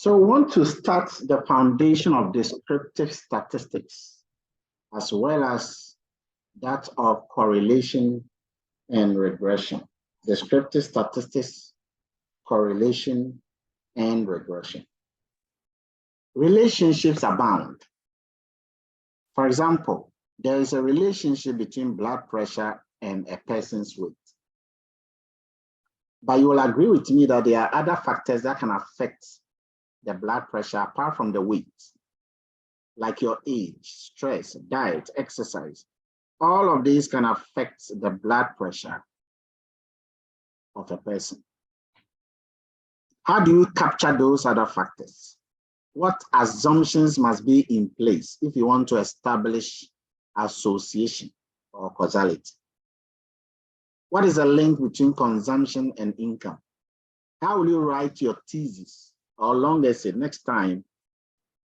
So we want to start the foundation of descriptive statistics, as well as that of correlation and regression. Descriptive statistics, correlation, and regression. Relationships abound. For example, there is a relationship between blood pressure and a person's weight. But you will agree with me that there are other factors that can affect the blood pressure apart from the weight, like your age, stress, diet, exercise. All of these can affect the blood pressure of a person. How do you capture those other factors? What assumptions must be in place if you want to establish association or causality? What is the link between consumption and income? How will you write your thesis or long essay next time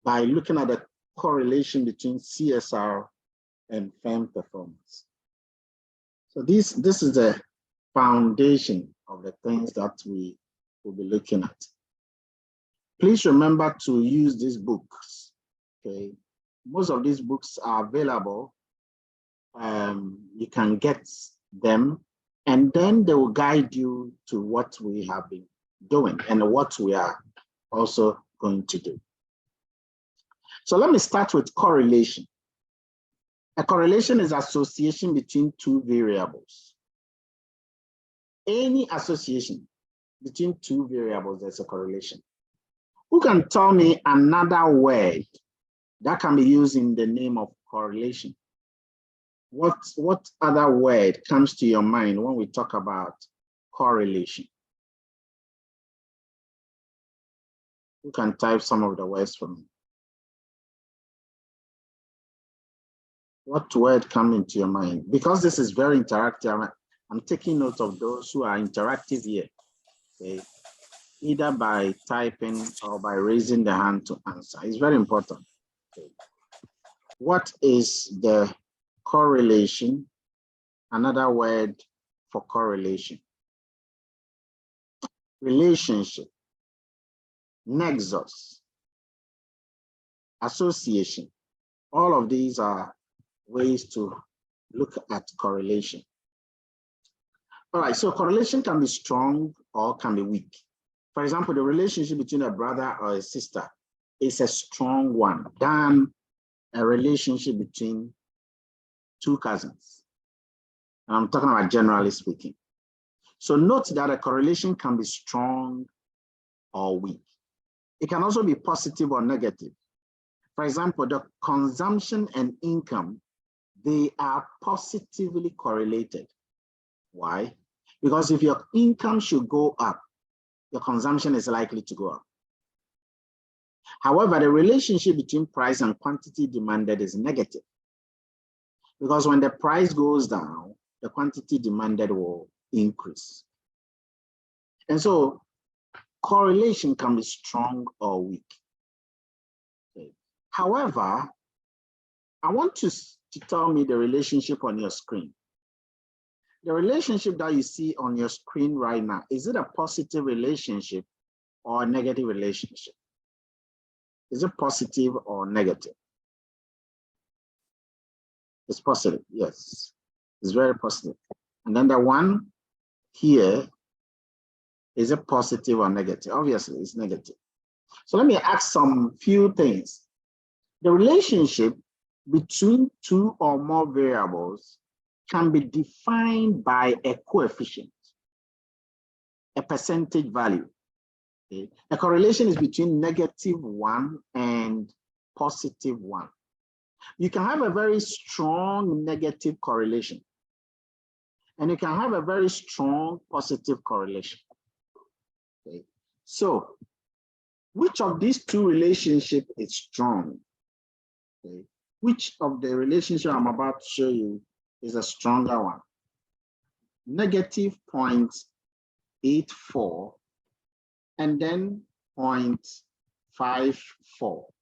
by looking at the correlation between CSR and firm performance? So this is the foundation of the things that we will be looking at. Please remember to use these books. Okay, most of these books are available. You can get them, and then they will guide you to what we have been doing and what we are also going to do. So let me start with correlation. A correlation is association between two variables. Any association between two variables, there's a correlation. Who can tell me another word that can be used in the name of correlation? What other word comes to your mind when we talk about correlation? You can type some of the words for me. What word comes into your mind? Because this is very interactive, I'm taking note of those who are interactive here, okay? Either by typing or by raising the hand to answer. It's very important. Okay. What is the correlation? Another word for correlation. Relationship, nexus, association. All of these are ways to look at correlation. All right, so correlation can be strong or can be weak. For example, the relationship between a brother or a sister is a strong one than a relationship between two cousins. And I'm talking about generally speaking. So note that a correlation can be strong or weak. It can also be positive or negative. For example, the consumption and income, they are positively correlated. Why? Because if your income should go up, your consumption is likely to go up. However, the relationship between price and quantity demanded is negative. Because when the price goes down, the quantity demanded will increase. And so correlation can be strong or weak. Okay. However, I want you to tell me the relationship on your screen. The relationship that you see on your screen right now, is it a positive relationship or a negative relationship? Is it positive or negative? It's positive, yes. It's very positive. And then the one here, is it positive or negative? Obviously, it's negative. So let me ask some few things. The relationship between two or more variables can be defined by a coefficient, a percentage value. Okay. A correlation is between -1 and +1. You can have a very strong negative correlation, and you can have a very strong positive correlation. Okay. So, which of these two relationships is strong? Okay. Which of the relationship I'm about to show you is a stronger one? -0.84 and then 0.54.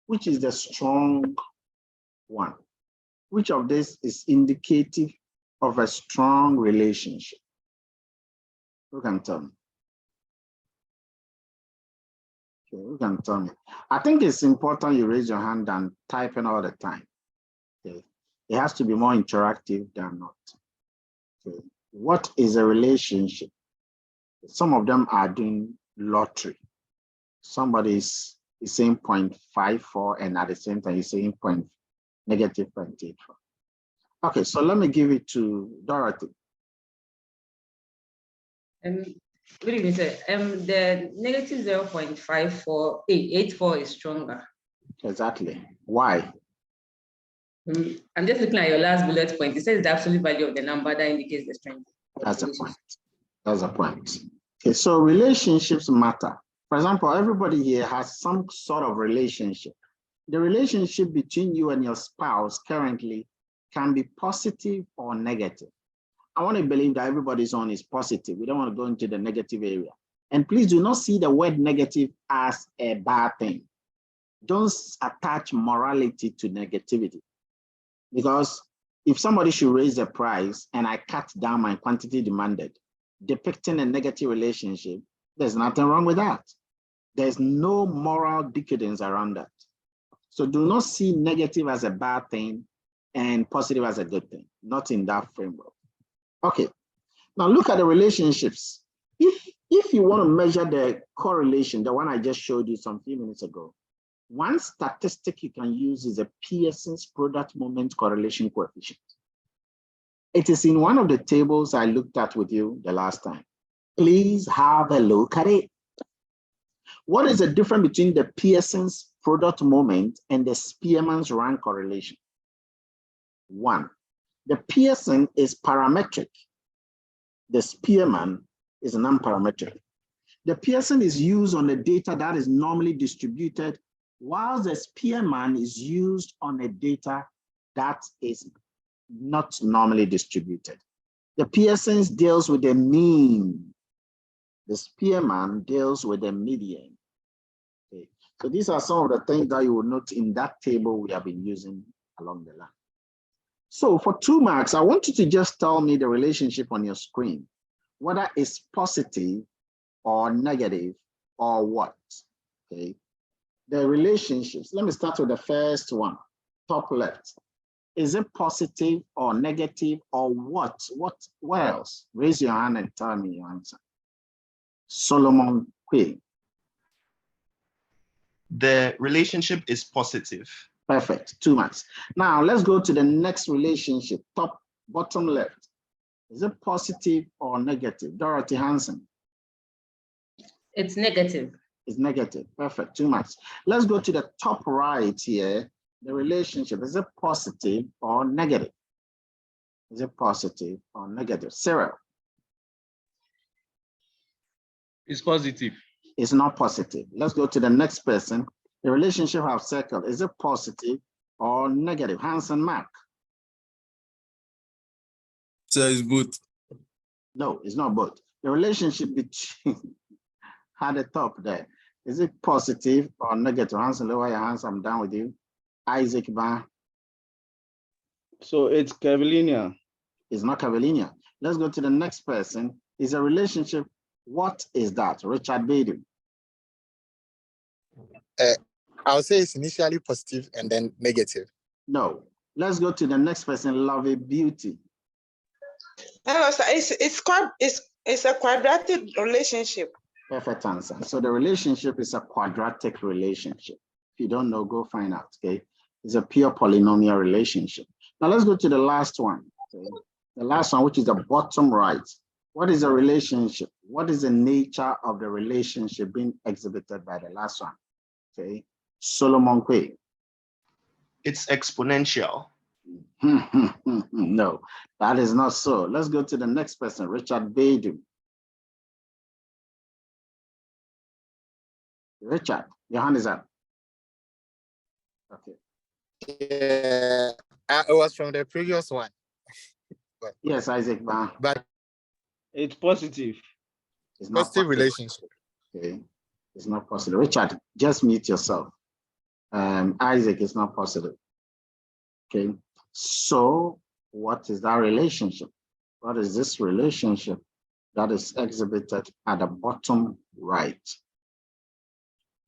Which is the strong one? Which of this is indicative of a strong relationship? Who can tell me? Okay, you can tell me. I think it's important you raise your hand than typing all the time. Okay. It has to be more interactive than not. Okay. What is a relationship? Some of them are doing lottery. Somebody is saying 0.54 and at the same time he's saying negative 0.84. Okay, so let me give it to Dorothy. Good evening, sir. The negative 0.5484 is stronger. Exactly. Why? I'm just looking at your last bullet point. It says the absolute value of the number that indicates the strength. That's the point. That's the point. Okay, so relationships matter. For example, everybody here has some sort of relationship. The relationship between you and your spouse currently can be positive or negative. I want to believe that everybody's on is positive. We don't want to go into the negative area. And please do not see the word negative as a bad thing. Don't attach morality to negativity. Because if somebody should raise the price and I cut down my quantity demanded, depicting a negative relationship, there's nothing wrong with that. There's no moral decadence around that. So do not see negative as a bad thing and positive as a good thing, not in that framework. Okay, now look at the relationships. If you want to measure the correlation, the one I just showed you some few minutes ago, one statistic you can use is a Pearson's product moment correlation coefficient. It is in one of the tables I looked at with you the last time. Please have a look at it. What is the difference between the Pearson's product moment and the Spearman's rank correlation? One, the Pearson is parametric. The Spearman is non-parametric. The Pearson is used on the data that is normally distributed, while the Spearman is used on a data that is not normally distributed. The Pearson deals with the mean. The Spearman deals with the median. Okay. So these are some of the things that you will note in that table we have been using along the line. So for 2 marks, I want you to just tell me the relationship on your screen, whether it's positive or negative or what. Okay. The relationships, let me start with the first one, top left. Is it positive or negative or what? What else? Raise your hand and tell me your answer. Solomon Quay. The relationship is positive. Perfect, 2 marks. Now let's go to the next relationship, bottom left. Is it positive or negative? Dorothy Hansen. It's negative. It's negative, perfect, 2 marks. Let's go to the top right here. The relationship, is it positive or negative? Is it positive or negative? Cyril. It's positive. It's not positive. Let's go to the next person. The relationship I've circled, is it positive or negative? Hansen Mark. So it's both. No, it's not both. The relationship between at the top there, is it positive or negative? Hansen, lower your hands, I'm down with you. Isaac Ban. So it's curvilinear. It's not curvilinear. Let's go to the next person. Is a relationship, what is that? Richard Baden. I'll say it's initially positive and then negative. No. Let's go to the next person, Lovey Beauty. It's a quadratic relationship. Perfect answer. So the relationship is a quadratic relationship. If you don't know, go find out, okay? It's a pure polynomial relationship. Now let's go to the last one. Okay? The last one, which is the bottom right. What is the relationship? What is the nature of the relationship being exhibited by the last one? Okay, Solomon Quay. It's exponential. No, that is not so. Let's go to the next person, Richard Badu. Richard, your hand is up. Okay. Yeah, it was from the previous one. Yes, Isaac. But it's positive. It's not positive relationship. Okay, it's not possible. Richard, just mute yourself. Isaac, is not possible. Okay, so what is that relationship? What is this relationship that is exhibited at the bottom right?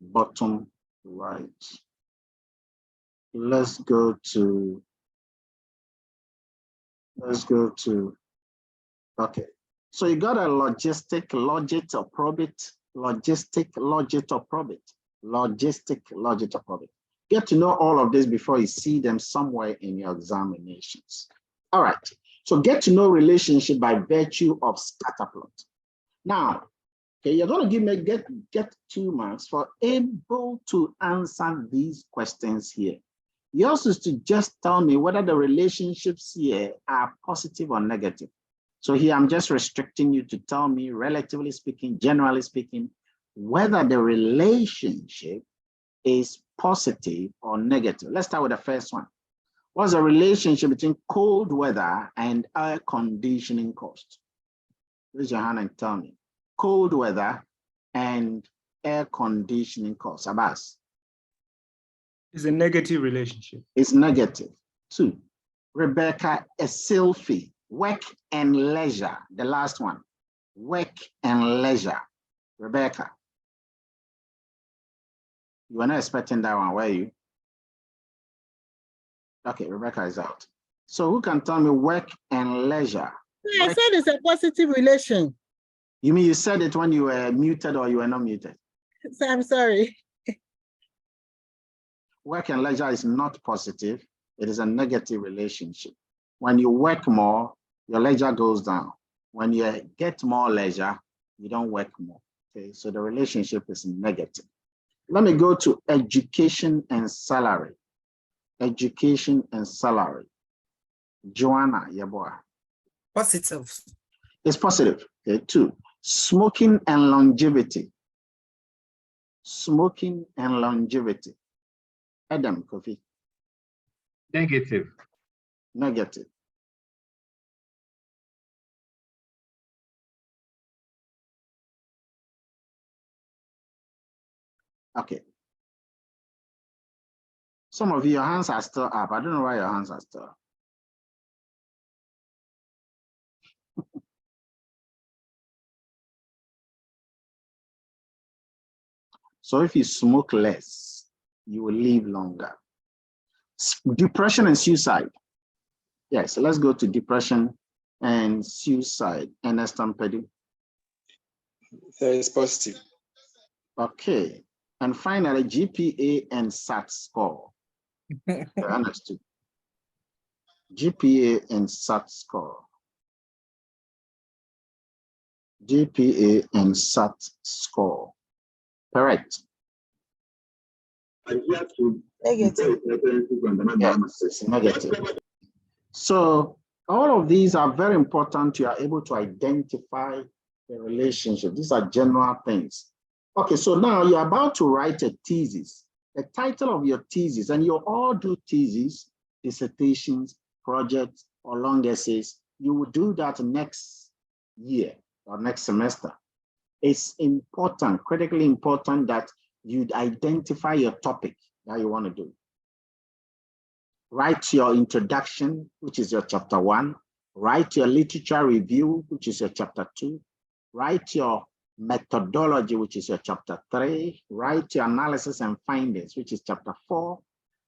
bottom right. Let's go to, okay. So you got a logistic, logit or probit, logistic, logit or probit, logistic, logit or probit. Get to know all of this before you see them somewhere in your examinations. All right, so get to know relationship by virtue of scatterplot. Now, okay, you're going to give me get 2 marks for able to answer these questions here. Yours is to just tell me whether the relationships here are positive or negative. So here I'm just restricting you to tell me, relatively speaking, generally speaking, whether the relationship is positive or negative. Let's start with the first one. What's the relationship between cold weather and air conditioning cost? Raise your hand and tell me. Cold weather and air conditioning cost. Abbas. It's a negative relationship. It's negative. 2. Rebecca, a selfie. Work and leisure. The last one. Work and leisure. Rebecca. You were not expecting that one, were you? Okay, Rebecca is out. So who can tell me work and leisure? I said it's a positive relation. You mean you said it when you were muted or you were not muted? So I'm sorry. Work and leisure is not positive. It is a negative relationship. When you work more, your leisure goes down. When you get more leisure, you don't work more. Okay, so the relationship is negative. Let me go to education and salary. Education and salary. Joanna, your boy. Positive. It's positive. Okay, 2. Smoking and longevity. Smoking and longevity. Adam, Kofi. Negative. Negative. Okay. Some of your hands are still up. I don't know why your hands are still up. So if you smoke less, you will live longer. Depression and suicide. Yes, let's go to depression and suicide. Ernest Ampadu. It's positive. Okay. And finally, GPA and SAT score. Understood. GPA and SAT score. GPA and SAT score. Correct. Negative. Yes, negative. So all of these are very important. You are able to identify the relationship. These are general things. Okay, so now you're about to write a thesis. The title of your thesis, and you all do theses, dissertations, projects, or long essays. You will do that next year or next semester. It's important, critically important, that you identify your topic that you want to do. Write your introduction, which is your chapter 1. Write your literature review, which is your chapter 2. Write your methodology, which is your chapter 3. Write your analysis and findings, which is chapter 4.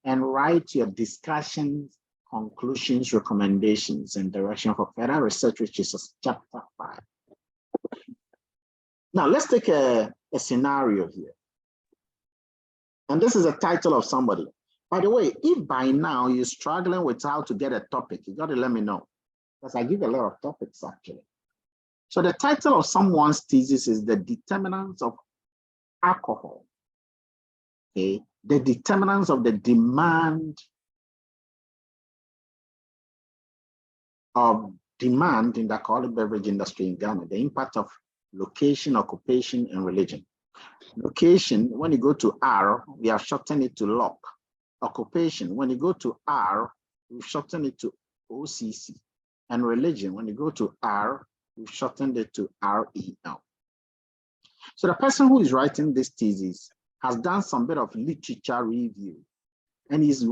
And write your discussions, conclusions, recommendations, and direction for further research, which is chapter 5. Now, let's take a scenario here. And this is a title of somebody. By the way, if by now you're struggling with how to get a topic, you got to let me know, because I give a lot of topics actually. So the title of someone's thesis is The Determinants of Alcohol. Okay, the determinants of the demand in the alcoholic beverage industry in Ghana, the impact of location, occupation, and religion. Location, when you go to R, we have shortened it to LOC. Occupation, when you go to R, we've shortened it to OCC. And religion, when you go to R, we've shortened it to REL. So the person who is writing this thesis has done some bit of literature review, and he's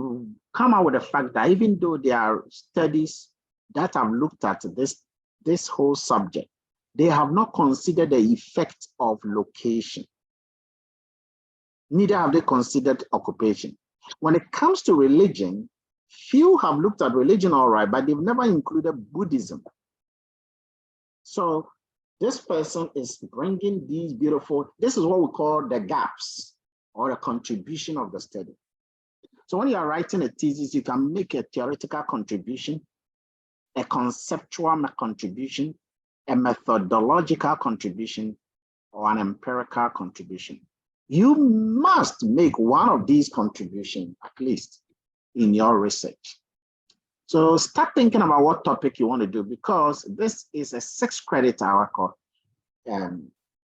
come out with the fact that even though there are studies that have looked at this whole subject, they have not considered the effect of location. Neither have they considered occupation. When it comes to religion, few have looked at religion all right, but they've never included Buddhism. So this person is bringing these beautiful, this is what we call the gaps or the contribution of the study. So when you are writing a thesis, you can make a theoretical contribution, a conceptual contribution, a methodological contribution, or an empirical contribution. You must make one of these contributions, at least, in your research. So start thinking about what topic you want to do, because this is a 6-credit hour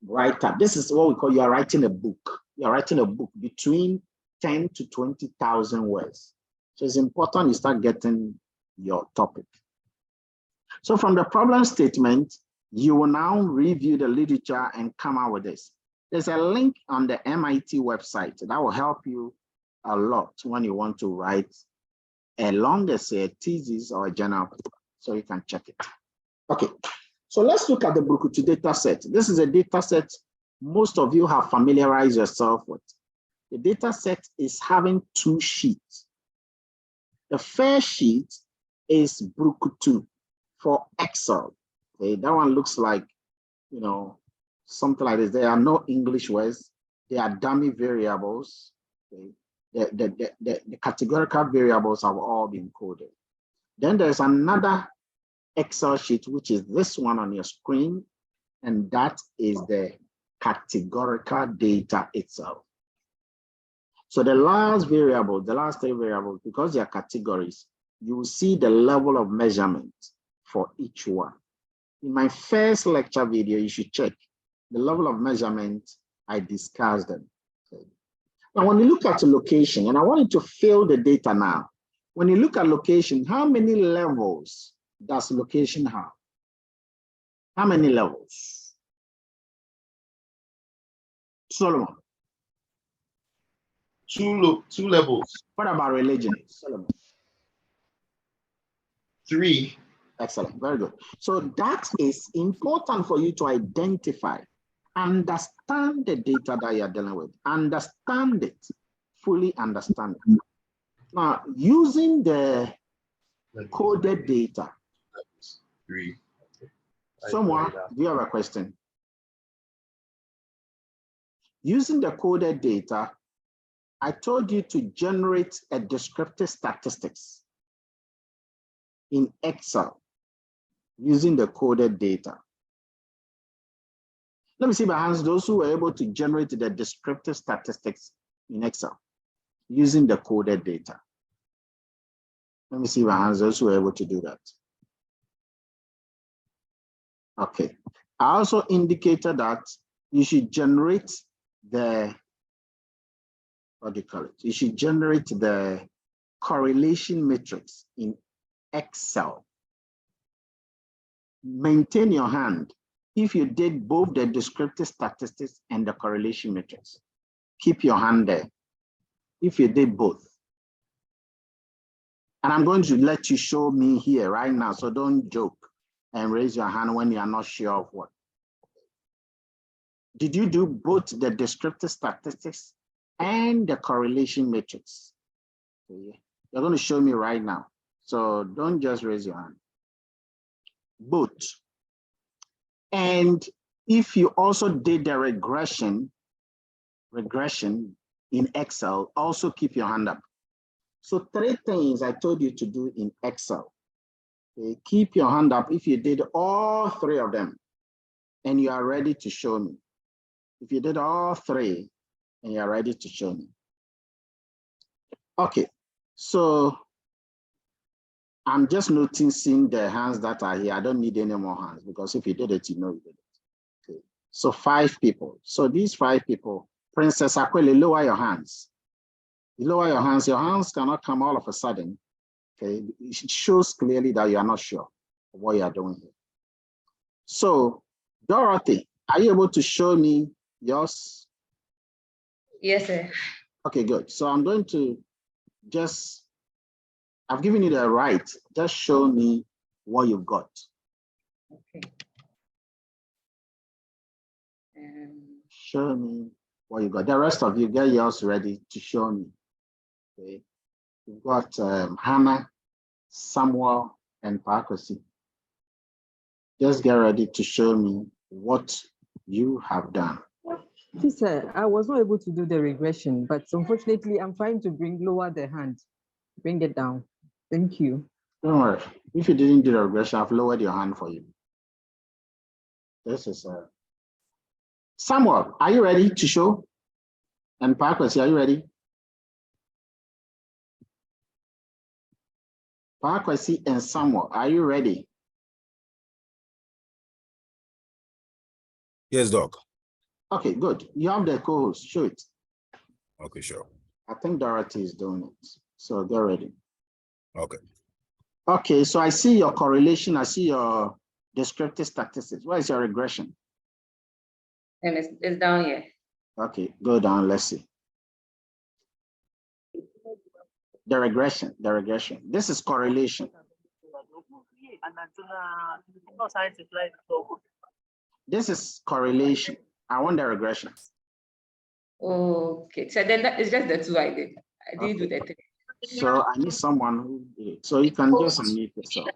write-up. This is what we call, you are writing a book. You are writing a book between 10 to 20,000 words. So it's important you start getting your topic. So from the problem statement, you will now review the literature and come out with this. There's a link on the MIT website that will help you a lot when you want to write a longer, say, a thesis or a journal paper, so you can check it. Okay, so let's look at the Brukutu data set. This is a data set most of you have familiarized yourself with. The data set is having 2 sheets. The first sheet is Brukutu for Excel. Okay, that one looks like, something like this. There are no English words. They are dummy variables. Okay. The categorical variables have all been coded. Then there's another Excel sheet, which is this one on your screen, and that is the categorical data itself. So the last variable, the last 3 variables, because they are categories, you will see the level of measurement for each one. In my first lecture video, you should check the level of measurement. I discussed them. Okay. Now, when you look at the location, and I want you to fill the data now. When you look at location, how many levels does location have? How many levels? Solomon. 2 levels. What about religion? Solomon. 3. Excellent, very good. So that is important for you to identify, understand the data that you're dealing with, understand it, fully understand it. Now, using the coded data. 3. Someone, do you have a question? Using the coded data, I told you to generate a descriptive statistics in Excel using the coded data. Let me see by hands those who were able to generate the descriptive statistics in Excel using the coded data. Let me see by hands those who were able to do that. Okay. I also indicated that you should generate the, what do you call it? You should generate the correlation matrix in Excel. Maintain your hand if you did both the descriptive statistics and the correlation matrix. Keep your hand there if you did both. And I'm going to let you show me here right now, so don't joke and raise your hand when you are not sure of what. Did you do both the descriptive statistics and the correlation matrix? Okay. You're going to show me right now, so don't just raise your hand. Both. And if you also did the regression in Excel, also keep your hand up. So 3 things I told you to do in Excel. Okay, keep your hand up if you did all 3 of them and you are ready to show me. If you did all 3 and you are ready to show me. Okay, so I'm just noticing the hands that are here. I don't need any more hands because if you did it, you know you did it. Okay, so 5 people. So these 5 people, Princess Akwele, lower your hands. You lower your hands cannot come all of a sudden. Okay, it shows clearly that you are not sure of what you are doing here. So, Dorothy, are you able to show me yours? Yes, sir. Okay, good. So I'm going to I've given you the right. Just show me what you've got. Okay. Show me what you got. The rest of you get yours ready to show me. Okay. We've got Hannah, Samuel, and Parkwasi. Just get ready to show me what you have done. Sir, I was not able to do the regression, but unfortunately, I'm trying to lower the hand, bring it down. Thank you. Don't worry. If you didn't do the regression, I've lowered your hand for you. This is Samuel, are you ready to show? And Parkwasi, are you ready? Parkwasi and Samuel, are you ready? Yes, Doc. Okay, good. You have the co-host. Show it. Okay, sure. I think Dorothy is doing it. So get ready. Okay. Okay, so I see your correlation. I see your descriptive statistics. Where is your regression? And it's down here. Okay, go down. Let's see. The regression. This is correlation. This is correlation. I want the regression. Okay, so then that is just the two I did. I didn't do the three. So I need someone who did it. So you can just unmute yourself.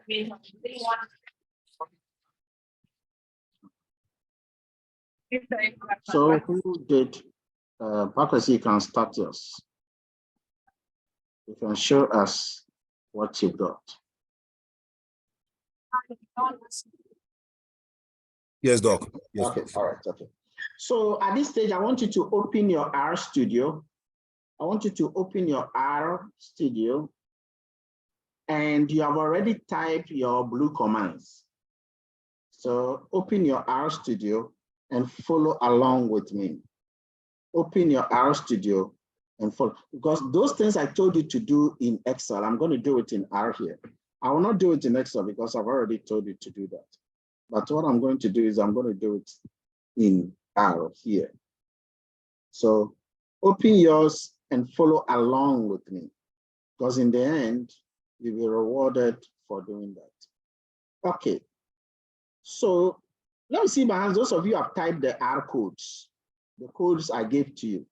So who did Parkwasi, you can start yours. You can show us what you got. Yes, Doc. Yes. Okay, all right, okay. So at this stage, I want you to open your R Studio. I want you to open your R Studio, and you have already typed your blue commands. So open your R Studio and follow along with me. Open your R Studio and follow, because those things I told you to do in Excel, I'm going to do it in R here. I will not do it in Excel because I've already told you to do that. But what I'm going to do is I'm going to do it in R here. So open yours and follow along with me, because in the end, you'll be rewarded for doing that. Okay. So let me see by hands. Those of you who have typed the R codes, the codes I gave to you.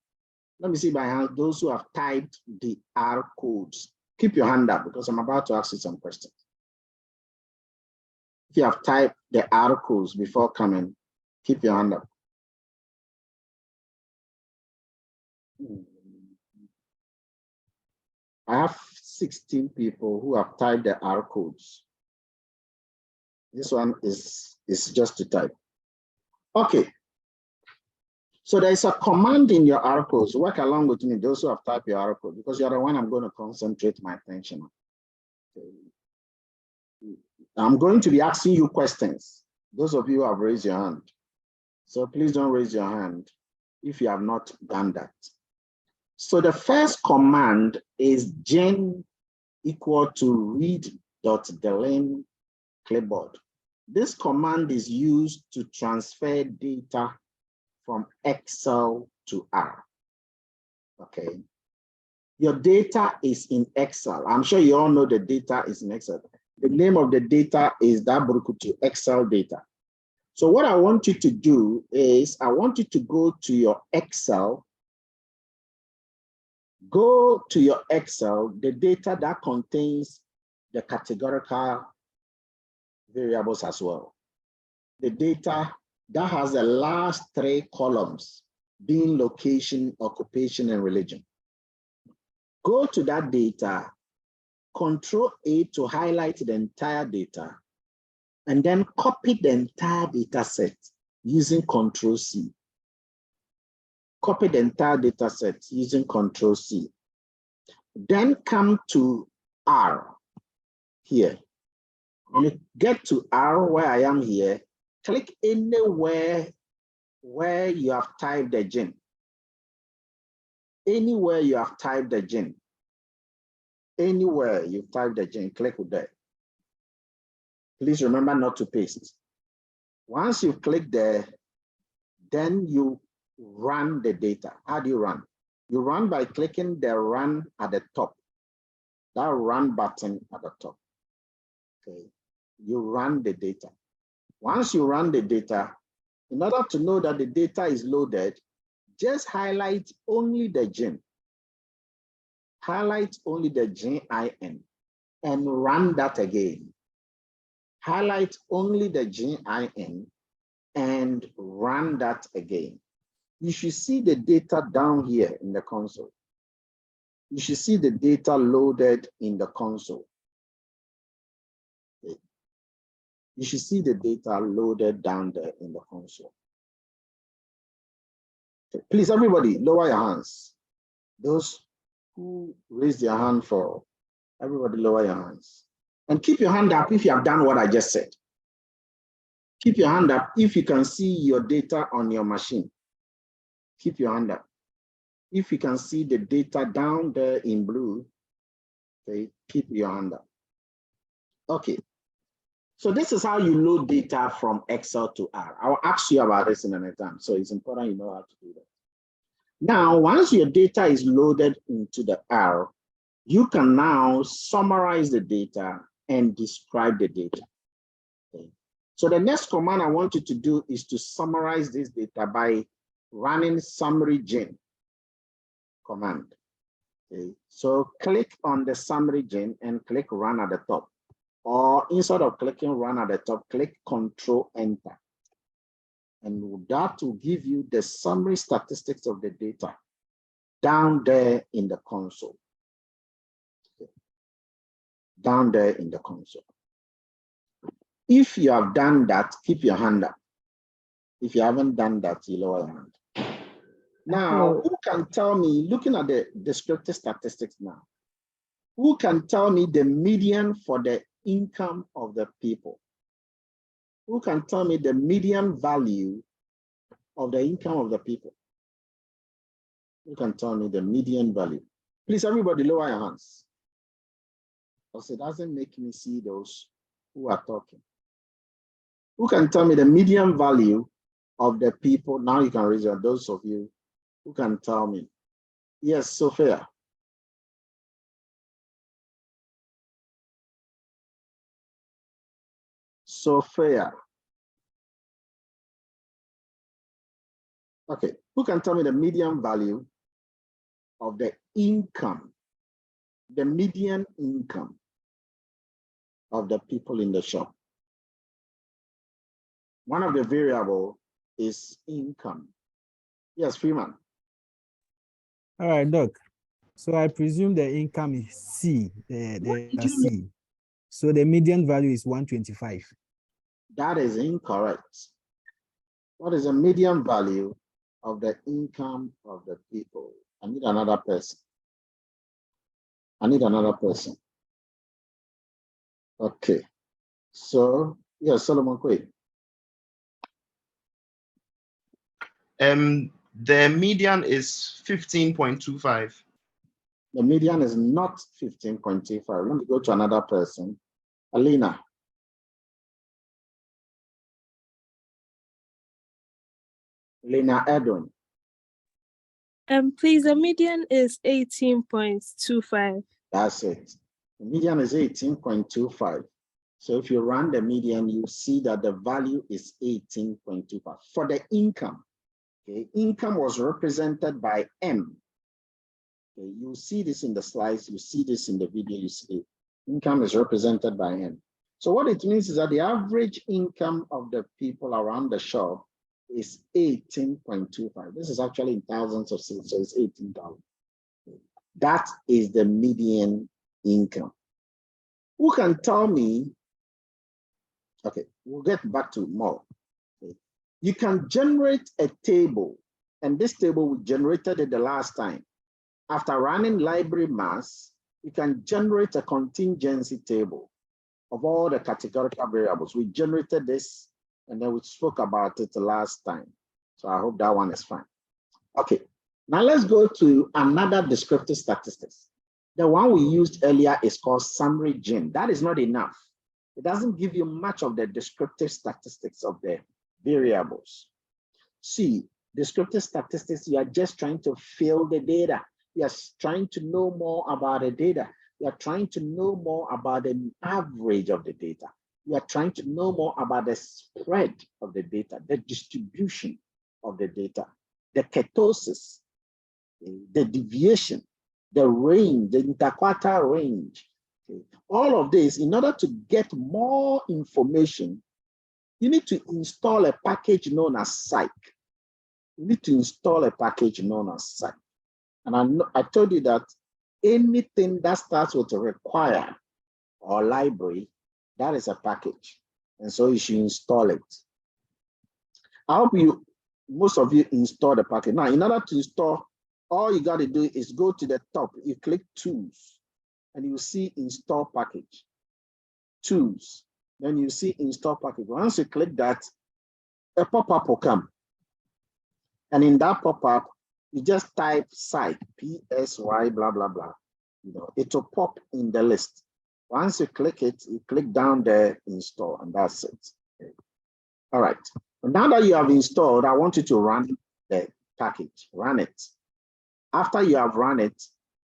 Let me see by hands those who have typed the R codes. Keep your hand up because I'm about to ask you some questions. If you have typed the R codes before coming, keep your hand up. I have 16 people who have typed the R codes. This one is just to type. Okay. So there's a command in your R codes. Work along with me, those who have typed your R code, because you're the one I'm going to concentrate my attention on. Okay. I'm going to be asking you questions. Those of you who have raised your hand. So please don't raise your hand if you have not done that. So the first command is gen equal to read.delete clipboard. This command is used to transfer data from Excel to R. Okay. Your data is in Excel. I'm sure you all know the data is in Excel. The name of the data is that to Excel data. So what I want you to do is I want you to go to your Excel. Go to your Excel, the data that contains the categorical variables as well. The data that has the last three columns being location, occupation, and religion. Go to that data, Control A to highlight the entire data, and then copy the entire data set using Control C. Copy the entire data set using Control C. Then come to R here. When you get to R where I am here, click anywhere where you have typed the gen. Anywhere you have typed the gen. Anywhere you've typed the gen, click with that. Please remember not to paste. Once you click there, then you run the data. How do you run? You run by clicking the run at the top. That run button at the top. Okay. You run the data. Once you run the data, in order to know that the data is loaded, just highlight only the gene. Highlight only the GIN and run that again. Highlight only the GIN and run that again. You should see the data down here in the console. You should see the data loaded in the console. Okay. You should see the data loaded down there in the console. Okay. Please, everybody, lower your hands. Those who raise their hand for, everybody lower your hands. And keep your hand up if you have done what I just said. Keep your hand up if you can see your data on your machine. Keep your hand up. If you can see the data down there in blue, okay, keep your hand up. Okay, so this is how you load data from Excel to R. I'll ask you about this in another time, so it's important you know how to do that. Now, once your data is loaded into the R, you can now summarize the data and describe the data. Okay. So the next command I want you to do is to summarize this data by running summary gen command. Okay. So click on the summary gen and click run at the top. Or instead of clicking run at the top, click Control Enter. And that will give you the summary statistics of the data down there in the console. Okay. Down there in the console. If you have done that, keep your hand up. If you haven't done that, you lower your hand. Now, who can tell me, looking at the descriptive statistics now, who can tell me the median for the income of the people? Who can tell me the median value of the income of the people? Who can tell me the median value? Please, everybody, lower your hands. Because it doesn't make me see those who are talking. Who can tell me the median value of the people? Now you can raise your, those of you who can tell me. Yes, Sophia. Sophia. Okay, who can tell me the median value of the income, the median income of the people in the shop? One of the variables is income. Yes, Freeman. All right, Doc. So I presume the income is C, the C. So the median value is 125. That is incorrect. What is the median value of the income of the people? I need another person. I need another person. Okay. So, yes, Solomon Quay. The median is 15.25. The median is not 15.25. Let me go to another person. Alina. Alina Edwin. Please, the median is 18.25. That's it. The median is 18.25. So if you run the median, you see that the value is 18.25 for the income. Okay, income was represented by M. Okay, you see this in the slides, you see this in the video, you see income is represented by M. So what it means is that the average income of the people around the shop is 18.25. This is actually in thousands of cities, so it's 18,000. That is the median income. Who can tell me? Okay, we'll get back to more. Okay. You can generate a table, and this table we generated it the last time. After running library mass, you can generate a contingency table of all the categorical variables. We generated this, and then we spoke about it the last time. So I hope that one is fine. Okay, now let's go to another descriptive statistics. The one we used earlier is called summary gen. That is not enough. It doesn't give you much of the descriptive statistics of the variables. See, descriptive statistics, you are just trying to fill the data. You are trying to know more about the data. You are trying to know more about the average of the data. You are trying to know more about the spread of the data, the distribution of the data. the ketosis, the deviation, the range, the interquartile range. Okay. All of this, in order to get more information, you need to install a package known as psych. You need to install a package known as psych. And I told you that anything that starts with a require or library, that is a package. And so you should install it. I hope most of you install the package. Now, in order to install, all you got to do is go to the top, you click tools, and you see install package. Tools, then you see install package. Once you click that, a pop-up will come. And in that pop-up, you just type psych, PSY, blah, blah, blah. You know, it will pop in the list. Once you click it, you click down there, install, and that's it. Okay. All right. Now that you have installed, I want you to run the package, run it. After you have run it,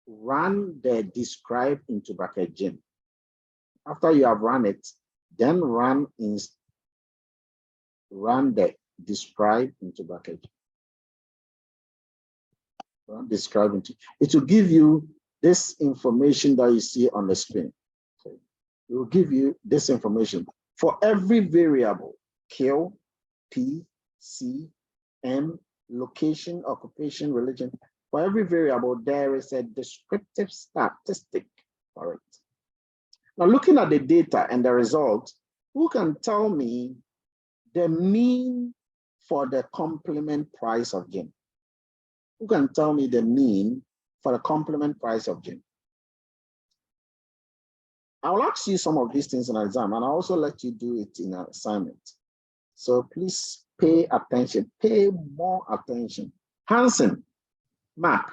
run the describe into bracket gym. After you have run it, then run the describe into bracket. Run describe into. It will give you this information that you see on the screen. Okay. It will give you this information for every variable: Q, P, C, M, location, occupation, religion. For every variable, there is a descriptive statistic for it. Now, looking at the data and the result, who can tell me the mean for the complement price of gym? Who can tell me the mean for the complement price of gym? I will ask you some of these things in an exam, and I'll also let you do it in an assignment. So please pay attention, pay more attention. Hansen, Mark.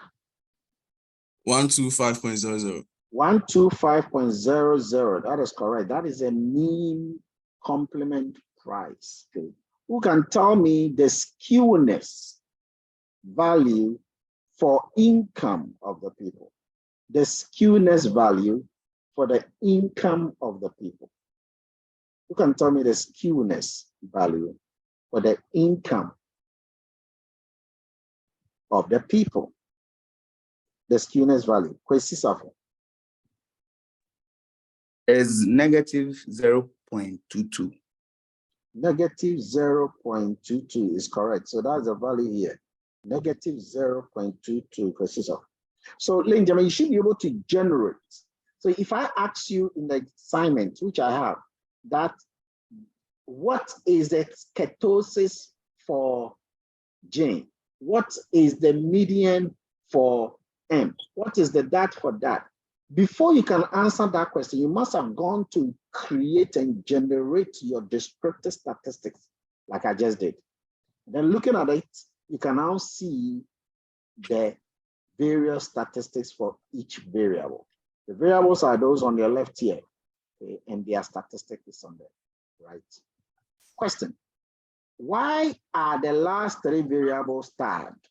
125.00. 125.00, that is correct. That is a mean complement price. Okay. Who can tell me the skewness value for income of the people? The skewness value for the income of the people. Who can tell me the skewness value for the income of the people? The skewness value. Is negative 0.22. Negative 0.22 is correct. So that's the value here. Negative 0.22. So, ladies and gentlemen, you should be able to generate. So if I ask you in the assignment, which I have, that what is the ketosis for Jane? What is the median for M? What is the that for that? Before you can answer that question, you must have gone to create and generate your descriptive statistics, like I just did. Then looking at it, you can now see the various statistics for each variable. The variables are those on your left here, okay, and their statistic is on the right. Question: why are the last three variables tagged?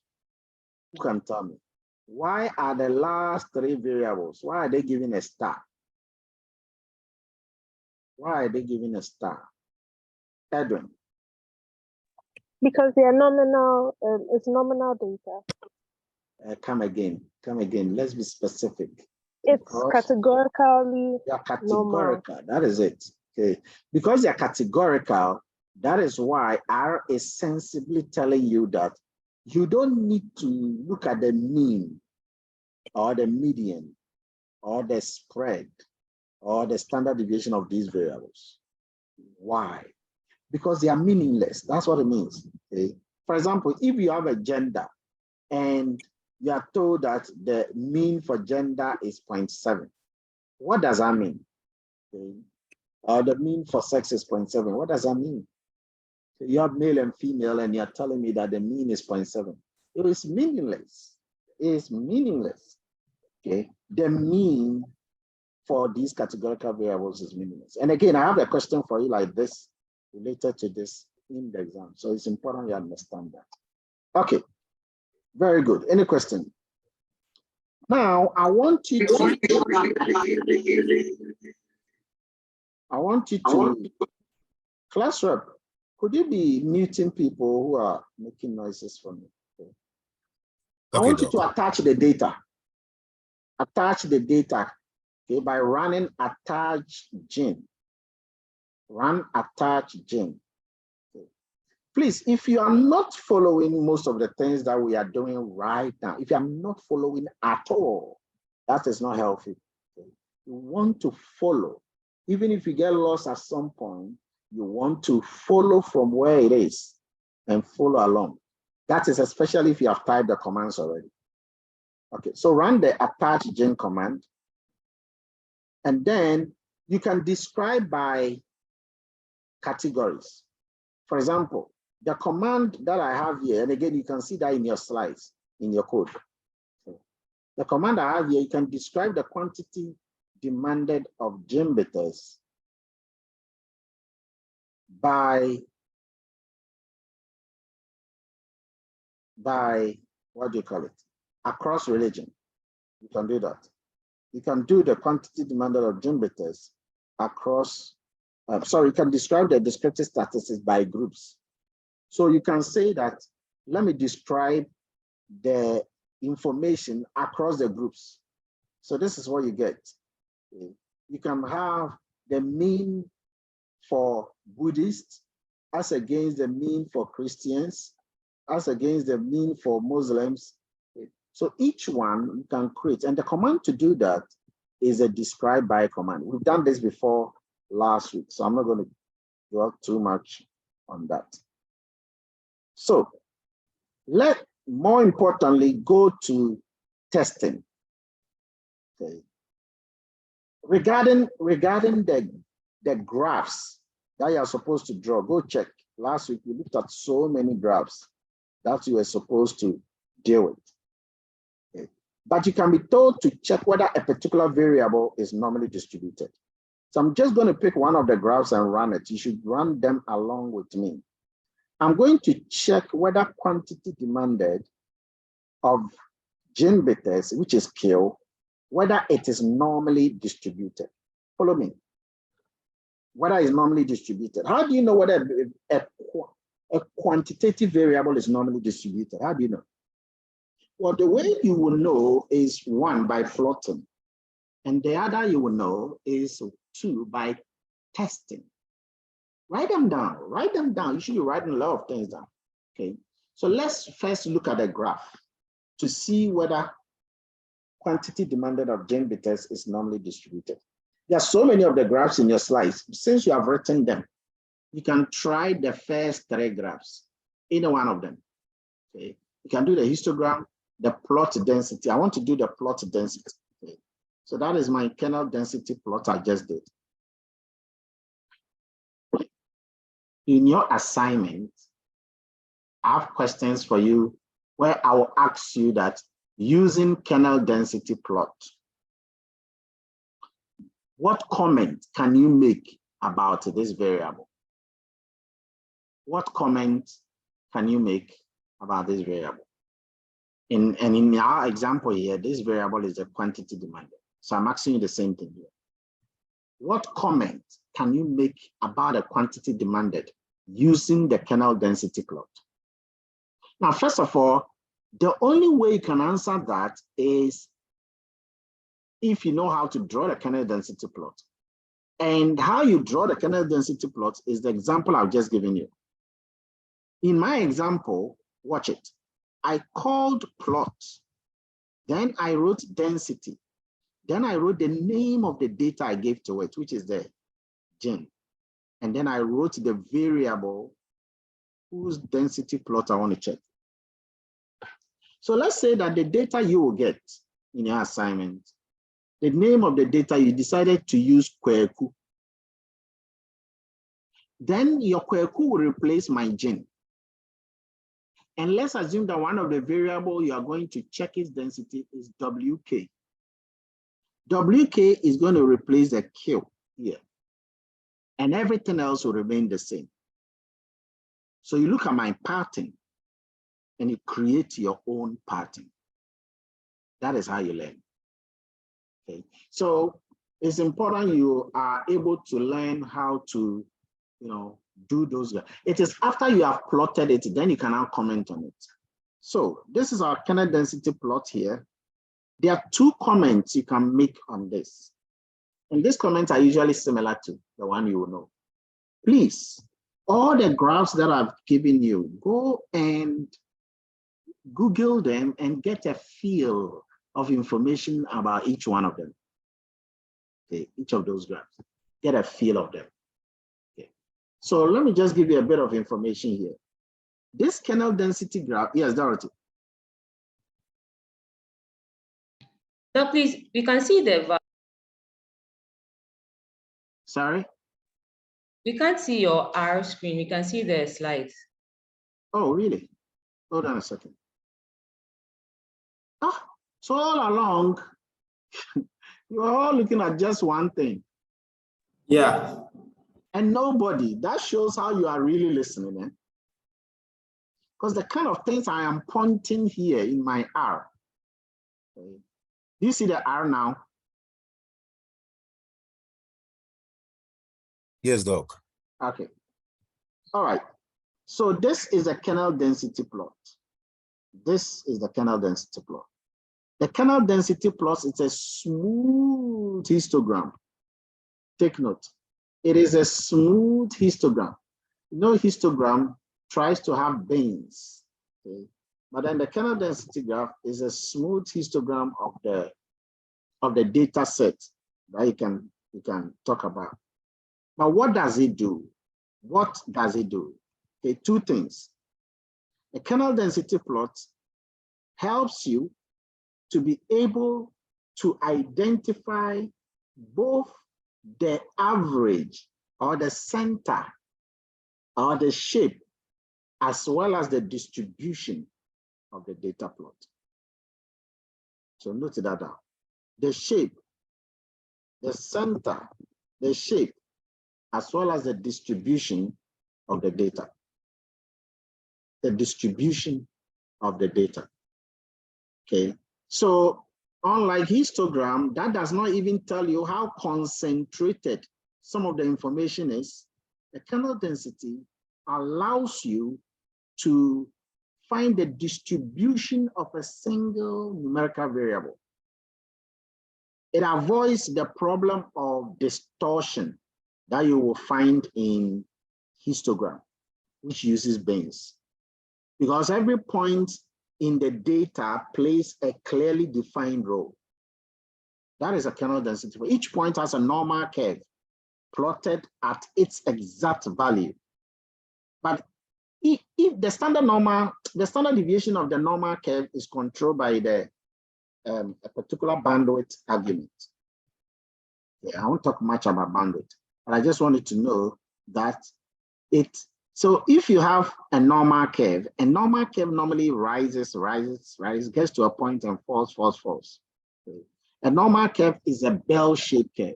Who can tell me? Why are the last three variables? Why are they given a star? Why are they given a star? Edwin. Because they are nominal, it's nominal data. Come again. Let's be specific. It's categorically. Yeah, categorical. Normal. That is it. Okay. Because they're categorical, that is why R is sensibly telling you that you don't need to look at the mean or the median or the spread or the standard deviation of these variables. Why? Because they are meaningless. That's what it means. Okay? For example, if you have a gender and you are told that the mean for gender is 0.7, what does that mean? Okay? Or the mean for sex is 0.7, what does that mean? You have male and female, and you're telling me that the mean is 0.7. It is meaningless. It is meaningless. Okay, the mean for these categorical variables is meaningless. And again, I have a question for you like this, related to this in the exam. So it's important you understand that. Okay, very good. Any question? Now, I want you to class rep. Could you be muting people who are making noises for me? Okay. I want you to attach the data. Attach the data, okay, by running attach gene. Run attach gene. Okay. Please, if you are not following most of the things that we are doing right now, if you are not following at all, that is not healthy. Okay. You want to follow. Even if you get lost at some point, you want to follow from where it is and follow along. That is especially if you have typed the commands already. Okay, so run the attach gene command. And then you can describe by categories. For example, the command that I have here, and again, you can see that in your slides, in your code. Okay. The command I have here, you can describe the quantity demanded of gene bitters by what do you call it? Across religion. You can do that. You can do the quantity demanded of gene bitters across, you can describe the descriptive statistics by groups. So you can say that, let me describe the information across the groups. So this is what you get. You can have the mean for Buddhists as against the mean for Christians, as against the mean for Muslims. So each one you can create, and the command to do that is a describe by command. We've done this before last week, so I'm not going to dwell too much on that. So let more importantly go to testing. Okay. Regarding the graphs that you are supposed to draw, go check. Last week we looked at so many graphs that you were supposed to deal with. Okay. But you can be told to check whether a particular variable is normally distributed. So I'm just going to pick one of the graphs and run it. You should run them along with me. I'm going to check whether quantity demanded of gene bitters, which is Q, whether it is normally distributed. Follow me. Whether it's normally distributed. How do you know whether a quantitative variable is normally distributed? How do you know? Well, the way you will know is one, by plotting. And the other you will know is two, by testing. Write them down, write them down. You should be writing a lot of things down, okay? So let's first look at the graph to see whether quantity demanded of gene bitters is normally distributed. There are so many of the graphs in your slides. Since you have written them, you can try the first three graphs, either one of them, okay? You can do the histogram, the plot density. I want to do the plot density, okay? So that is my kernel density plot I just did. In your assignment, I have questions for you where I will ask you that using kernel density plot, what comment can you make about this variable? What comment can you make about this variable? And in our example here, this variable is the quantity demanded. So I'm asking you the same thing here. What comment can you make about a quantity demanded using the kernel density plot? Now, first of all, the only way you can answer that is if you know how to draw the kernel density plot. And how you draw the kernel density plot is the example I've just given you. In my example, watch it. I called plot, then I wrote density. Then I wrote the name of the data I gave to it, which is the gene. And then I wrote the variable whose density plot I want to check. So let's say that the data you will get in your assignment, the name of the data you decided to use Kweku. Then your Kweku will replace my gene. And let's assume that one of the variables you are going to check its density is WK. WK is going to replace the Q here. And everything else will remain the same. So you look at my pattern and you create your own pattern. That is how you learn. Okay. So it's important you are able to learn how to, do those. It is after you have plotted it, then you can now comment on it. So this is our kernel density plot here. There are two comments you can make on this. And these comments are usually similar to the one you will know. Please, all the graphs that I've given you, go and Google them and get a feel of information about each one of them. Okay, each of those graphs, get a feel of them. Okay, so let me just give you a bit of information here. This kernel density graph, yes, Dorothy. No, please, we can see the value. Sorry? We can't see your R screen. We can see the slides. Oh, really? Hold on a second. Ah, so all along, you're all looking at just one thing. Yeah. And nobody, that shows how you are really listening. Eh? Because the kind of things I am pointing here in my R. Okay. Do you see the R now? Yes, Doc. Okay. All right. So this is a kernel density plot. This is the kernel density plot. The kernel density plot is a smooth histogram. Take note. It is a smooth histogram. You know, histogram tries to have bends. Okay? But then the kernel density graph is a smooth histogram of the data set that you can talk about. But what does it do? What does it do? Okay, two things. A kernel density plot helps you to be able to identify both the average or the center or the shape as well as the distribution of the data plot. So note that down. The shape, the center, the shape, as well as the distribution of the data. The distribution of the data. Okay, so unlike histogram, that does not even tell you how concentrated some of the information is. The kernel density allows you to find the distribution of a single numerical variable. It avoids the problem of distortion that you will find in histogram, which uses bins. Because every point in the data plays a clearly defined role. That is a kernel density. Each point has a normal curve plotted at its exact value. But if the standard deviation of the normal curve is controlled by a particular bandwidth argument. Yeah, I won't talk much about bandwidth, but I just wanted to know that so if you have a normal curve normally rises, gets to a point and falls. Okay. A normal curve is a bell-shaped curve.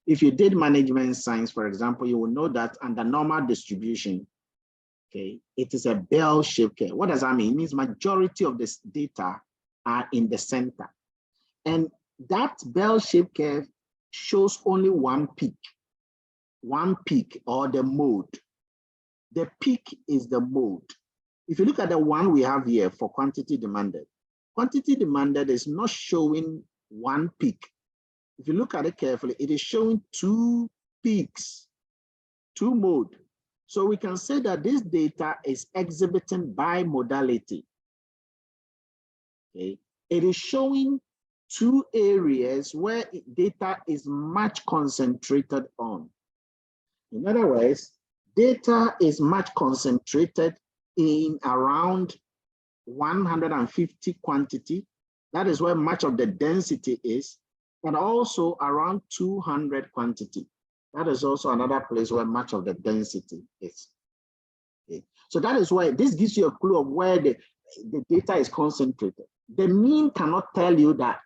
If you did management science, for example, you will know that under normal distribution, okay, it is a bell-shaped curve. What does that mean? It means majority of this data are in the center. And that bell-shaped curve shows only one peak or the mode. The peak is the mode. If you look at the one we have here for quantity demanded is not showing one peak. If you look at it carefully, it is showing two peaks, two mode. So we can say that this data is exhibiting bimodality. Okay. It is showing two areas where data is much concentrated on. In other words, data is much concentrated in around 150 quantity. That is where much of the density is, and also around 200 quantity. That is also another place where much of the density is. Okay. So that is why this gives you a clue of where the data is concentrated. The mean cannot tell you that.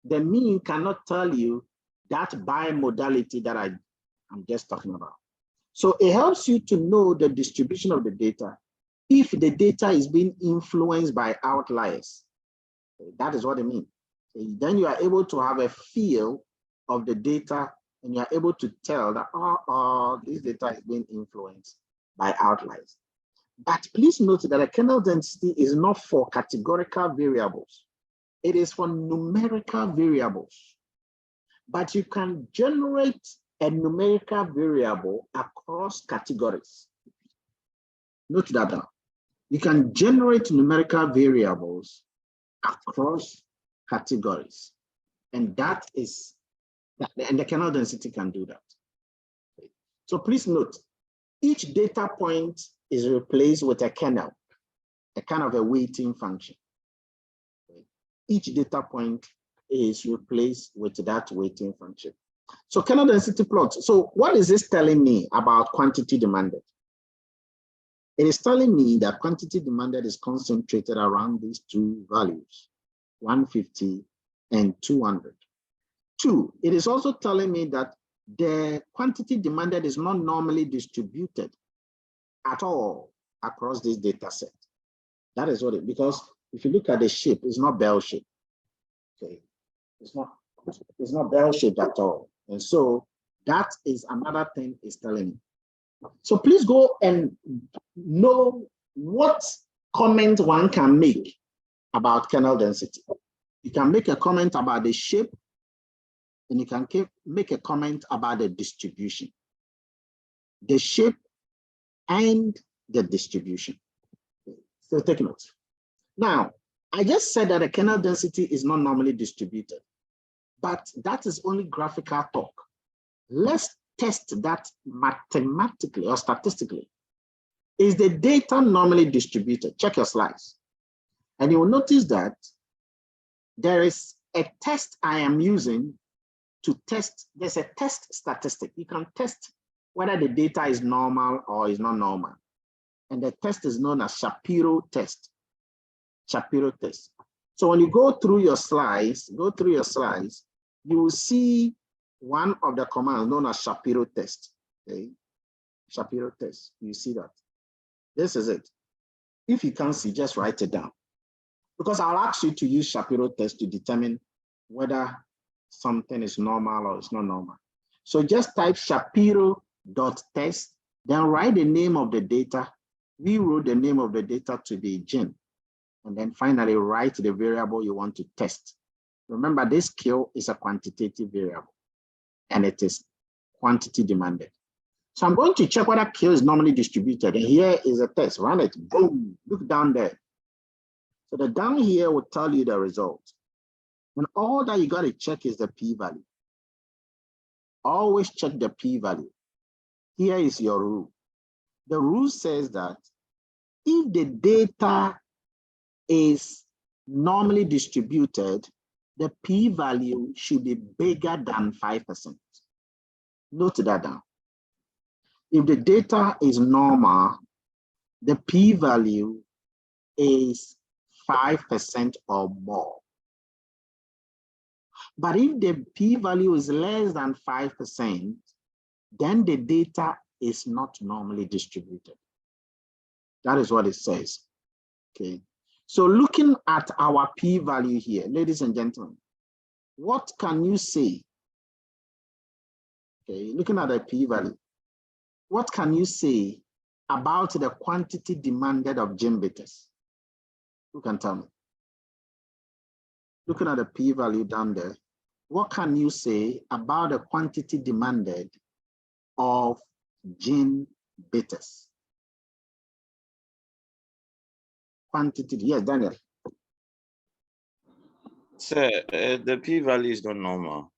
The mean cannot tell you that bimodality that I'm just talking about. So it helps you to know the distribution of the data if the data is being influenced by outliers. That is what it means. Then you are able to have a feel of the data and you are able to tell that, this data is being influenced by outliers. But please note that a kernel density is not for categorical variables. It is for numerical variables. But you can generate a numerical variable across categories. Note that down. You can generate numerical variables across categories. And that is, and the kernel density can do that. So please note, each data point is replaced with a kernel, a kind of a weighting function. Each data point is replaced with that weighting function. So kernel density plot. So what is this telling me about quantity demanded? It is telling me that quantity demanded is concentrated around these two values, 150 and 200. Two, it is also telling me that the quantity demanded is not normally distributed at all across this data set. That is what it, because if you look at the shape, it's not bell shaped. Okay, it's not bell shaped at all. And so that is another thing it's telling me. So please go and know what comment one can make about kernel density. You can make a comment about the shape, and you can make a comment about the distribution. The shape and the distribution. So take note. Now, I just said that a kernel density is not normally distributed, but that is only graphical talk. Let's test that mathematically or statistically. Is the data normally distributed? Check your slides. And you will notice that there is a test I am using to test, there's a test statistic. You can test whether the data is normal or is not normal. And the test is known as Shapiro test. Shapiro test. So when you go through your slides, you will see one of the commands known as Shapiro test. Okay? Shapiro test. You see that. This is it. If you can't see, just write it down. Because I'll ask you to use Shapiro test to determine whether something is normal or it's not normal. So just type Shapiro.test, then write the name of the data. We wrote the name of the data to be gin. And then finally write the variable you want to test. Remember, this Q is a quantitative variable and it is quantity demanded. So I'm going to check whether Q is normally distributed. And here is a test. Run it. Boom. Look down there. So the down here will tell you the result. And all that you got to check is the p-value. Always check the p-value. Here is your rule. The rule says that if the data is normally distributed, the p-value should be bigger than 5%. Note that down. If the data is normal, the p-value is 5% or more. But if the p-value is less than 5%, then the data is not normally distributed. That is what it says. Okay. So looking at our p-value here, ladies and gentlemen, what can you say? Okay, looking at the p-value, what can you say about the quantity demanded of gene bitters? Who can tell me? Looking at the p-value down there, what can you say about the quantity demanded of gene bitters? Quantity, yes, Daniel. Sir, the p-value is not normal.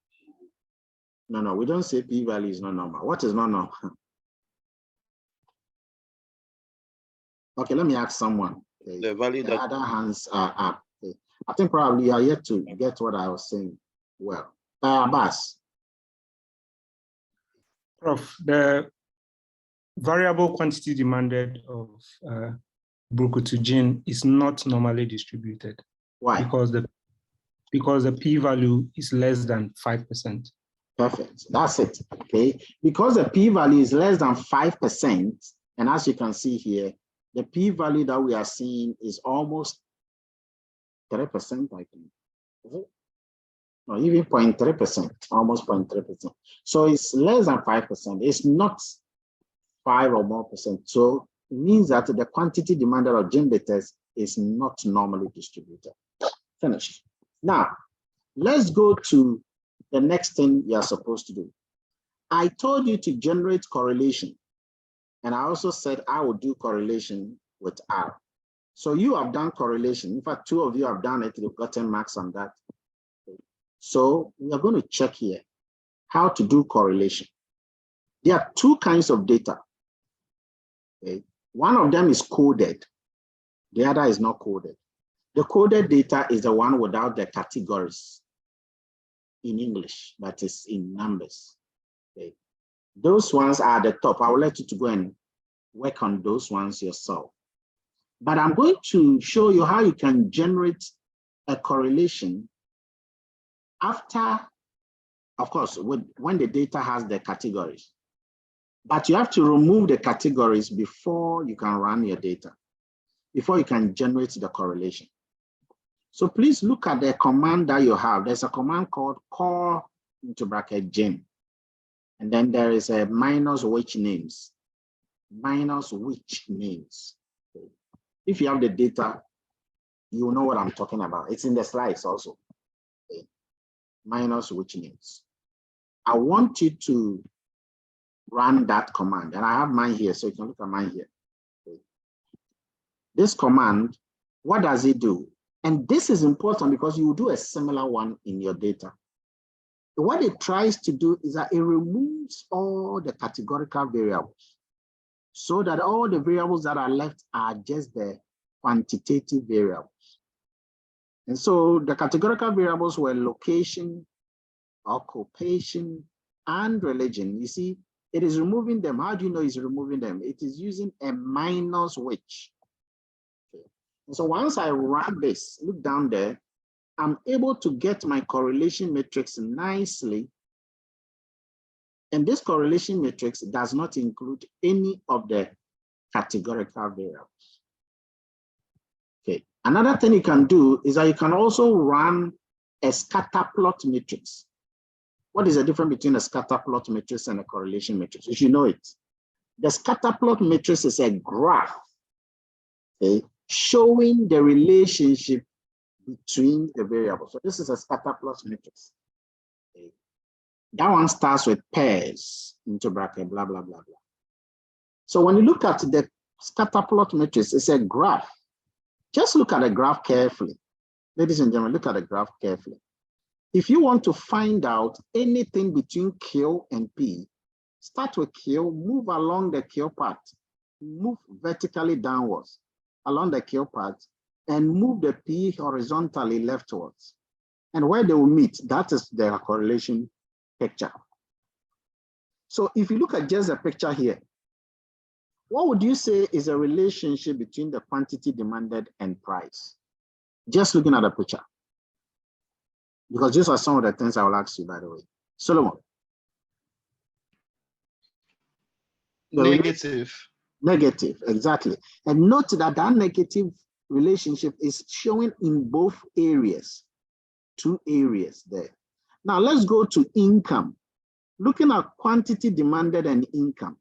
No, we don't say p-value is not normal. What is not normal? Okay, let me ask someone. Okay. The value the that other hands are up. Okay. I think probably you are yet to get what I was saying. Well, Abbas. Prof, the variable quantity demanded of brucutu is not normally distributed. Why? Because the p-value is less than 5%. Perfect. That's it. Okay. Because the p-value is less than 5%, and as you can see here, the p-value that we are seeing is almost 3%, I think. Is it? No, even 0.3%, almost 0.3%. So it's less than 5%. It's not 5 or more percent. So It means that the quantity demanded of gene test is not normally distributed. Finished. Now, let's go to the next thing you are supposed to do. I told you to generate correlation. And I also said I would do correlation with R. So you have done correlation. In fact, 2 of you have done it. You've gotten marks on that. So we are going to check here how to do correlation. There are 2 kinds of data. Okay. One of them is coded. The other is not coded. The coded data is the one without the categories in English, that is in numbers. Okay. Those ones are the top. I will let you to go and work on those ones yourself. But I'm going to show you how you can generate a correlation after, of course, when the data has the categories. But you have to remove the categories before you can run your data, before you can generate the correlation. So please look at the command that you have. There's a command called call into bracket gen. And then there is a minus which names. Minus which names. Okay. If you have the data, you know what I'm talking about. It's in the slides also. Okay. Minus which names. I want you to run that command. And I have mine here, so you can look at mine here. Okay. This command, what does it do? And this is important because you will do a similar one in your data. What it tries to do is that it removes all the categorical variables so that all the variables that are left are just the quantitative variables. And so the categorical variables were location, occupation, and religion. You see, it is removing them. How do you know it's removing them? It is using a minus which. Okay. And so once I run this, look down there, I'm able to get my correlation matrix nicely. And this correlation matrix does not include any of the categorical variables. Okay. Another thing you can do is that you can also run a scatter plot matrix. What is the difference between a scatter plot matrix and a correlation matrix? You should know it. The scatter plot matrix is a graph, okay, showing the relationship between the variables. So this is a scatter plot matrix. Okay. That one starts with pairs into bracket, blah, blah, blah, blah. So when you look at the scatter plot matrix, it's a graph. Just look at the graph carefully. Ladies and gentlemen, look at the graph carefully. If you want to find out anything between Q and P, start with Q, move along the Q path, move vertically downwards along the Q path, and move the P horizontally leftwards. And where they will meet, that is the correlation picture. So if you look at just the picture here, what would you say is a relationship between the quantity demanded and price? Just looking at the picture. Because these are some of the things I will ask you, by the way. Solomon. Negative. Negative, exactly. And note that that negative relationship is showing in both areas, 2 areas there. Now let's go to income. Looking at quantity demanded and income.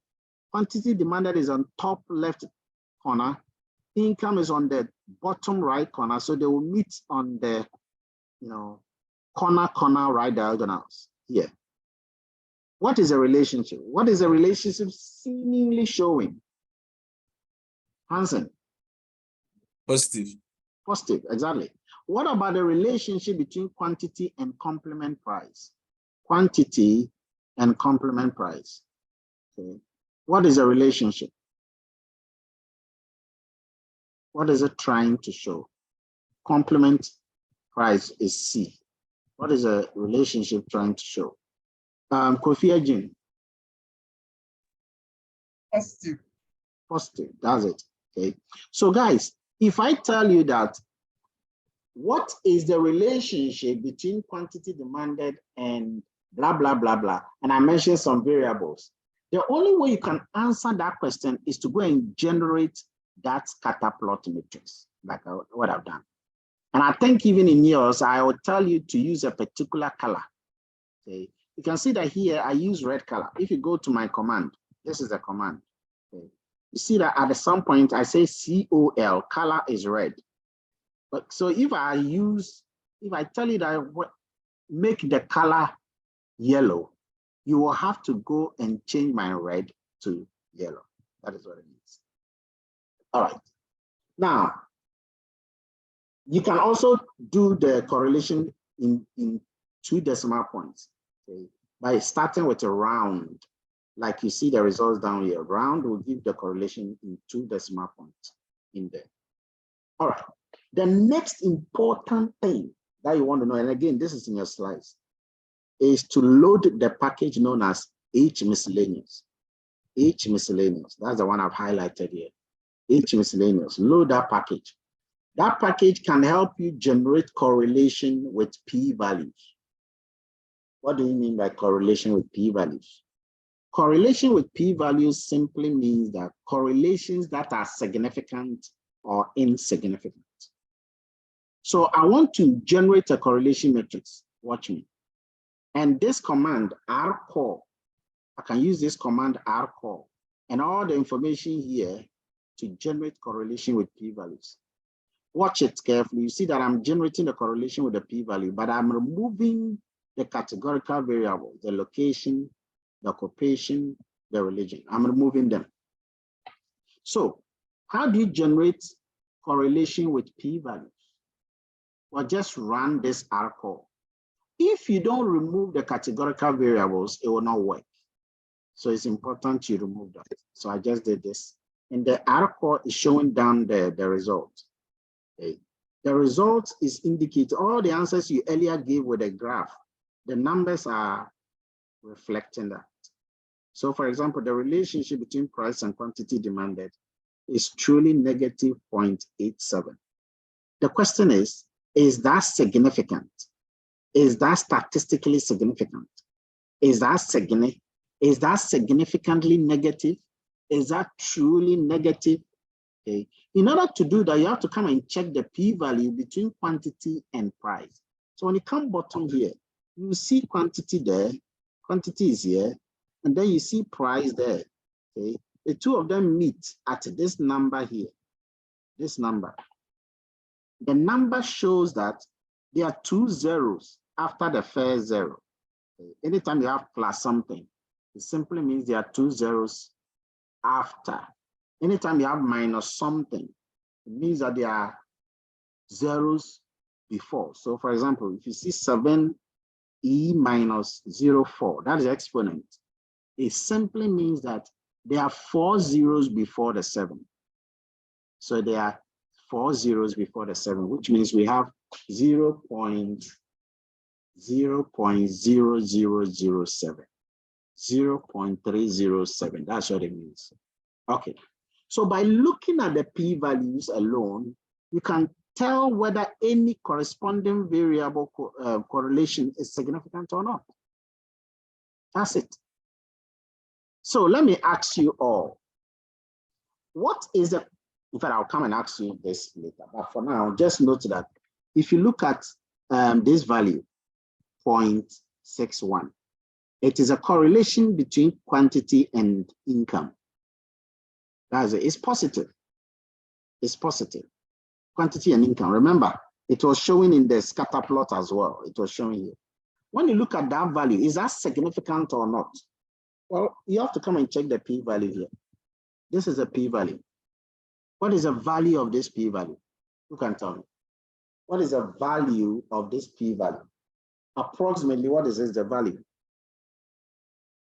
Quantity demanded is on top left corner. Income is on the bottom right corner. So they will meet on the, corner right diagonals here. What is a relationship? What is a relationship seemingly showing? Hansen. Positive. Positive, exactly. What about the relationship between quantity and complement price? Quantity and complement price. Okay. What is a relationship? What is it trying to show? Complement price is C. What is a relationship trying to show? Kofi Ajin. Positive. Positive, that's it. Okay. So guys, if I tell you that what is the relationship between quantity demanded and blah, blah, blah, blah, and I mentioned some variables, the only way you can answer that question is to go and generate that scatter plot matrix, like what I've done. And I think even in yours, I will tell you to use a particular color. Okay. You can see that here I use red color. If you go to my command, this is the command. Okay. you see that at some point I say COL, color is red. But so if I tell you that make the color yellow, you will have to go and change my red to yellow. That is what it means. All right. Now, you can also do the correlation in 2 decimal points, okay, by starting with a round. Like you see the results down here. Round will give the correlation in 2 decimal points in there. All right. The next important thing that you want to know, and again, this is in your slides, is to load the package known as H miscellaneous. H miscellaneous, that's the one I've highlighted here. H miscellaneous, load that package. That package can help you generate correlation with p-values. What do you mean by correlation with p-values? Correlation with p-values simply means that correlations that are significant or insignificant. So I want to generate a correlation matrix. Watch me. And this command, rcall, I can use this command rcall and all the information here to generate correlation with p-values. Watch it carefully. You see that I'm generating the correlation with the p-value, but I'm removing the categorical variable, the location, the occupation, the religion. I'm removing them. So how do you generate correlation with p-values? Well, just run this rcall. If you don't remove the categorical variables, it will not work. So it's important you remove that. So I just did this. And the rcall is showing down the result. Okay. The result is indicating all the answers you earlier gave with a graph. The numbers are reflecting that. So for example, the relationship between price and quantity demanded is truly negative 0.87. The question is that significant? Is that statistically significant? Is that significantly negative? Is that truly negative? Okay. In order to do that, you have to come and check the p-value between quantity and price. So when you come bottom here, you see quantity there, quantity is here, and then you see price there. Okay. The two of them meet at this number here, this number. The number shows that there are 2 zeros after the first zero. Okay. Anytime you have plus something, it simply means there are 2 zeros after. Anytime you have minus something, it means that there are zeros before. So for example, if you see 7e minus 0.4, that is the exponent. It simply means that there are 4 zeros before the 7. So there are 4 zeros before the 7, which means we have 0.0007. 0.307. That's what it means. Okay. So by looking at the p-values alone, you can tell whether any corresponding variable correlation is significant or not. That's it. So let me ask you all, what is the, in fact, I'll come and ask you this later, but for now, just note that if you look at this value, 0.61, it is a correlation between quantity and income. That's it. It's positive. It's positive. Quantity and income. Remember, it was showing in the scatter plot as well. It was showing here. When you look at that value, is that significant or not? Well, you have to come and check the p-value here. This is a p-value. What is the value of this p-value? Who can tell me? What is the value of this p-value? Approximately, what is the value?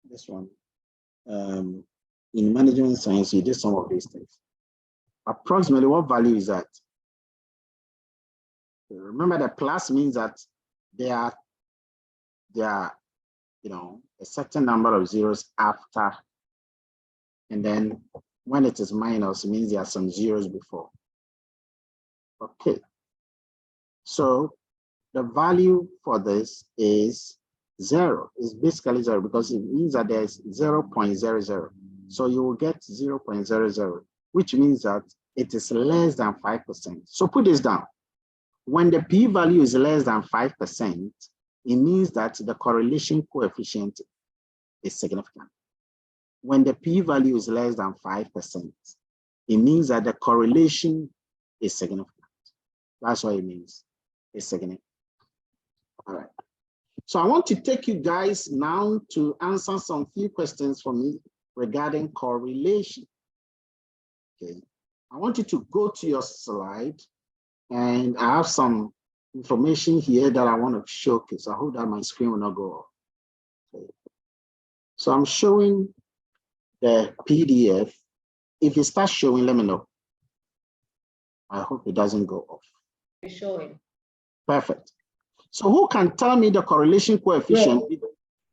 This one. In management science, you did some of these things. Approximately, what value is that? Remember, the plus means that there are a certain number of zeros after, and then when it is minus, it means there are some zeros before. Okay, so the value for this is 0. It's basically 0 because it means that there's 0.00. So you will get 0.00, which means that it is less than 5%. So put this down. When the p-value is less than 5%, it means that the correlation coefficient is significant. when the p-value is less than 5%, it means that the correlation is significant. That's what it means. It's significant. All right. So I want to take you guys now to answer some few questions for me regarding correlation. Okay. I want you to go to your slide, and I have some information here that I want to showcase. I hope that my screen will not go off. Okay. So I'm showing the PDF. If it starts showing, let me know. I hope it doesn't go off. It's showing. Perfect. So who can tell me the correlation coefficient?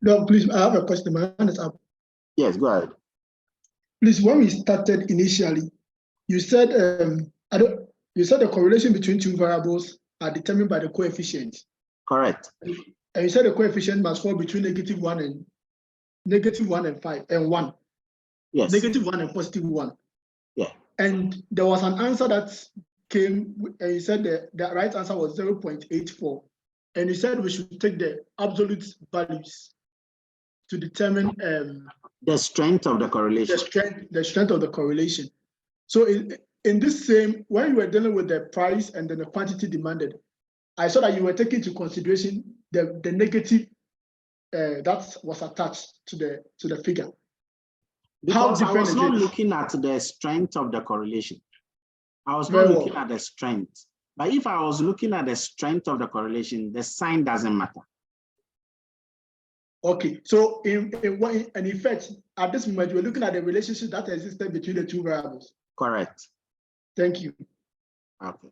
No, please, I have a question. My hand is up. Yes, go ahead. Please, when we started initially, you said you said the correlation between two variables are determined by the coefficient. Correct. And you said the coefficient must fall between -1 and 5 and 1. Yes. -1 and +1. Yeah. And there was an answer that came, and you said the right answer was 0.84. And you said we should take the absolute values to determine the strength of the correlation. The strength of the correlation. So in this same, when you were dealing with the price and then the quantity demanded, I saw that you were taking into consideration the negative that was attached to the figure. Because I was not looking at the strength of the correlation. I was not looking at the strength. But if I was looking at the strength of the correlation, the sign doesn't matter. Okay, so in effect, at this moment, we're looking at the relationship that existed between the two variables. Correct. Thank you. Okay.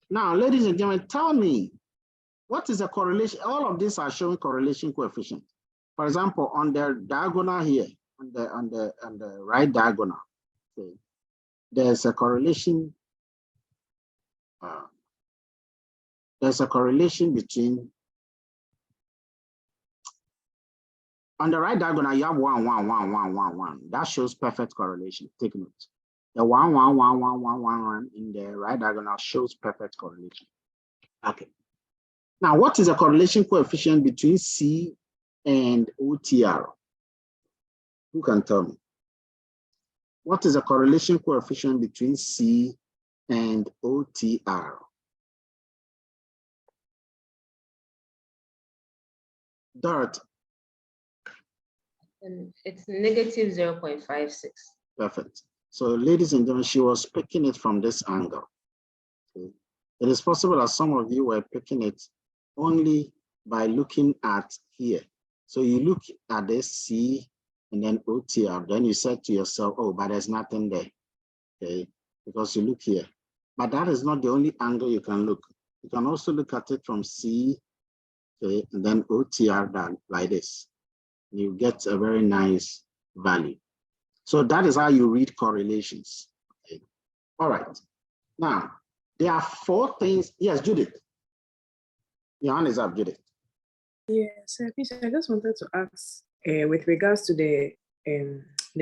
Now, ladies and gentlemen, tell me, what is the correlation? All of these are showing correlation coefficient. For example, on the diagonal here, on the right diagonal, okay, there's a correlation. There's a correlation between, on the right diagonal, you have 1, 1, 1, 1, 1, 1. That shows perfect correlation. Take note. The 1, 1, 1, 1, 1, 1, 1 in the right diagonal shows perfect correlation. Okay. Now, what is the correlation coefficient between C and OTR? Who can tell me? What is the correlation coefficient between C and OTR? Dorothy. It's negative 0.56. Perfect. So, ladies and gentlemen, she was picking it from this angle. Okay. It is possible that some of you were picking it only by looking at here. So you look at this C and then OTR, then you said to yourself, oh, but there's nothing there, okay? Because you look here. But that is not the only angle you can look. You can also look at it from C, okay, and then OTR down like this. You get a very nice value. So that is how you read correlations. Okay. All right. Now, there are 4 things. Yes, Judith. Your hand is up, Judith. Yes, I just wanted to ask with regards to the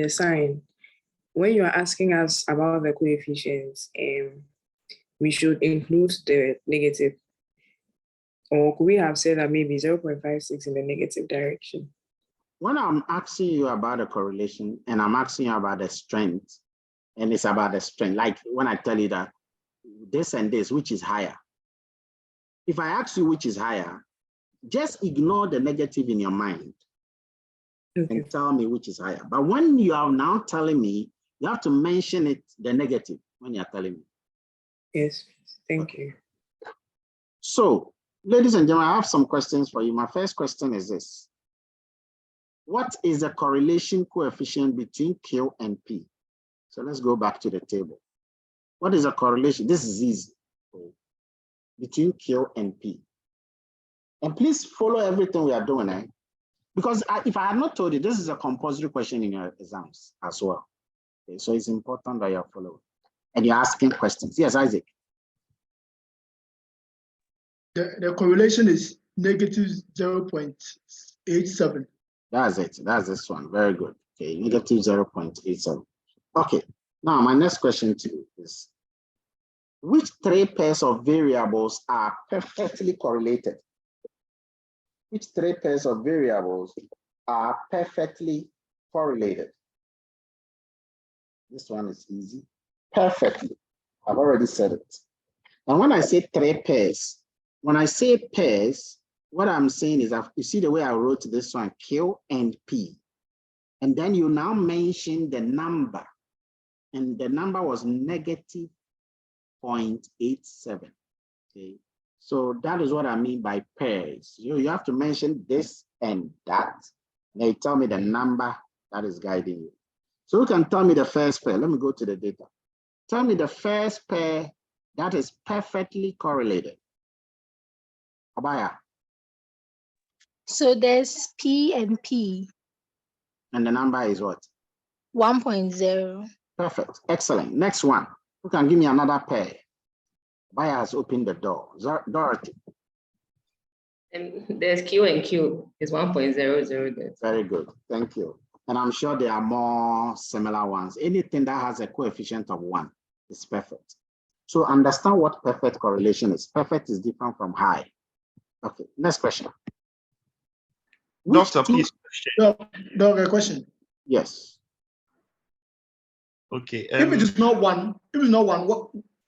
sign, when you are asking us about the coefficients, we should include the negative, or could we have said that maybe 0.56 in the negative direction? When I'm asking you about the correlation and I'm asking you about the strength, and it's about the strength, like when I tell you that this and this, which is higher? If I ask you which is higher, just ignore the negative in your mind and tell me which is higher. But when you are now telling me, you have to mention it, the negative, when you're telling me. Yes, thank you. So, ladies and gentlemen, I have some questions for you. My first question is this. What is the correlation coefficient between Q and P? So let's go back to the table. What is the correlation? This is easy. Between Q and P. And please follow everything we are doing, eh? Because if I had not told you, this is a compulsory question in your exams as well. Okay, so it's important that you're following. And you're asking questions. Yes, Isaac. The correlation is negative 0.87. That's it. That's this one. Very good. Okay, negative 0.87. Okay, now my next question to you is, which 3 pairs of variables are perfectly correlated? Which 3 pairs of variables are perfectly correlated. This one is easy. Perfectly. I've already said it. And when I say 3 pairs, when I say pairs, what I'm saying is that you see the way I wrote this one, Q and P. And then you now mention the number. And the number was negative 0.87. Okay. So that is what I mean by pairs. You have to mention this and that. Now you tell me the number that is guiding you. So you can tell me the first pair. Let me go to the data. Tell me the first pair that is perfectly correlated. Abaya. So there's P and P. And the number is what? 1.0. Perfect. Excellent. Next one. You can give me another pair. Abaya has opened the door. Dorothy. And there's Q and Q is 1.00. Very good. Thank you. And I'm sure there are more similar ones. Anything that has a coefficient of 1 is perfect. So understand what perfect correlation is. Perfect is different from high. Okay, next question. Doctor, please. Doctor, a question. Yes. Okay. If it is not 1,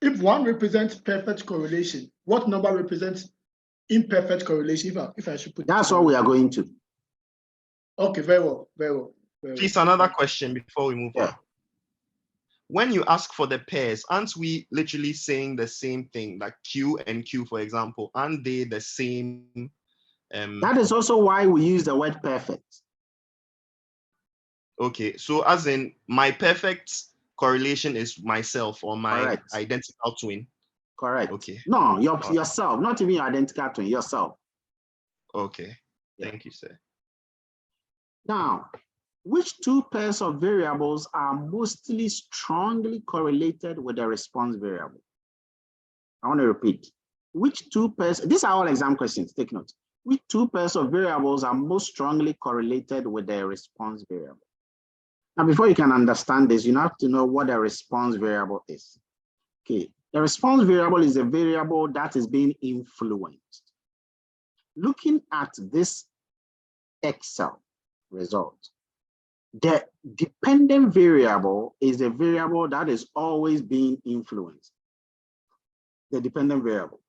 if 1 represents perfect correlation, what number represents imperfect correlation? If I should put that's what we are going to. Okay, very well, very well. Please, another question before we move on. When you ask for the pairs, aren't we literally saying the same thing, like Q and Q, for example? Aren't they the same? That is also why we use the word perfect. Okay, so as in my perfect correlation is myself or my identical twin. Correct. Okay. No, yourself, not even your identical twin, yourself. Okay. Thank you, sir. Now, which 2 pairs of variables are mostly strongly correlated with the response variable? I want to repeat. Which 2 pairs, these are all exam questions, take note. Which 2 pairs of variables are most strongly correlated with the response variable? Now, before you can understand this, you have to know what the response variable is. Okay, the response variable is a variable that is being influenced. Looking at this Excel result, the dependent variable is a variable that is always being influenced. The dependent variable.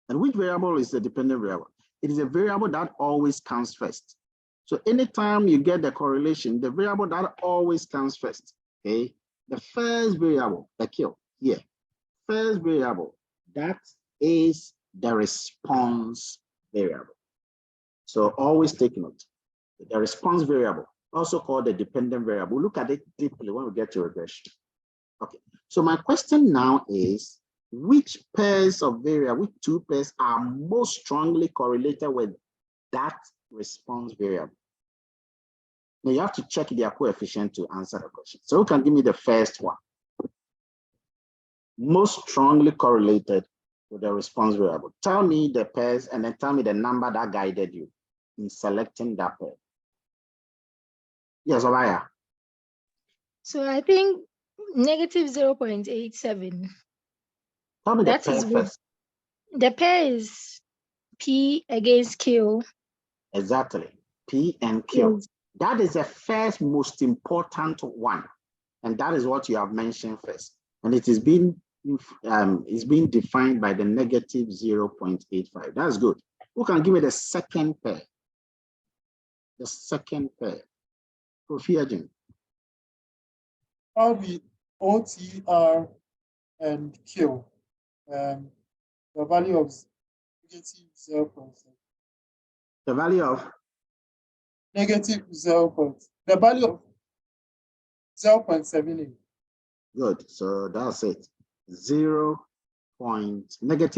And which variable is the dependent variable? It is a variable that always comes first. So anytime you get the correlation, the variable that always comes first, okay? The first variable, the Q here, first variable, that is the response variable. So always take note. The response variable, also called the dependent variable. Look at it deeply when we get to regression. Okay, so my question now is, which pairs of variable, which 2 pairs are most strongly correlated with that response variable? Now you have to check their coefficient to answer the question. So you can give me the first one. Most strongly correlated with the response variable. Tell me the pairs and then tell me the number that guided you in selecting that pair. Yes, Olaya. So I think negative 0.87. Tell me the pair first. The pair is P against Q. Exactly. P and Q. Yes. That is the first most important one. And that is what you have mentioned first. And it is being defined by the negative 0.85. That's good. Who can give me the second pair? The second pair. Profiagen. I'll be OTR and Q. The value of negative 0.7. The value of? Negative 0. The value of 0.78. Good. So that's it. Negative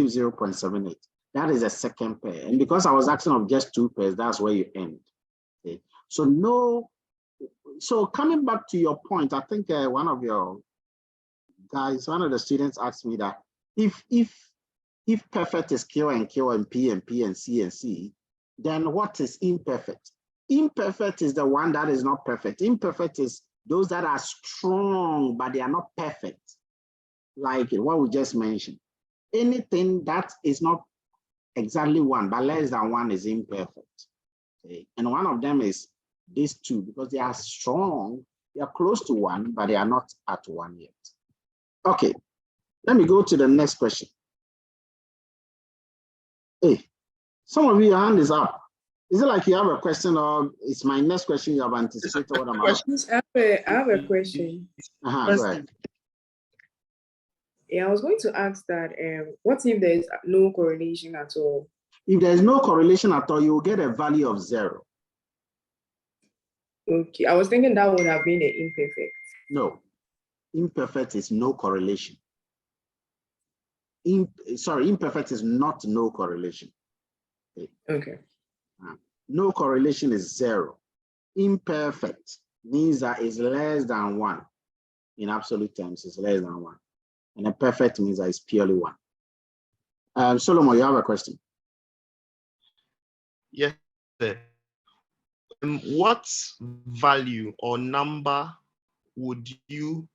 0.78. That is a second pair. And because I was asking of just 2 pairs, that's where you end. Okay. So no. So coming back to your point, I think one of your guys, one of the students asked me that if perfect is Q and Q and P and C and C, then what is imperfect? Imperfect is the one that is not perfect. Imperfect is those that are strong, but they are not perfect. Like what we just mentioned. Anything that is not exactly 1, but less than 1 is imperfect. Okay. And one of them is these two because they are strong. They are close to 1, but they are not at 1 yet. Okay, let me go to the next question. Hey, some of you, your hand is up. Is it like you have a question, or it's my next question you have anticipated? What am I? I have a question. Go ahead. Yeah, I was going to ask that what if there is no correlation at all? If there is no correlation at all, you will get a value of 0. Okay, I was thinking that would have been an imperfect. No, imperfect is no correlation. Imperfect is not no correlation. Okay. No correlation is 0. Imperfect means that it's less than 1. In absolute terms, it's less than 1. And a perfect means that it's purely 1. Solomon, you have a question? Yes, sir. What value or number would you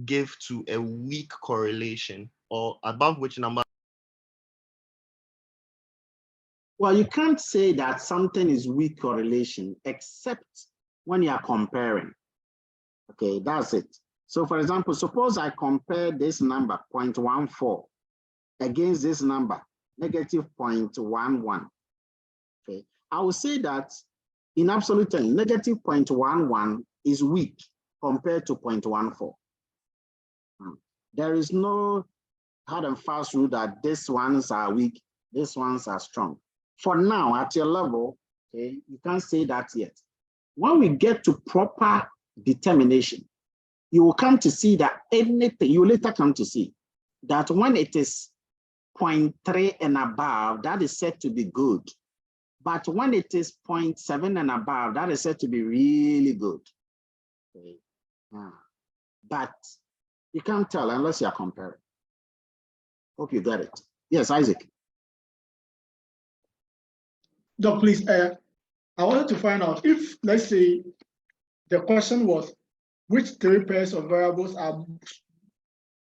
give to a weak correlation, or above which number? Well, you can't say that something is weak correlation except when you are comparing. Okay, that's it. So for example, suppose I compare this number 0.14 against this number negative 0.11. Okay, I will say that in absolute terms, negative 0.11 is weak compared to 0.14. There is no hard and fast rule that these ones are weak, these ones are strong. For now, at your level, okay, you can't say that yet. When we get to proper determination, you will come to see that anything, you will later come to see that when it is 0.3 and above, that is said to be good. But when it is 0.7 and above, that is said to be really good. Okay. But you can't tell unless you are comparing. Hope you got it. Yes, Isaac. Doc, please, I wanted to find out if, let's say, the question was, which 3 pairs of variables are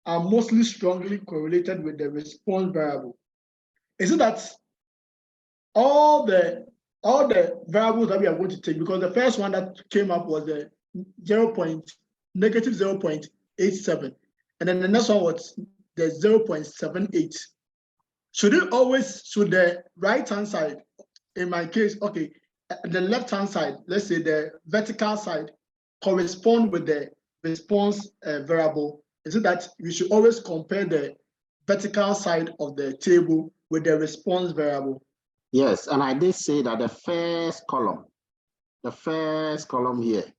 mostly strongly correlated with the response variable? Is it that all the variables that we are going to take, because the first one that came up was the negative 0.87, and then the next one was the 0.78. Should the right-hand side, in my case, okay, the left-hand side, let's say the vertical side, correspond with the response variable? Is it that we should always compare the vertical side of the table with the response variable? Yes, and I did say that the first column here,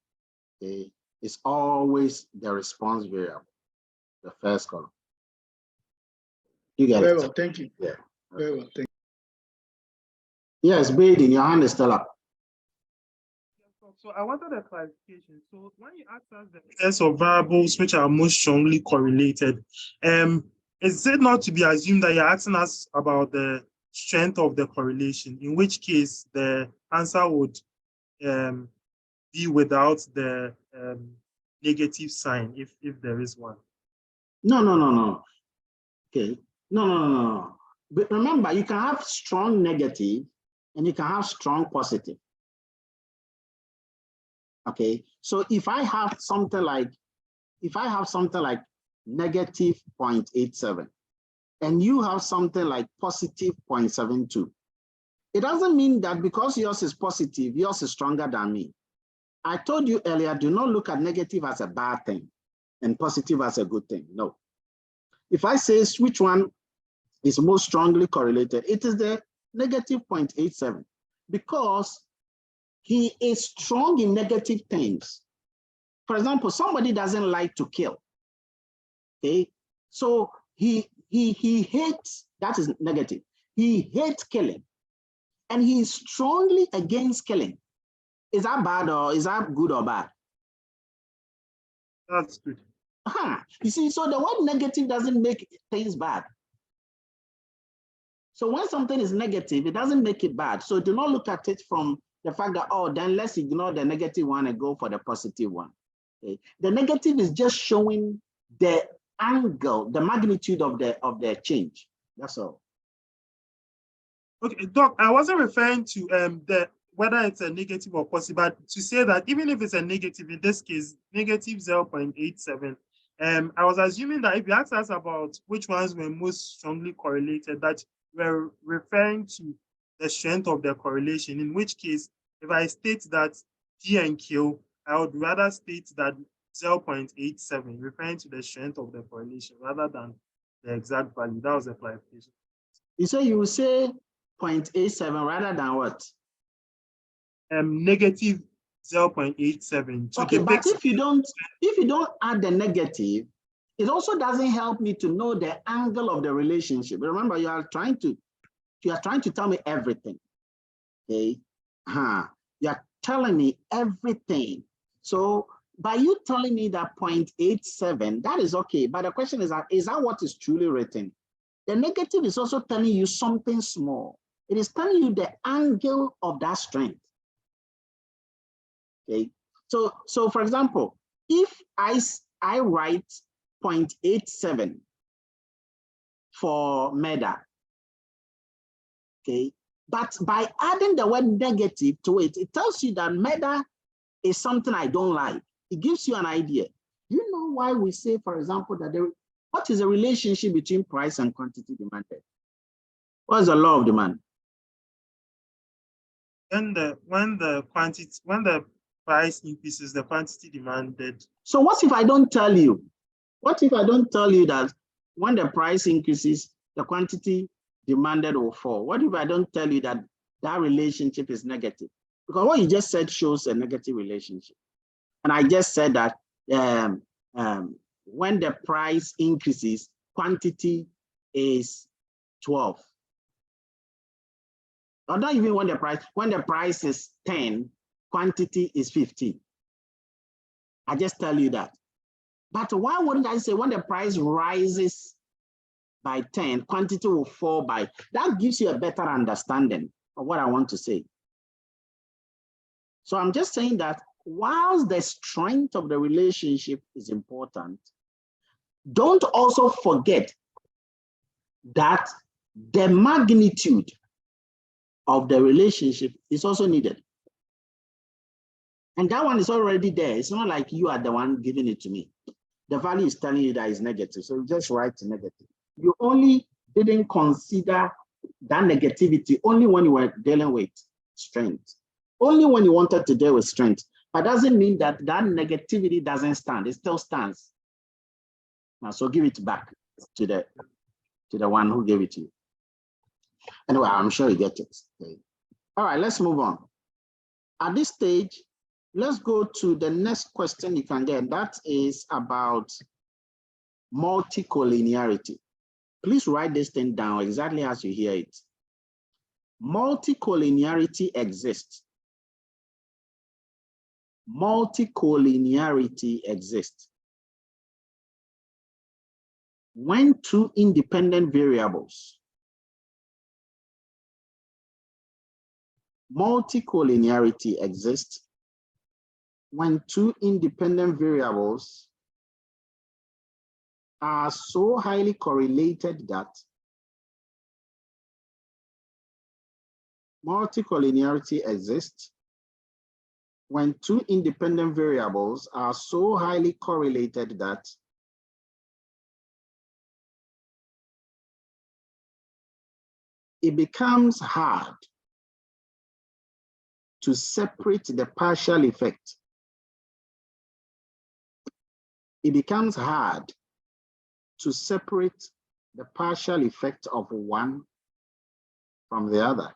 okay, is always the response variable, the first column. You get Very it? well, thank you. Yeah. Very well, thank you. Yes, Baden, your hand is still up. So I wanted a clarification. So when you ask us the pairs of variables which are most strongly correlated, is it not to be assumed that you're asking us about the strength of the correlation, in which case the answer would be without the negative sign, if there is one? No. Okay. No. But remember, you can have strong negative and you can have strong positive. Okay. So if I have something like negative 0.87 and you have something like positive 0.72, it doesn't mean that because yours is positive, yours is stronger than me. I told you earlier, do not look at negative as a bad thing and positive as a good thing. No. If I say which one is most strongly correlated, it is the negative 0.87 because he is strong in negative things. For example, somebody doesn't like to kill. Okay, so he hates, that is negative. He hates killing, and he is strongly against killing. Is that bad or is that good or bad? That's good. You see, so the word negative doesn't make things bad. So when something is negative, it doesn't make it bad. So do not look at it from the fact that, oh, then let's ignore the negative one and go for the positive one. Okay? The negative is just showing the angle, the magnitude of the change. That's all. Okay, Doc, I wasn't referring to whether it's a negative or positive, but to say that even if it's a negative, in this case, negative 0.87, I was assuming that if you asked us about which ones were most strongly correlated, that we're referring to the strength of the correlation, in which case, if I state that P and Q, I would rather state that 0.87, referring to the strength of the correlation rather than the exact value. That was a clarification. So you will say 0.87 rather than what? Negative 0.87. Okay, but if you don't add the negative, it also doesn't help me to know the angle of the relationship. Remember, you are trying to tell me everything. Okay. You are telling me everything. So by you telling me that 0.87, that is okay. But the question is that what is truly written? The negative is also telling you something small. It is telling you the angle of that strength. Okay. So for example, if I write 0.87 for MEDA, okay, but by adding the word negative to it, it tells you that MEDA is something I don't like. It gives you an idea. Do you know why we say, for example, that what is the relationship between price and quantity demanded? What is the law of demand? When the price increases, the quantity demanded. So what if I don't tell you? What if I don't tell you that when the price increases, the quantity demanded will fall? What if I don't tell you that that relationship is negative? Because what you just said shows a negative relationship. And I just said that when the price increases, quantity is 12. Or not even when the price is 10, quantity is 15. I just tell you that. But why wouldn't I say when the price rises by 10, quantity will fall by, that gives you a better understanding of what I want to say. So I'm just saying that whilst the strength of the relationship is important, don't also forget that the magnitude of the relationship is also needed. And that one is already there. It's not like you are the one giving it to me. The value is telling you that it's negative, so you just write negative. You only didn't consider that negativity only when you were dealing with strength. Only when you wanted to deal with strength. But doesn't mean that that negativity doesn't stand. It still stands. Now, so give it back to the one who gave it to you. Anyway, I'm sure you get it. Okay. All right, let's move on. At this stage, let's go to the next question you can get. That is about multicollinearity. Please write this thing down exactly as you hear it. Multicollinearity exists. Multicollinearity exists when two independent variables. Multicollinearity exists when two independent variables are so highly correlated that multicollinearity exists when two independent variables are so highly correlated that it becomes hard to separate the partial effect. It becomes hard to separate the partial effect of one from the other.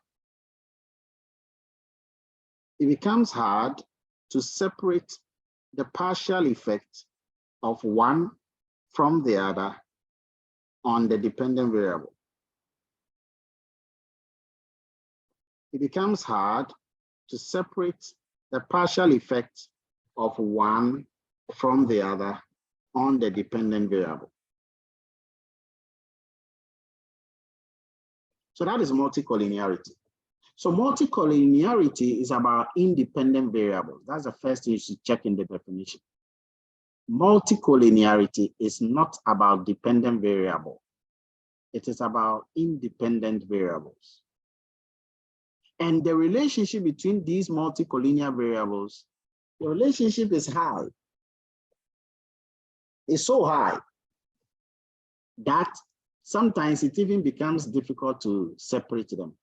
It becomes hard to separate the partial effect of one from the other on the dependent variable. It becomes hard to separate the partial effect of one from the other on the dependent variable. So that is multicollinearity. So multicollinearity is about independent variables. That's the first thing you should check in the definition. Multicollinearity is not about dependent variable. It is about independent variables. And the relationship between these multicollinear variables, the relationship is high. It's so high that sometimes it even becomes difficult to separate them.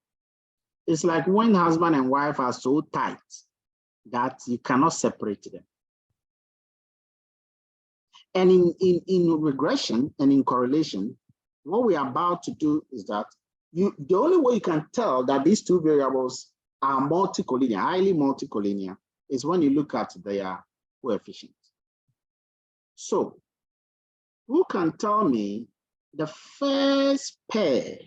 It's like when husband and wife are so tight that you cannot separate them. And in regression and in correlation, what we are about to do is that the only way you can tell that these two variables are multicollinear, highly multicollinear, is when you look at their coefficients. So, who can tell me the first pair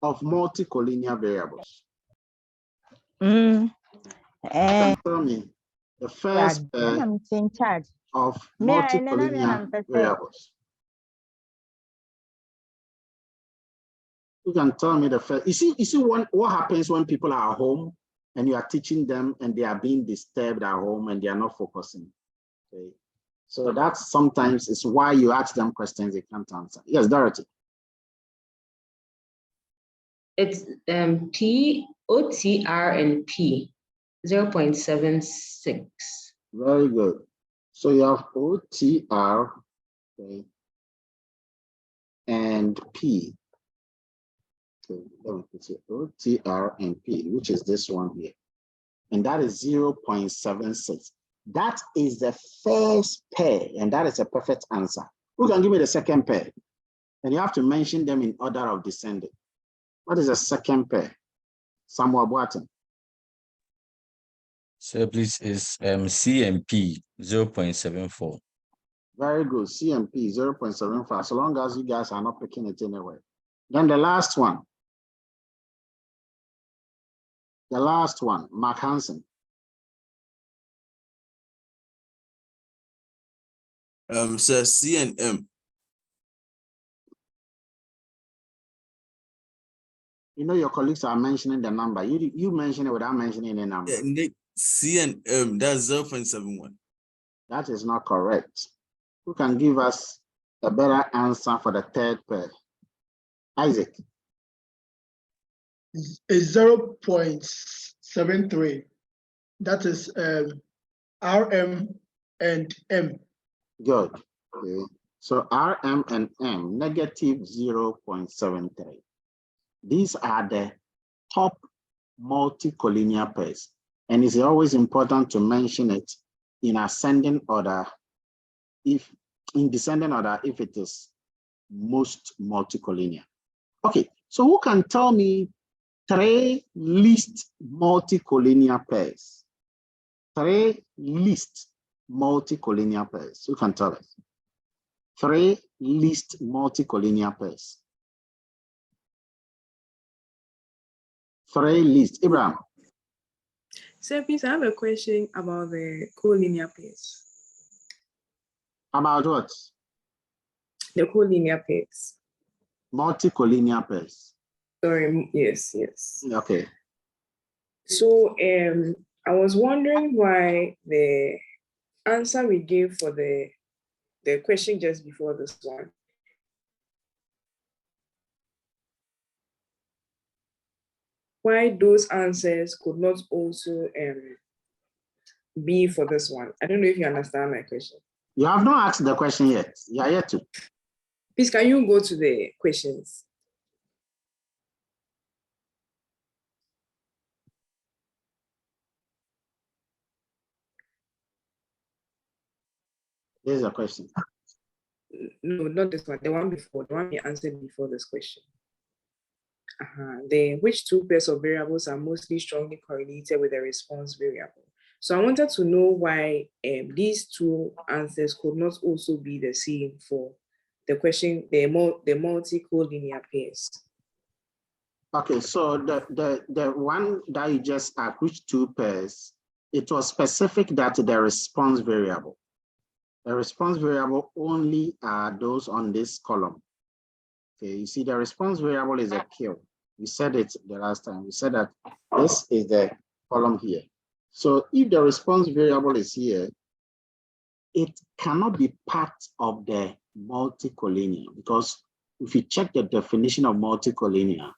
of multicollinear variables? Can tell me the first pair of multicollinear variables. You can tell me the first. You see what happens when people are home and you are teaching them and they are being disturbed at home and they are not focusing. Okay. So that sometimes is why you ask them questions they can't answer. Yes, Dorothy. It's P, OTR, and P, 0.76. Very good. So you have OTR, okay, and P. Okay, let me put it, OTR and P, which is this one here. And that is 0.76. That is the first pair, and that is a perfect answer. Who can give me the second pair? And you have to mention them in order of descending. What is the second pair? Samuel Boateng. So please is C and P 0.74. Very good. C and P 0.75. So long as you guys are not picking it anyway. Then the last one. The last one, Mark Hansen. So C and M. You know your colleagues are mentioning the number. You mention it without mentioning the number. Yeah, Nick, C and M, that's 0.71. That is not correct. Who can give us a better answer for the third pair? Isaac. Is 0.73. That is RM and M. Good. Okay. So RM and M, negative 0.73. These are the top multicollinear pairs. And it's always important to mention it in ascending order, if in descending order, if it is most multicollinear. Okay, so who can tell me 3 least multicollinear pairs? 3 least multicollinear pairs. Who can tell us? 3 least multicollinear pairs. 3 least. Abraham. Sir, please, I have a question about the collinear pairs. About what? The collinear pairs. Multicollinear pairs. Sorry, yes. Okay. So I was wondering why the answer we gave for the question just before this one, why those answers could not also be for this one. I don't know if you understand my question. You have not asked the question yet. You are yet to. Please, can you go to the questions? This is a question. No, not this one. The one before, the one you answered before this question. Then which 2 pairs of variables are mostly strongly correlated with the response variable? So I wanted to know why these 2 answers could not also be the same for the question, the multicollinear pairs. Okay, so the one that you just asked, which 2 pairs, it was specific that the response variable. The response variable only are those on this column. Okay, you see the response variable is a Q. We said it the last time. We said that this is the column here. So if the response variable is here, it cannot be part of the multicollinear, because if you check the definition of multicollinear,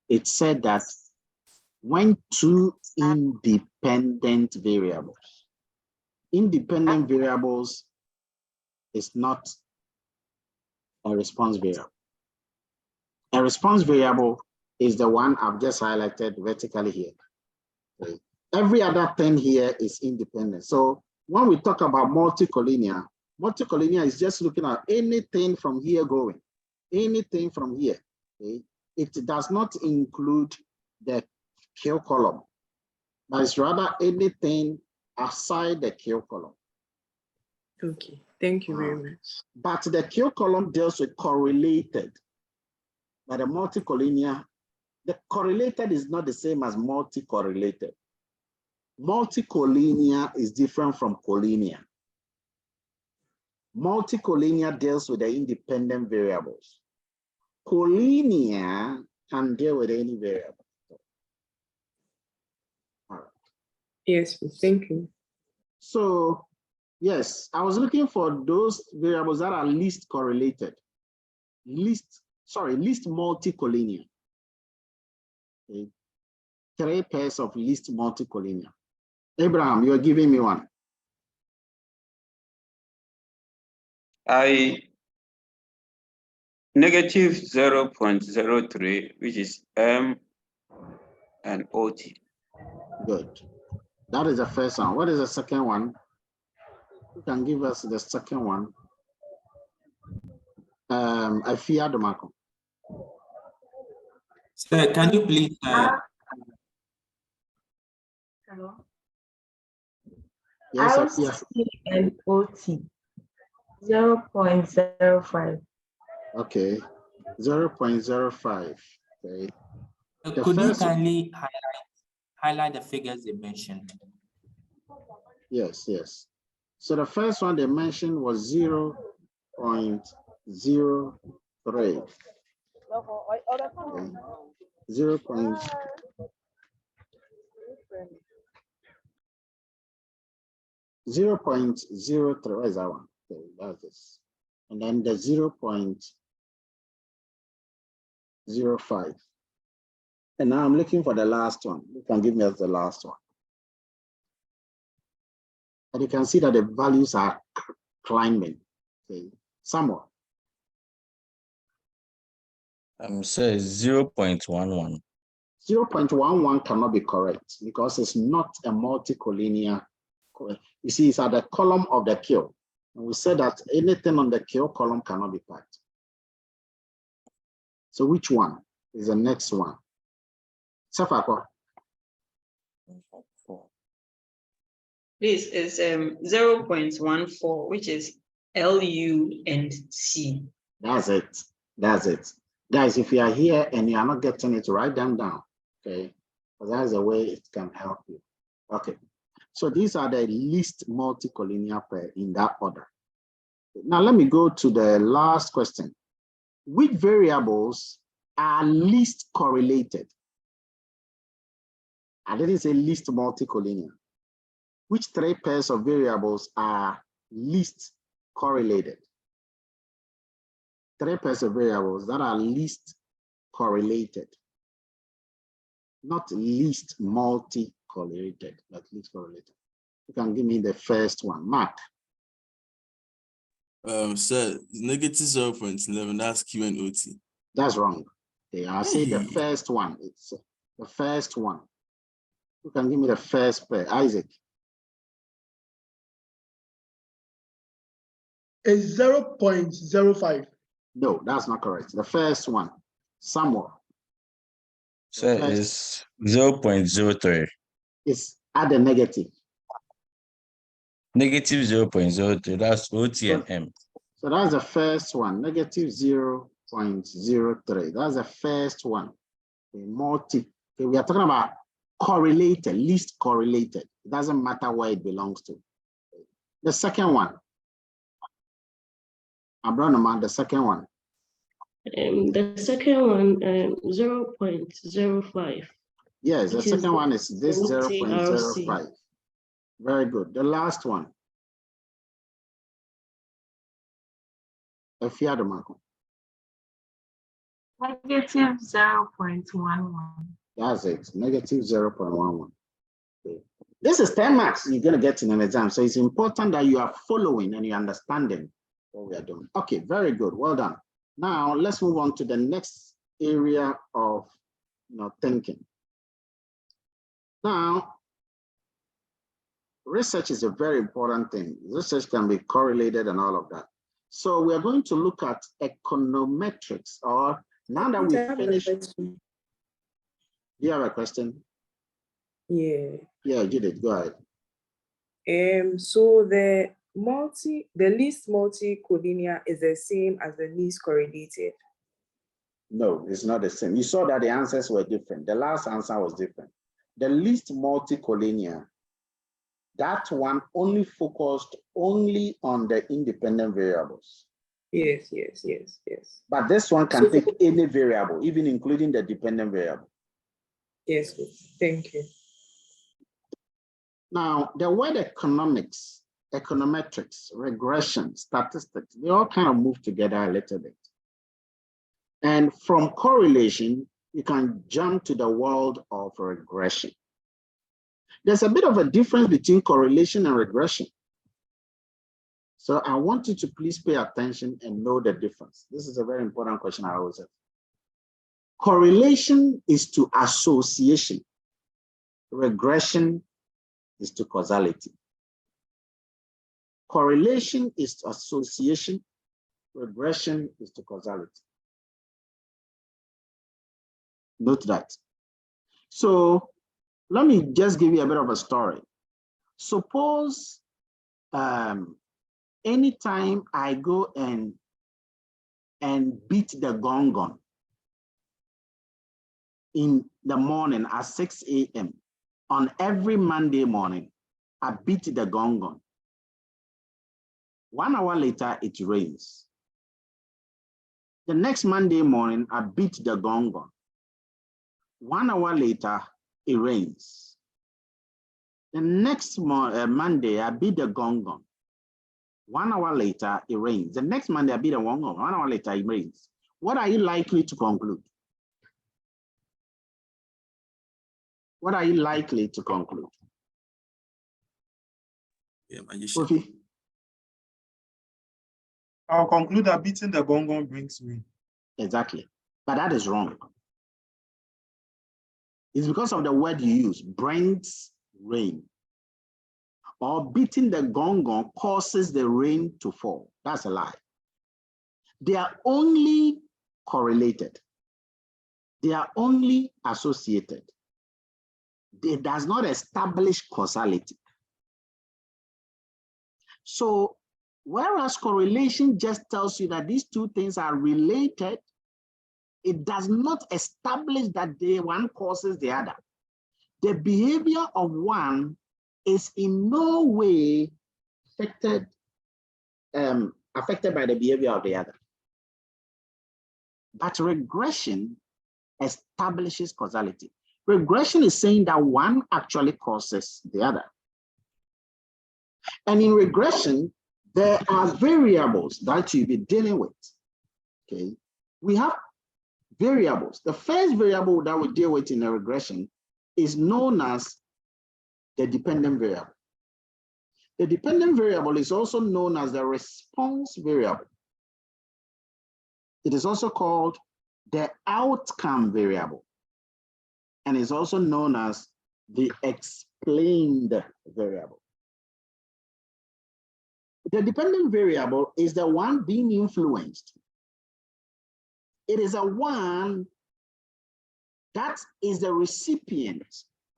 it said that when two independent variables. Independent variables is not a response variable. A response variable is the one I've just highlighted vertically here. Okay. Every other thing here is independent. So when we talk about multicollinear, multicollinear is just looking at anything from here going, anything from here. Okay. It does not include the Q column, but it's rather anything aside the Q column. Okay, thank you very much. But the Q column deals with correlated. But the multicollinear, the correlated is not the same as multi-correlated. Multicollinear is different from collinear. Multicollinear deals with the independent variables. Collinear can deal with any variable. All right. Yes, thank you. So, yes, I was looking for those variables that are least correlated. Least multicollinear. Okay. 3 pairs of least multicollinear. Abraham, you're giving me one. Negative 0.03, which is M and OT. Good. That is the first one. What is the second one? You can give us the second one. I fear the Marco. Sir, can you please? Hello. Yes, LC and OT 0.05. Okay, 0.05. Okay. Could you kindly highlight the figures they mentioned? Yes, yes. So the first one they mentioned was 0.03. Okay. 0.03. Where is that one? Okay, that's this. And then the 0.05. And now I'm looking for the last one. You can give me as the last one. And you can see that the values are climbing. Okay, somewhat. Say 0.11. 0.11 cannot be correct because it's not a multicollinear. You see, it's at the column of the Q. And we said that anything on the Q column cannot be packed. So which one is the next one? Safako. This is 0.14, which is LU and C. That's it. That's it. Guys, if you are here and you are not getting it, write them down. Okay. Because that's the way it can help you. Okay. So these are the least multicollinear pair in that order. Now let me go to the last question. Which variables are least correlated? I didn't say least multicollinear. Which 3 pairs of variables are least correlated? 3 pairs of variables that are least correlated. Not least multi-correlated, but least correlated. You can give me the first one. Mark. Sir, negative 0.11, that's Q and OT. That's wrong. Okay, I'll say the first one. It's the first one. You can give me the first pair. Isaac. It's 0.05. No, that's not correct. The first one. Samuel. So it's 0.03. It's at the negative. Negative 0.03. That's OT and M. So that's the first one. Negative 0.03. That's the first one. Okay, we are talking about correlated, least correlated. It doesn't matter where it belongs to. The second one. Abronaman, the second one. The second one, 0.05. Yes, the second one is this 0.05. Very good. The last one. Negative 0.11. That's it, negative 0.11. Okay. This is 10 marks you're going to get in an exam. So it's important that you are following and you're understanding what we are doing. Okay, very good. Well done. Now let's move on to the next area of thinking. Now, research is a very important thing. Research can be correlated and all of that. So we are going to look at econometrics, or now that we finished. Do you have a question? Yeah. Yeah, Judith, go ahead. So the least multicollinear is the same as the least correlated. No, it's not the same. You saw that the answers were different. The last answer was different. The least multicollinear, that one only focused only on the independent variables. Yes. But this one can take any variable, even including the dependent variable. Yes, thank you. Now, the word economics, econometrics, regression, statistics, they all kind of move together a little bit. And from correlation, you can jump to the world of regression. There's a bit of a difference between correlation and regression. So I want you to please pay attention and know the difference. This is a very important question I always have. Correlation is to association. Regression is to causality. Correlation is to association. Regression is to causality. Note that. So let me just give you a bit of a story. Suppose anytime I go and beat the gong in the morning at 6 a.m. on every Monday morning, I beat the gong. 1 hour later, it rains. The next Monday morning, I beat the gong. 1 hour later, it rains. The next Monday, I beat the gong. 1 hour later, it rains. The next Monday, I beat the gong. 1 hour later, it rains. What are you likely to conclude? What are you likely to conclude? Yeah, magician. Kofi? I'll conclude that beating the gong brings rain. Exactly, but that is wrong. It's because of the word you use, brings rain. Or beating the gong causes the rain to fall. That's a lie. They are only correlated. They are only associated. It does not establish causality. So, whereas correlation just tells you that these two things are related, it does not establish that one causes the other. The behavior of one is in no way affected by the behavior of the other. But regression establishes causality. Regression is saying that one actually causes the other. And in regression, there are variables that you'll be dealing with. Okay, we have variables. The first variable that we deal with in a regression is known as the dependent variable. The dependent variable is also known as the response variable. It is also called the outcome variable, and is also known as the explained variable. The dependent variable is the one being influenced. It is a one that is the recipient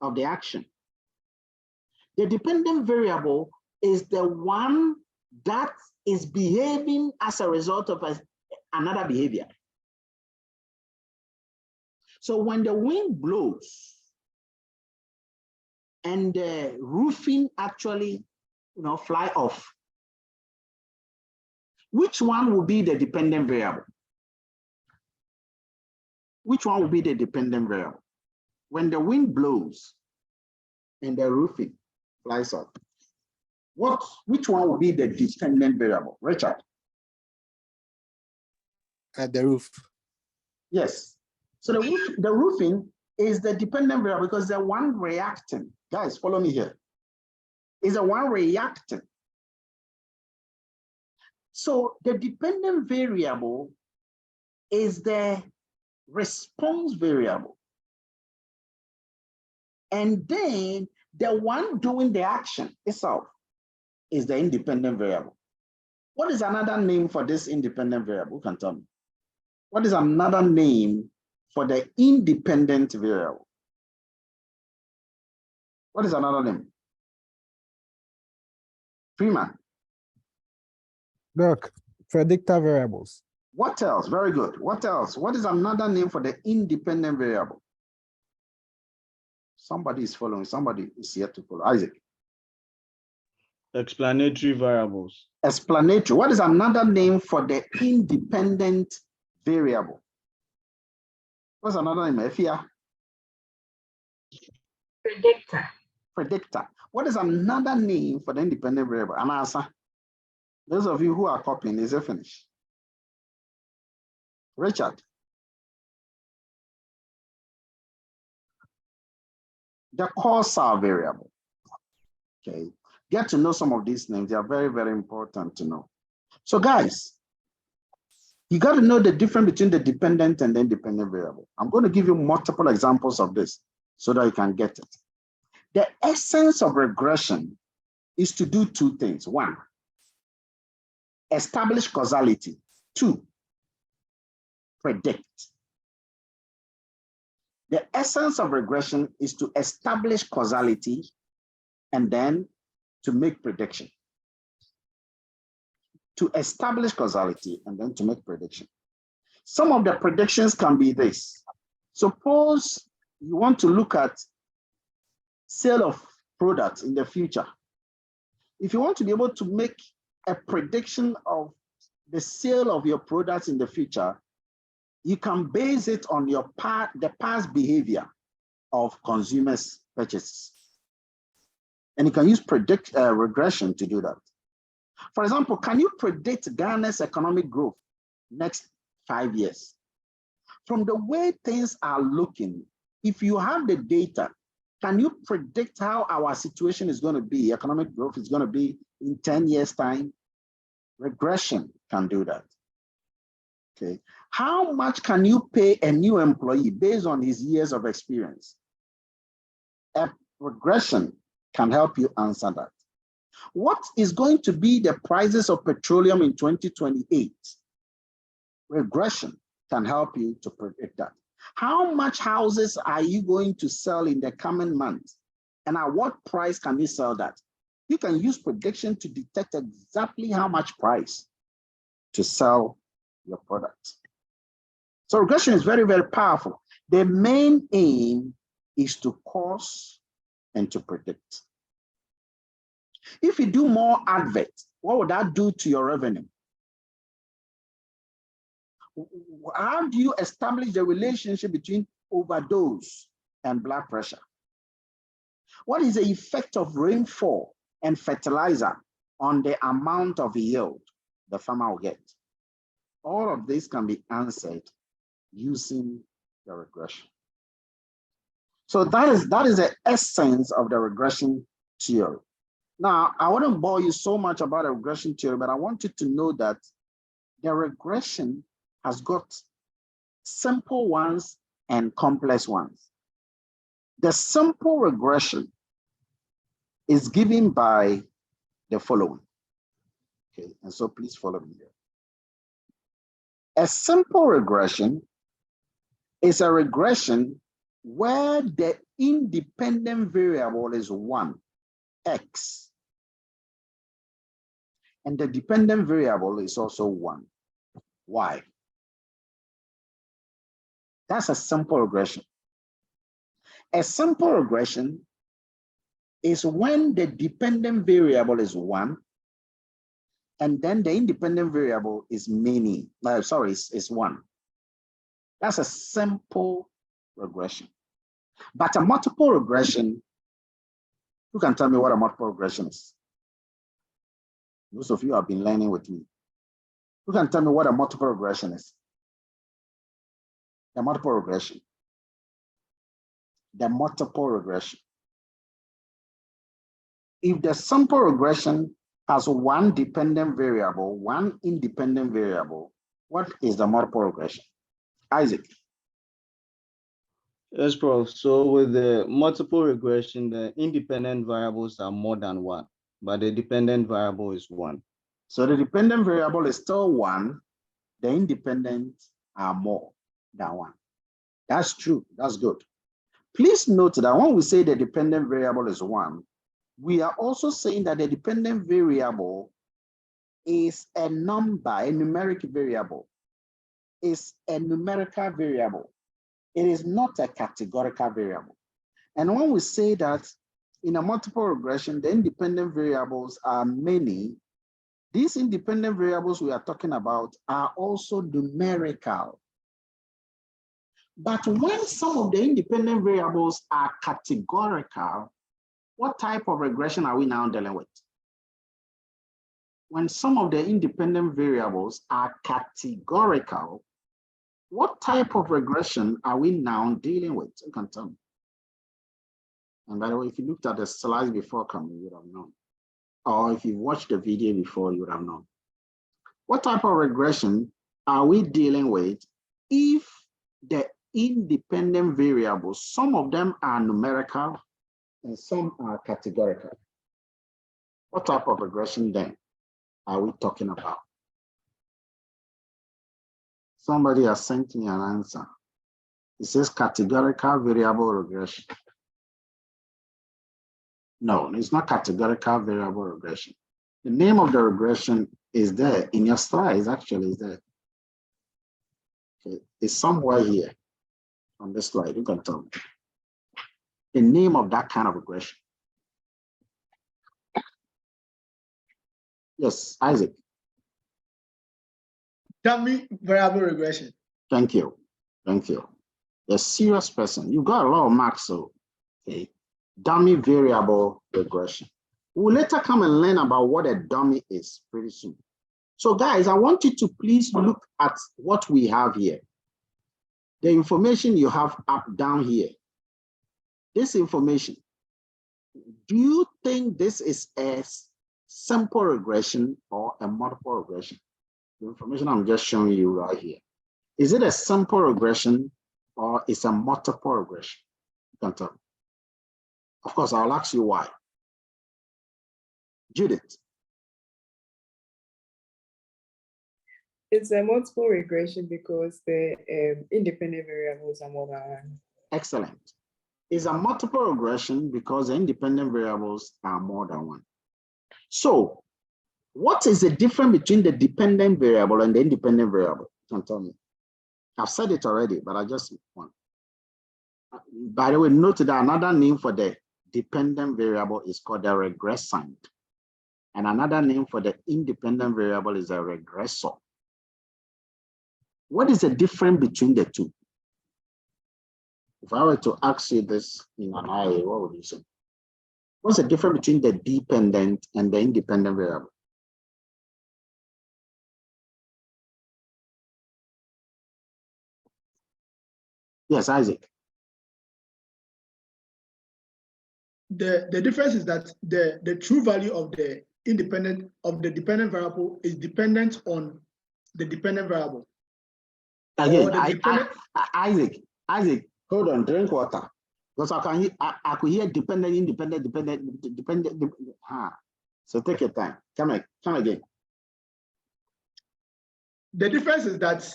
of the action. The dependent variable is the one that is behaving as a result of another behavior. So when the wind blows and the roofing actually fly off, which one will be the dependent variable? Which one will be the dependent variable? When the wind blows and the roofing flies off, which one will be the dependent variable? Richard? At the roof. Yes. So the roofing is the dependent variable because the one reacting. Guys, follow me here. Is the one reacting. So the dependent variable is the response variable. And then the one doing the action itself is the independent variable. What is another name for this independent variable? Who can tell me? What is another name for the independent variable? What is another name? Freeman. Look, predictor variables. What else? Very good. What else? What is another name for the independent variable? Somebody is following. Somebody is here to follow. Isaac. Explanatory variables. Explanatory. What is another name for the independent variable? What's another name? Efia? Predictor. Predictor. What is another name for the independent variable? Anasa. Those of you who are copying, is it finished? Richard. The causal variable. Okay. Get to know some of these names. They are very, very important to know. So guys, you got to know the difference between the dependent and the independent variable. I'm going to give you multiple examples of this so that you can get it. The essence of regression is to do two things. One, establish causality. Two, predict. The essence of regression is to establish causality and then to make prediction. To establish causality and then to make prediction. Some of the predictions can be this. Suppose you want to look at sale of products in the future. If you want to be able to make a prediction of the sale of your products in the future, you can base it on the past behavior of consumers' purchases. And you can use regression to do that. For example, can you predict Ghana's economic growth next 5 years? From the way things are looking, if you have the data, can you predict how our situation is going to be, economic growth is going to be in 10 years' time? Regression can do that. Okay. How much can you pay a new employee based on his years of experience? A regression can help you answer that. What is going to be the prices of petroleum in 2028? Regression can help you to predict that. How much houses are you going to sell in the coming months? And at what price can you sell that? You can use prediction to detect exactly how much price to sell your product. So regression is very, very powerful. The main aim is to cause and to predict. If you do more advert, what would that do to your revenue? How do you establish the relationship between overdose and blood pressure? What is the effect of rainfall and fertilizer on the amount of yield the farmer will get? All of this can be answered using the regression. So that is the essence of the regression theory. Now, I wouldn't bore you so much about the regression theory, but I want you to know that the regression has got simple ones and complex ones. The simple regression is given by the following. Okay, and so please follow me here. A simple regression is a regression where the independent variable is 1, x, and the dependent variable is also 1, y. That's a simple regression. A simple regression is when the dependent variable is 1, and then the independent variable is is 1. That's a simple regression. But a multiple regression, who can tell me what a multiple regression is? Most of you have been learning with me. Who can tell me what a multiple regression is? A multiple regression. the multiple regression. If the sample regression has one dependent variable, one independent variable, what is the multiple regression? Isaac. Yes, Prof. So with the multiple regression, the independent variables are more than one, but the dependent variable is one. So the dependent variable is still one, the independent are more than one. That's true, that's good. Please note that when we say the dependent variable is one, we are also saying that the dependent variable is a number, a numeric variable, is a numerical variable. It is not a categorical variable. And when we say that in a multiple regression, the independent variables are many, these independent variables we are talking about are also numerical. But when some of the independent variables are categorical, what type of regression are we now dealing with? When some of the independent variables are categorical, what type of regression are we now dealing with? You can tell me. And by the way, if you looked at the slides before coming, you would have known. Or if you watched the video before, you would have known. What type of regression are we dealing with if the independent variables, some of them are numerical and some are categorical? What type of regression then are we talking about? Somebody has sent me an answer. It says categorical variable regression. No, it's not categorical variable regression. The name of the regression is there in your slides, actually, is there. Okay. It's somewhere here on this slide. You can tell me the name of that kind of regression. Yes, Isaac. Dummy variable regression. Thank you. Thank you. A serious person. You got a lot of marks, so okay. Dummy variable regression. We'll later come and learn about what a dummy is pretty soon. So guys, I want you to please look at what we have here. The information you have up down here. This information. Do you think this is a simple regression or a multiple regression? The information I'm just showing you right here. Is it a simple regression or is a multiple regression? You can tell me. Of course, I'll ask you why. Judith. It's a multiple regression because the independent variables are more than one. Excellent. It's a multiple regression because the independent variables are more than one. So, what is the difference between the dependent variable and the independent variable? You can tell me. I've said it already, but I just want. By the way, note that another name for the dependent variable is called a regressant. And another name for the independent variable is a regressor. What is the difference between the two? If I were to ask you this in an IA, what would you say? What's the difference between the dependent and the independent variable? Yes, Isaac. The difference is that the true value of the dependent variable is dependent on the dependent variable. Again, Isaac, hold on, drink water. Because I could hear dependent, independent. So take your time. Come again. The difference is that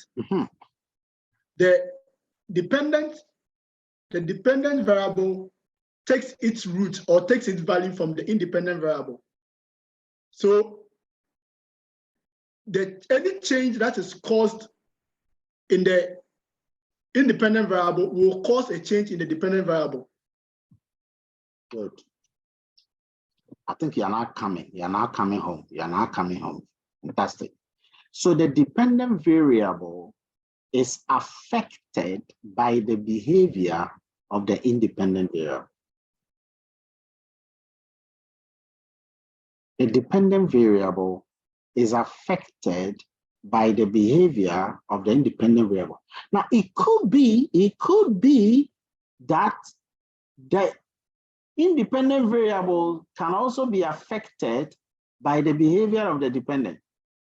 the dependent variable takes its root or takes its value from the independent variable. So any change that is caused in the independent variable will cause a change in the dependent variable. Good. I think you're not coming. You're not coming home. You're not coming home. Fantastic. So the dependent variable is affected by the behavior of the independent variable. The dependent variable is affected by the behavior of the independent variable. Now, it could be that The independent variable can also be affected by the behavior of the dependent.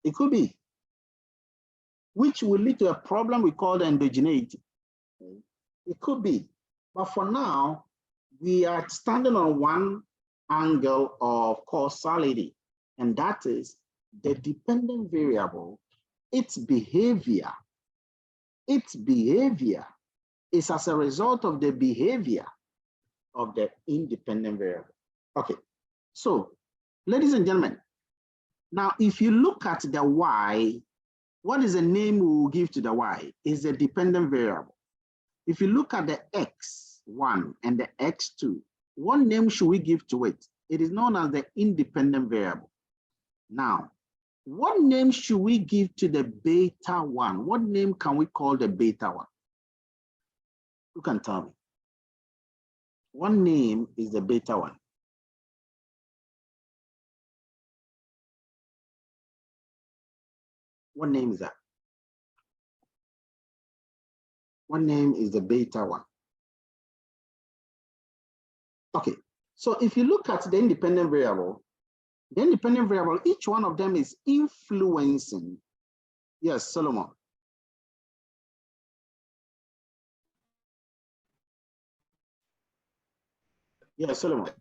It could be, which will lead to a problem we call endogeneity. It could be, but for now, we are standing on one angle of causality, and that is the dependent variable, its behavior is as a result of the behavior of the independent variable. Okay, so ladies and gentlemen, now if you look at the y, what is the name we will give to the y? Is a dependent variable. If you look at the x1 and the x2, what name should we give to it? It is known as the independent variable. Now, what name should we give to the beta one? What name can we call the beta one? Who can tell me? What name is the beta one? What name is that? What name is the beta one? Okay, so if you look at the independent variable, each one of them is influencing. Yes, Solomon. Yes, Solomon.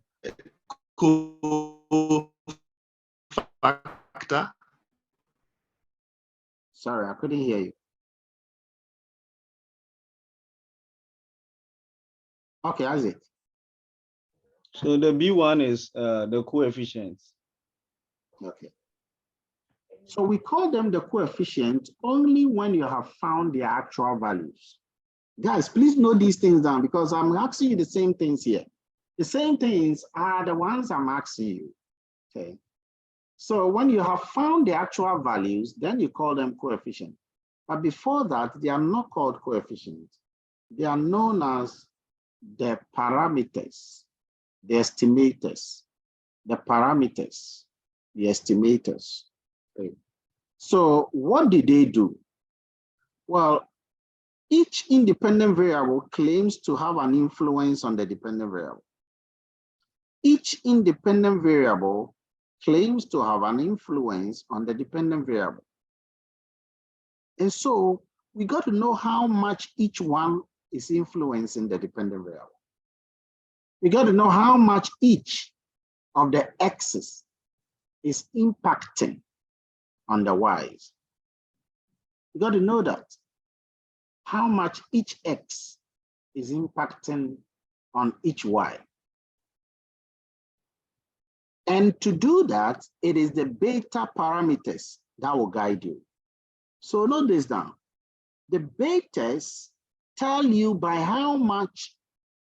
Factor. Sorry, I couldn't hear you. Okay, Isaac. So the B1 is the coefficients. Okay. So we call them the coefficient only when you have found their actual values. Guys, please note these things down because I'm asking you the same things here. The same things are the ones I'm asking you, okay? So when you have found the actual values, then you call them coefficients. But before that, they are not called coefficients. They are known as the parameters, the estimators, the parameters, the estimators. Okay. So what did they do? Well, each independent variable claims to have an influence on the dependent variable. Each independent variable claims to have an influence on the dependent variable. And so we got to know how much each one is influencing the dependent variable. We got to know how much each of the x's is impacting on the y's. We got to know that, how much each x is impacting on each y. And to do that, it is the beta parameters that will guide you. So note this down. The betas tell you by how much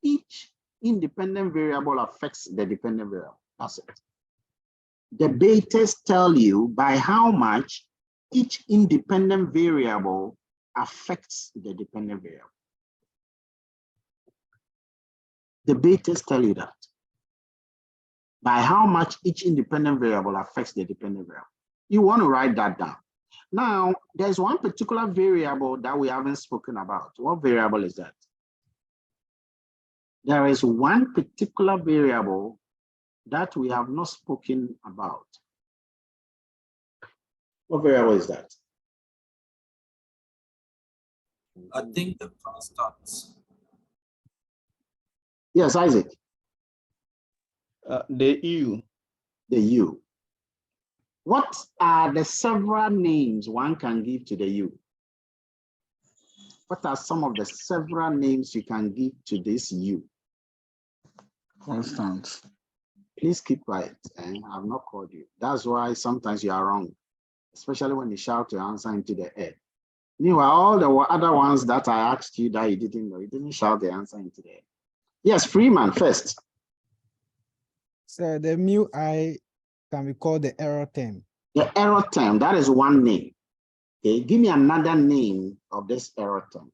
each independent variable affects the dependent variable. That's it. The betas tell you by how much each independent variable affects the dependent variable. The betas tell you that. By how much each independent variable affects the dependent variable. You want to write that down. Now, there's one particular variable that we haven't spoken about. What variable is that? There is one particular variable that we have not spoken about. What variable is that? I think the constants. Yes, Isaac. The U. The U. What are the several names one can give to the U? What are some of the several names you can give to this U? Constant. Please keep quiet. I've not called you. That's why sometimes you are wrong, especially when you shout your answer into the air. Meanwhile, all the other ones that I asked you that you didn't know, you didn't shout the answer into the air. Yes, Freeman first. So the mu I can be called the error term. The error term, that is one name. Okay, give me another name of this error term.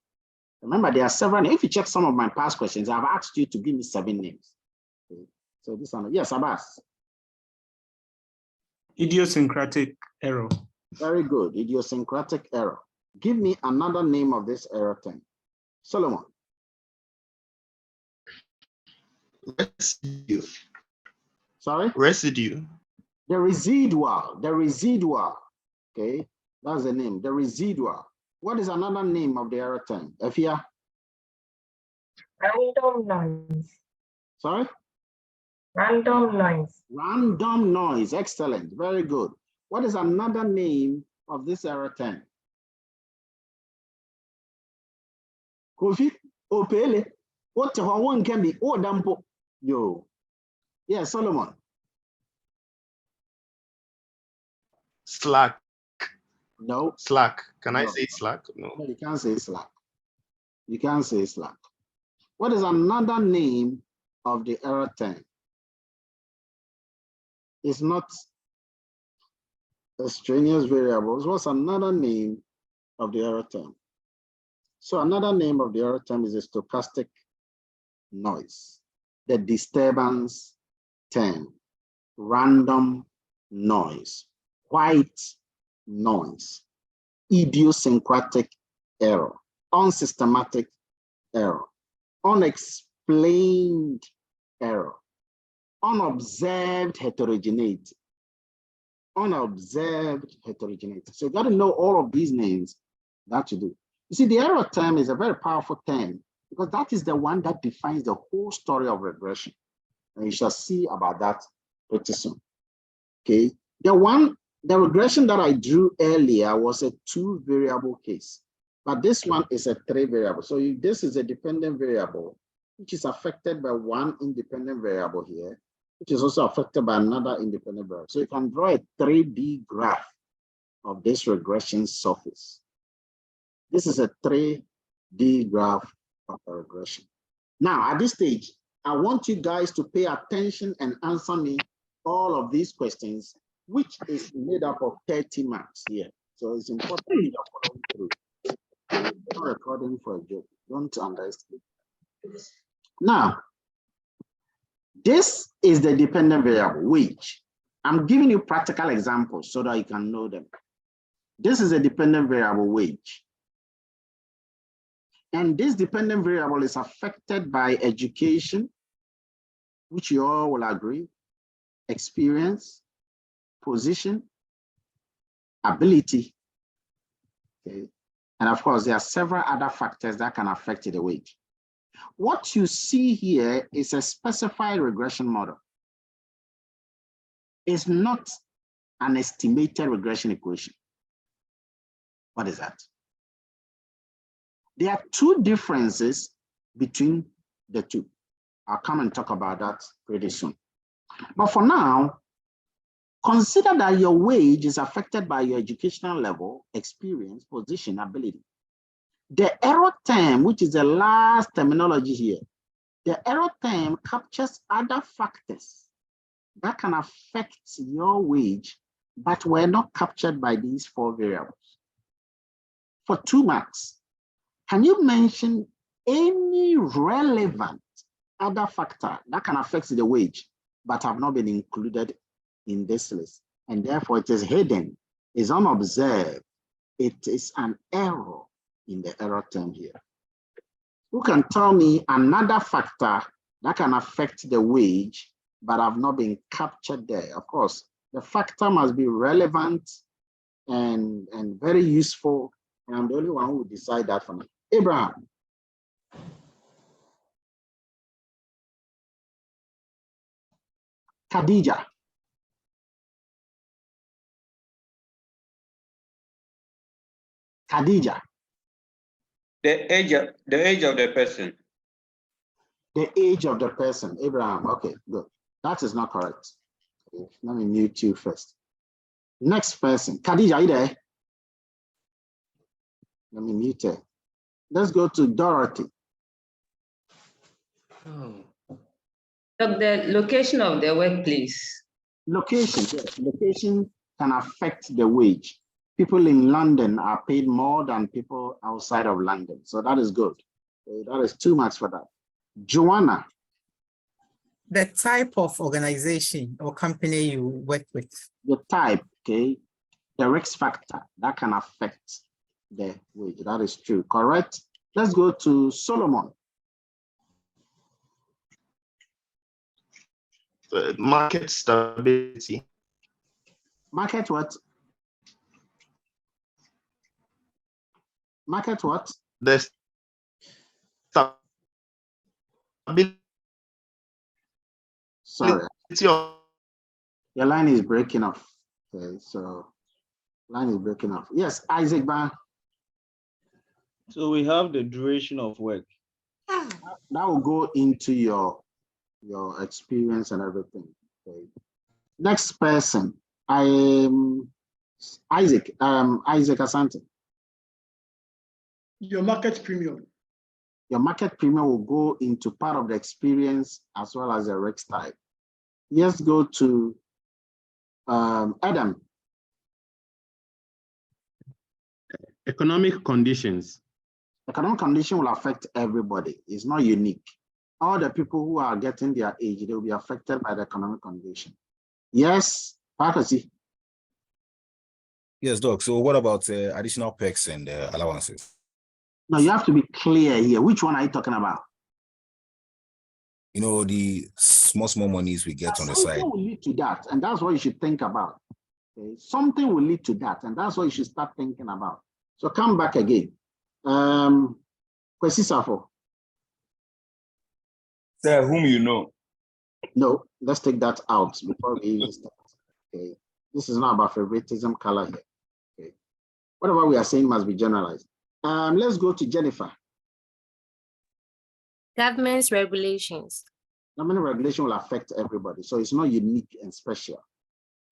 Remember, there are several. If you check some of my past questions, I've asked you to give me 7 names. Okay. So this one, yes, Abbas. Idiosyncratic error. Very good, idiosyncratic error. Give me another name of this error term. Solomon. Residue. Sorry? Residue. The residual. Okay, that's the name, the residual. What is another name of the error term? Efia? Random noise. Sorry? Random noise. Random noise. Excellent. Very good. What is another name of this error term? Kofi? Opele? What one can be? Oh, dampo. Yo. Yeah, Solomon. Slack. No. Slack. Can I No. say slack? No. No, you can't say slack. You can't say slack. What is another name of the error term? It's not extraneous variables. What's another name of the error term? So another name of the error term is a stochastic noise, the disturbance term, random noise, white noise, idiosyncratic error, unsystematic error, unexplained error, unobserved heterogeneity. Unobserved heterogeneity. So you got to know all of these names that you do. You see, the error term is a very powerful term because that is the one that defines the whole story of regression. And you shall see about that pretty soon. Okay. The regression that I drew earlier was a 2-variable case, but this one is a 3-variable. So this is a dependent variable, which is affected by one independent variable here, which is also affected by another independent variable. So you can draw a 3D graph of this regression surface. This is a 3D graph of a regression. Now, at this stage, I want you guys to pay attention and answer me all of these questions, which is made up of 30 marks here. So it's important that you're following through. I'm not recording for a joke. Don't underestimate. Now, this is the dependent variable, which I'm giving you practical examples so that you can know them. This is a dependent variable, wage. And this dependent variable is affected by education, which you all will agree, experience, position, ability. Okay. And of course, there are several other factors that can affect the wage. What you see here is a specified regression model. It's not an estimated regression equation. What is that? There are two differences between the two. I'll come and talk about that pretty soon. But for now, consider that your wage is affected by your educational level, experience, position, ability. The error term, which is the last terminology here, the error term captures other factors that can affect your wage, but were not captured by these 4 variables. For 2 marks, can you mention any relevant other factor that can affect the wage, but have not been included in this list? And therefore it is hidden, is unobserved. It is an error in the error term here. Who can tell me another factor that can affect the wage, but have not been captured there? Of course, the factor must be relevant and very useful. And I'm the only one who will decide that for me. Abraham. Khadija. Khadija. The age of the person. The age of the person. Abraham. Okay, good. That is not correct. Let me mute you first. Next person. Khadija, are you there? Let me mute her. Let's go to Dorothy. The location of the workplace. Location, yes. Location can affect the wage. People in London are paid more than people outside of London. So that is good. That is 2 marks for that. Joanna. The type of organization or company you work with. The type, okay. The risk factor that can affect the wage. That is true, correct? Let's go to Solomon. market stability. Market what? Market what? The stability. Sorry. Your line is breaking off. Okay, so line is breaking off. Yes, Isaac Ban. So we have the duration of work. That will go into your experience and everything. Okay. Next person, I am Isaac. Isaac Asante. Your market premium. Your market premium will go into part of the experience as well as the risk type. Let's go to Adam. Economic conditions. Economic condition will affect everybody. It's not unique. All the people who are getting their age, they will be affected by the economic condition. Yes, Pakasi. Yes, Doc. So what about additional perks and allowances? No, you have to be clear here. Which one are you talking about? You know, the small monies we get on the side. Something will lead to that, and that's what you should think about. Okay? Something will lead to that, and that's what you should start thinking about. So come back again. Kwesi Safo. Sir, whom you know? No, let's take that out before we even start. Okay, this is not about favoritism color here. Okay, whatever we are saying must be generalized. Let's go to Jennifer. Government's regulations. Government regulation will affect everybody, so it's not unique and special.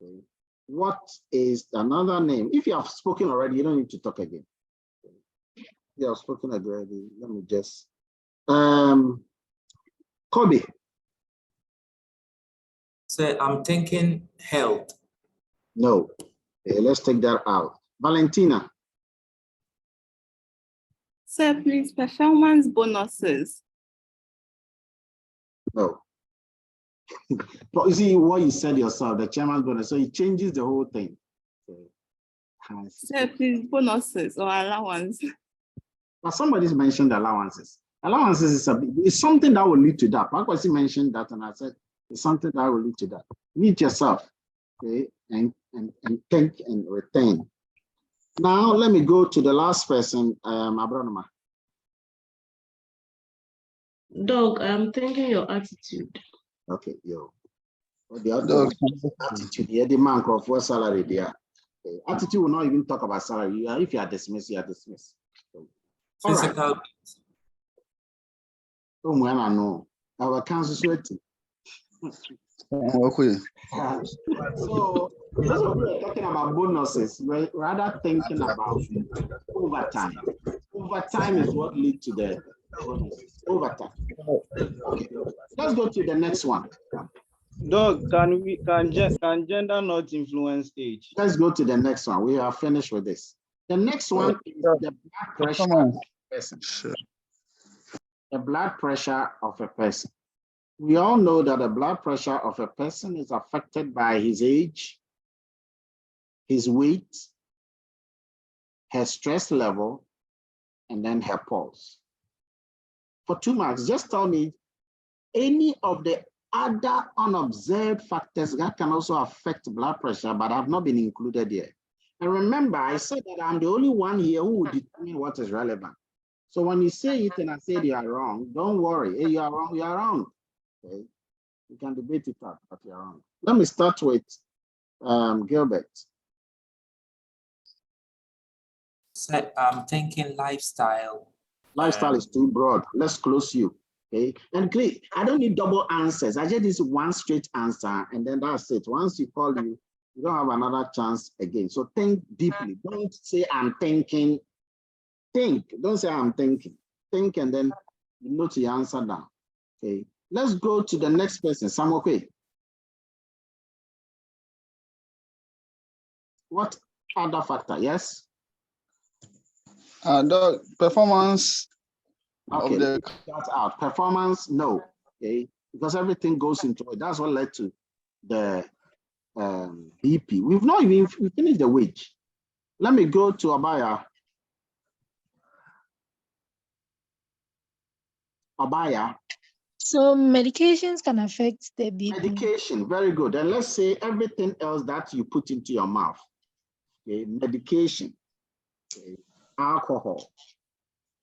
Okay. What is another name? If you have spoken already, you don't need to talk again. Okay. You have spoken already. Let me just Kobe. So I'm thinking health. No. Okay, let's take that out. Valentina. Sir, please, performance bonuses. No. But you see what you said yourself, the chairman's bonus, so it changes the whole thing. Okay. Sir, please, bonuses or allowance. But somebody's mentioned allowances. Allowances is something that will lead to that. Pakwasi mentioned that, and I said it's something that will lead to that. Meet yourself, okay, and think and retain. Now let me go to the last person, Abronoma. Dog, I'm thinking your attitude. Okay, yo. The other attitude, yeah, the man for salary there. Okay. Attitude will not even talk about salary. If you are dismissed, you are dismissed. Okay. All right. Oh, when I know our council sweating. Okay. So that's what we're talking about bonuses. We're rather thinking about overtime. Overtime is what leads to the bonuses. Overtime. Okay. Let's go to the next one. Doc, can gender not influence age? Let's go to the next one. We are finished with this. The next one is the blood pressure of a person. The blood pressure of a person. We all know that the blood pressure of a person is affected by his age, his weight, her stress level, and then her pulse. For 2 marks, just tell me any of the other unobserved factors that can also affect blood pressure, but have not been included here. And remember, I said that I'm the only one here who will determine what is relevant. So when you say it and I said you are wrong, don't worry. Hey, you are wrong, you are wrong. Okay. You can debate it out, but you're wrong. Let me start with Gilbert. So I'm thinking lifestyle. Lifestyle is too broad. Let's close you. Okay. And please, I don't need double answers. I just need one straight answer, and then that's it. Once you call you don't have another chance again. So think deeply. Don't say I'm thinking. Think. Don't say I'm thinking. Think, and then you note your answer down. Okay. Let's go to the next person. Samuel. What other factor? Yes. The performance. Okay, that's out. Performance, no. Okay, because everything goes into it. That's what led to the BP. We finished the wage. Let me go to Abaya. Abaya, So medications can affect the BP. Medication, very good. And let's say everything else that you put into your mouth. Okay, medication, okay, alcohol,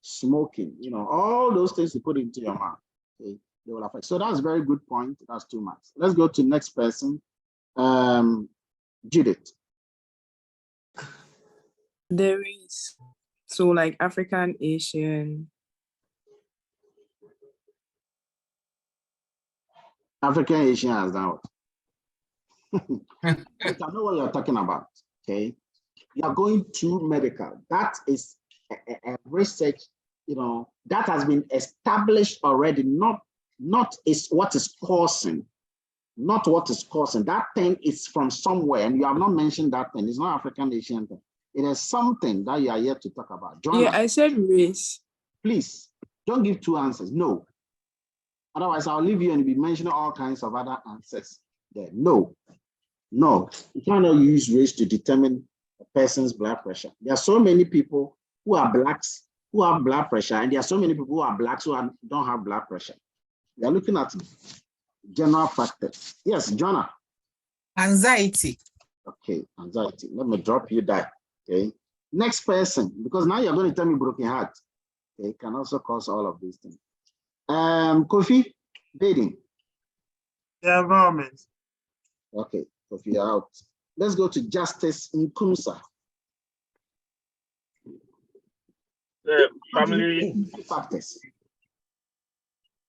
smoking, all those things you put into your mouth, okay, they will affect. So that's a very good point. That's 2 marks. Let's go to next person. Judith. There is. So like African, Asian. African, Asian has done what? I know what you're talking about, okay? You're going to medical. That is a research, that has been established already, not is what is causing, not what is causing. That thing is from somewhere, and you have not mentioned that thing. It's not African, Asian thing. It is something that you are here to talk about. Joanna, Yeah, I said race. please, don't give 2 answers. No. Otherwise, I'll leave you and be mentioning all kinds of other answers there. No. You cannot use race to determine a person's blood pressure. There are so many people who are blacks who have blood pressure, and there are so many people who are blacks who don't have blood pressure. We are looking at general factors. Yes, Jonah. Anxiety. Okay, anxiety. Let me drop you that. Okay. Next person, because now you're going to tell me broken heart. Okay, it can also cause all of these things. Kofi, dating. The environment. Okay, Kofi out. Let's go to Justice Nkumsa. Family factors.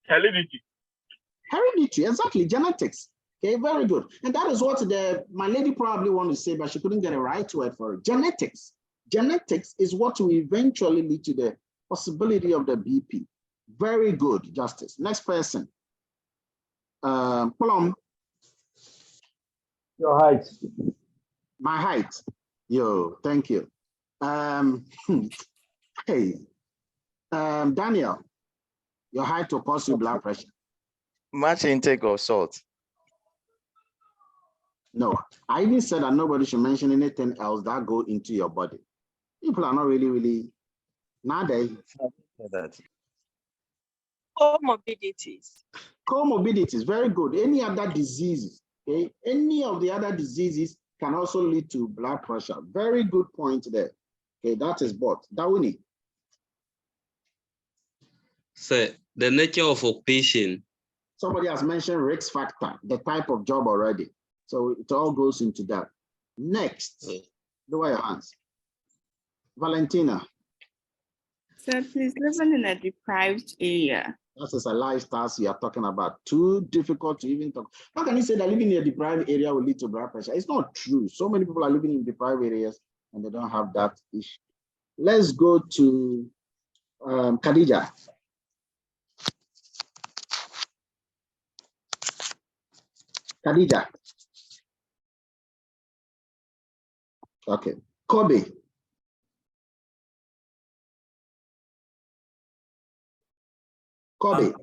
Heredity. Heredity, exactly, genetics. Okay, very good. And that is what my lady probably wanted to say, but she couldn't get a right word for it. Genetics. Genetics is what will eventually lead to the possibility of the BP. Very good, Justice. Next person. Plum. Your height. My height. Yo, thank you. Hey, Daniel, your height will cause you blood pressure. Much intake of salt. No, I even said that nobody should mention anything else that go into your body. People are not really nowadays. Comorbidities. Comorbidities, very good. Any other diseases, okay? Any of the other diseases can also lead to blood pressure. Very good point there. Okay, that is both. Dawini. Sir, the nature of occupation. Somebody has mentioned risk factor, the type of job already. So it all goes into that. Next, lower your hands. Valentina. Sir, please, living in a deprived area. That is a lifestyle you are talking about. Too difficult to even talk. How can you say that living in a deprived area will lead to blood pressure? It's not true. So many people are living in deprived areas and they don't have that issue. Let's go to Khadija. Khadija. Okay. Kobe. Kobe.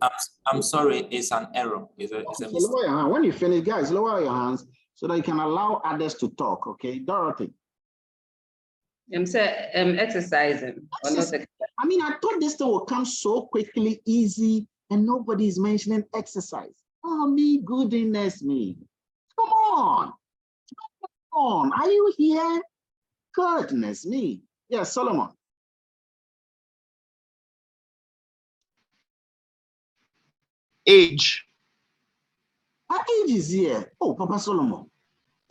I'm sorry, it's an error. It's a So mistake. lower your hand. When you finish, guys, lower your hands so that you can allow others to talk. Okay, Dorothy. Exercising. I mean, I thought this thing would come so quickly, easy, and nobody is mentioning exercise. Oh, me, goodness me. Come on. Come on. Are you here? Goodness me. Yes, Solomon. Age. Our age is here. Oh, Papa Solomon.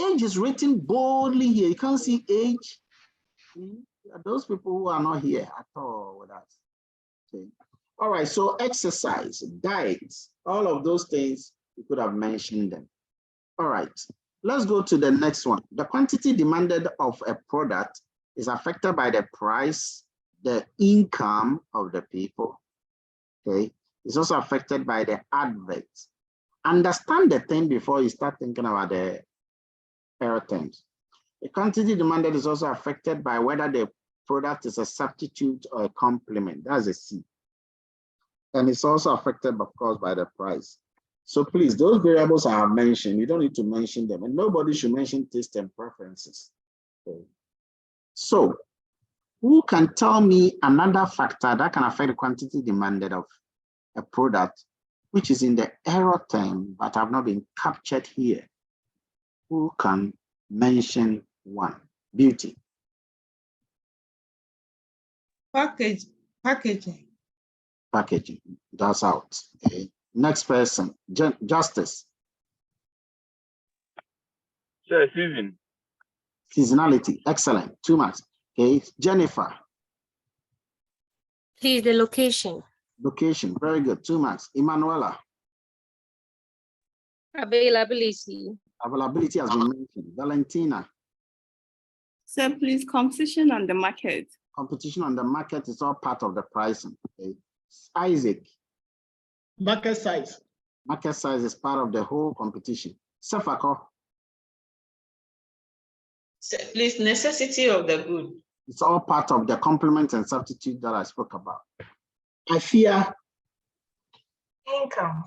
Age is written boldly here. You can't see age. Those people who are not here at all with us. Okay. All right, so exercise, diet, all of those things, you could have mentioned them. All right, let's go to the next one. The quantity demanded of a product is affected by the price, the income of the people. Okay, it's also affected by the advert. Understand the thing before you start thinking about the error terms. The quantity demanded is also affected by whether the product is a substitute or a complement. That's a C. And it's also affected, of course, by the price. So please, those variables I have mentioned, you don't need to mention them. And nobody should mention taste and preferences. Okay. So who can tell me another factor that can affect the quantity demanded of a product which is in the error term, but have not been captured here. Who can mention one? Beauty. Packaging. Packaging. That's out. Okay. Next person. Justice. Sir, season. Seasonality. Excellent. 2 marks. Okay. Jennifer. Please, the location. Location. Very good. 2 marks. Emanuela. Availability. Availability has been mentioned. Valentina. Sir, please, competition on the market. Competition on the market is all part of the pricing. Okay. Isaac. Market size. Market size is part of the whole competition. Safako. Please, necessity of the good. It's all part of the complement and substitute that I spoke about. I fear. Income.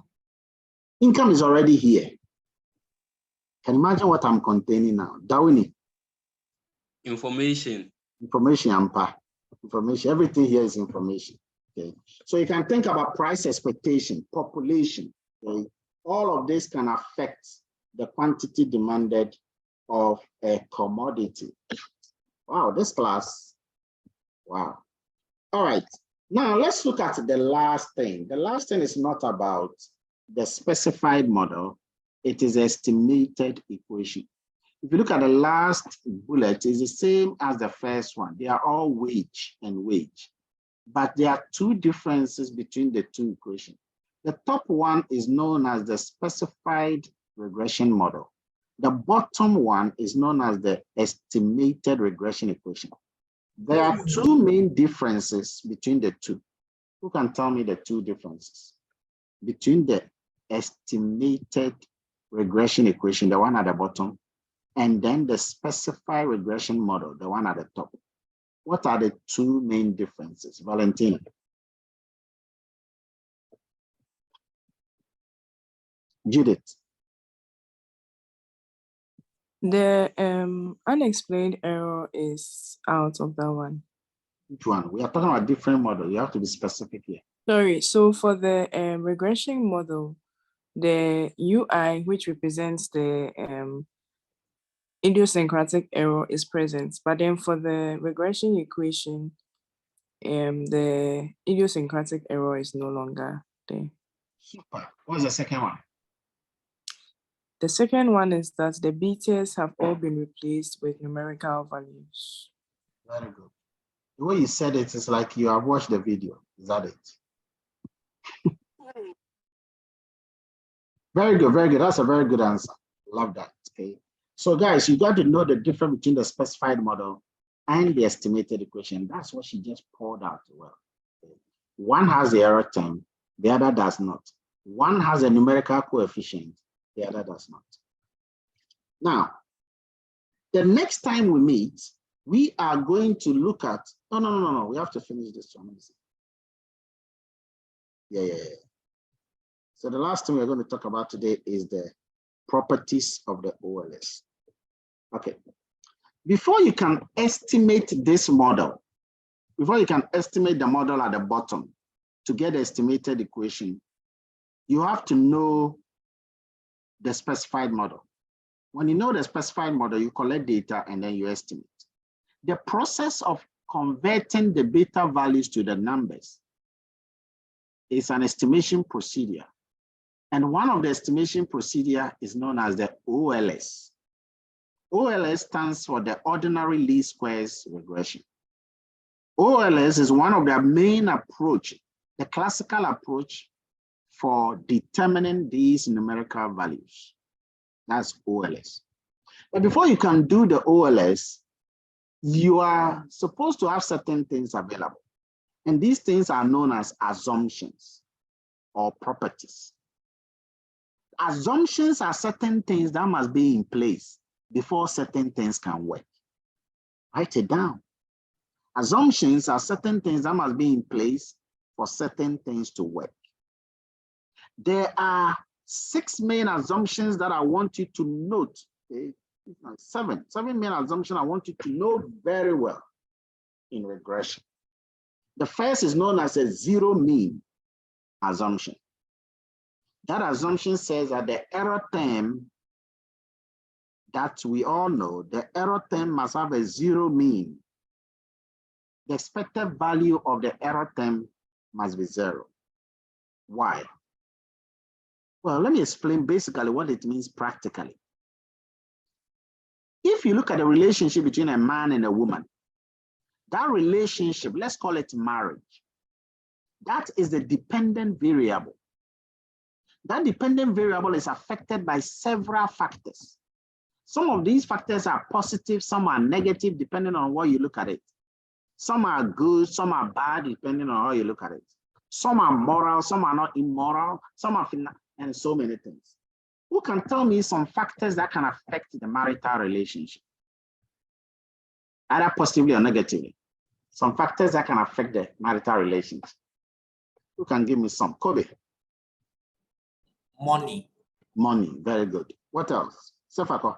Income is already here. Can you imagine what I'm containing now? Dawini. Information. Information, Ampa. Information. Everything here is information. Okay. So you can think about price expectation, population. Okay. All of this can affect the quantity demanded of a commodity. Wow, this class. Wow. All right. Now let's look at the last thing. The last thing is not about the specified model. It is estimated equation. If you look at the last bullet, it's the same as the first one. They are all wage and wage, but there are two differences between the two equations. The top one is known as the specified regression model. The bottom one is known as the estimated regression equation. There are two main differences between the two. Who can tell me the two differences between the estimated regression equation, the one at the bottom, and then the specified regression model, the one at the top? What are the two main differences? Valentina. Judith. The unexplained error is out of that one. Which one? We are talking about different model. You have to be specific here. Sorry, so for the regression model, the UI, which represents the idiosyncratic error, is present. But then for the regression equation, the idiosyncratic error is no longer there. Super. What's the second one? The second one is that the betas have all been replaced with numerical values. Very good. The way you said it is like you have watched the video. Is that it? Very good, very good. That's a very good answer. Love that. Okay. So guys, you got to know the difference between the specified model and the estimated equation. That's what she just poured out well. Okay. One has the error term, the other does not. One has a numerical coefficient, the other does not. Now, the next time we meet, we are going to look at, no, we have to finish this one. Yeah. So the last thing we're going to talk about today is the properties of the OLS. Okay. Before you can estimate this model, before you can estimate the model at the bottom to get the estimated equation, you have to know the specified model. When you know the specified model, you collect data and then you estimate. The process of converting the beta values to the numbers is an estimation procedure. And one of the estimation procedure is known as the OLS. OLS stands for the ordinary least squares regression. OLS is one of the main approach, the classical approach for determining these numerical values. That's OLS. But before you can do the OLS, you are supposed to have certain things available. And these things are known as assumptions or properties. Assumptions are certain things that must be in place before certain things can work. Write it down. Assumptions are certain things that must be in place for certain things to work. There are 6 main assumptions that I want you to note. Okay? Seven main assumptions I want you to know very well in regression. The first is known as a zero mean assumption. That assumption says that the error term that we all know, the error term must have a zero mean. The expected value of the error term must be zero. Why? Well, let me explain basically what it means practically. If you look at the relationship between a man and a woman, that relationship, let's call it marriage, that is the dependent variable. That dependent variable is affected by several factors. Some of these factors are positive, some are negative, depending on what you look at it. Some are good, some are bad, depending on how you look at it. Some are moral, some are not immoral, some are and so many things. Who can tell me some factors that can affect the marital relationship? Either positively or negatively. Some factors that can affect the marital relationship. Who can give me some? Kobe. Money. Money, very good. What else? Sefako.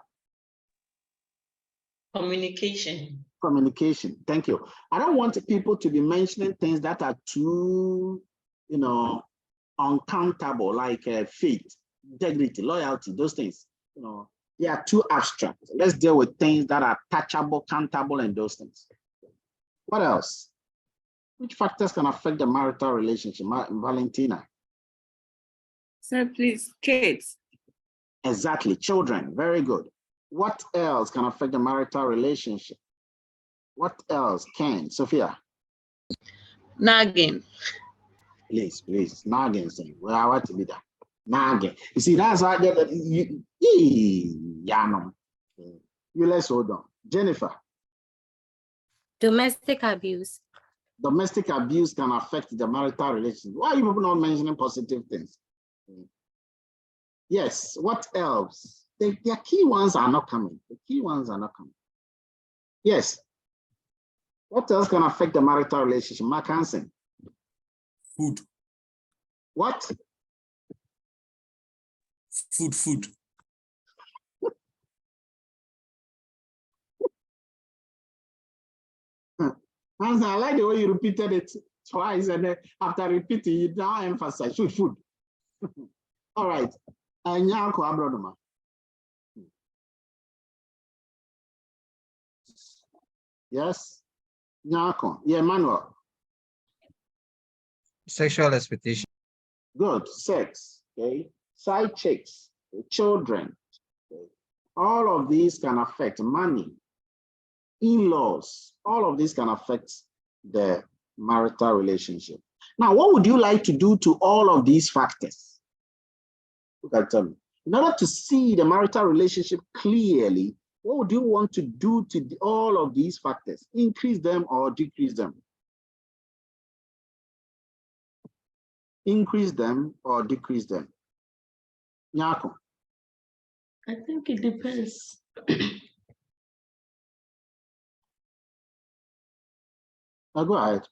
Communication. Communication, thank you. I don't want people to be mentioning things that are too, uncountable, like faith, integrity, loyalty, those things. They are too abstract. Let's deal with things that are touchable, countable, and those things. What else? Which factors can affect the marital relationship? Valentina. Sir, please, kids. Exactly, children, very good. What else can affect the marital relationship? What else can? Sophia? Nagging. Please, nagging. Well, I want to be that. Nagging. You see, that's why you let's hold on. Jennifer. Domestic abuse. Domestic abuse can affect the marital relationship. Why are you people not mentioning positive things? Yes, what else? The key ones are not coming. The key ones are not coming. Yes. What else can affect the marital relationship? Mark Hansen. Food. What? Food. Hansen, I like the way you repeated it twice, and then after repeating, you now emphasize food. All right. Nyanko Abrodoma. Yes. Nyako. Yeah, Manuel. Sexual expectation. Good. Sex. Okay. Side chicks. Children. Okay. All of these can affect money. In-laws. All of these can affect the marital relationship. Now, what would you like to do to all of these factors? Look at them. In order to see the marital relationship clearly, what would you want to do to all of these factors? Increase them or decrease them? Increase them or decrease them? Nyako. I think it depends. Go ahead.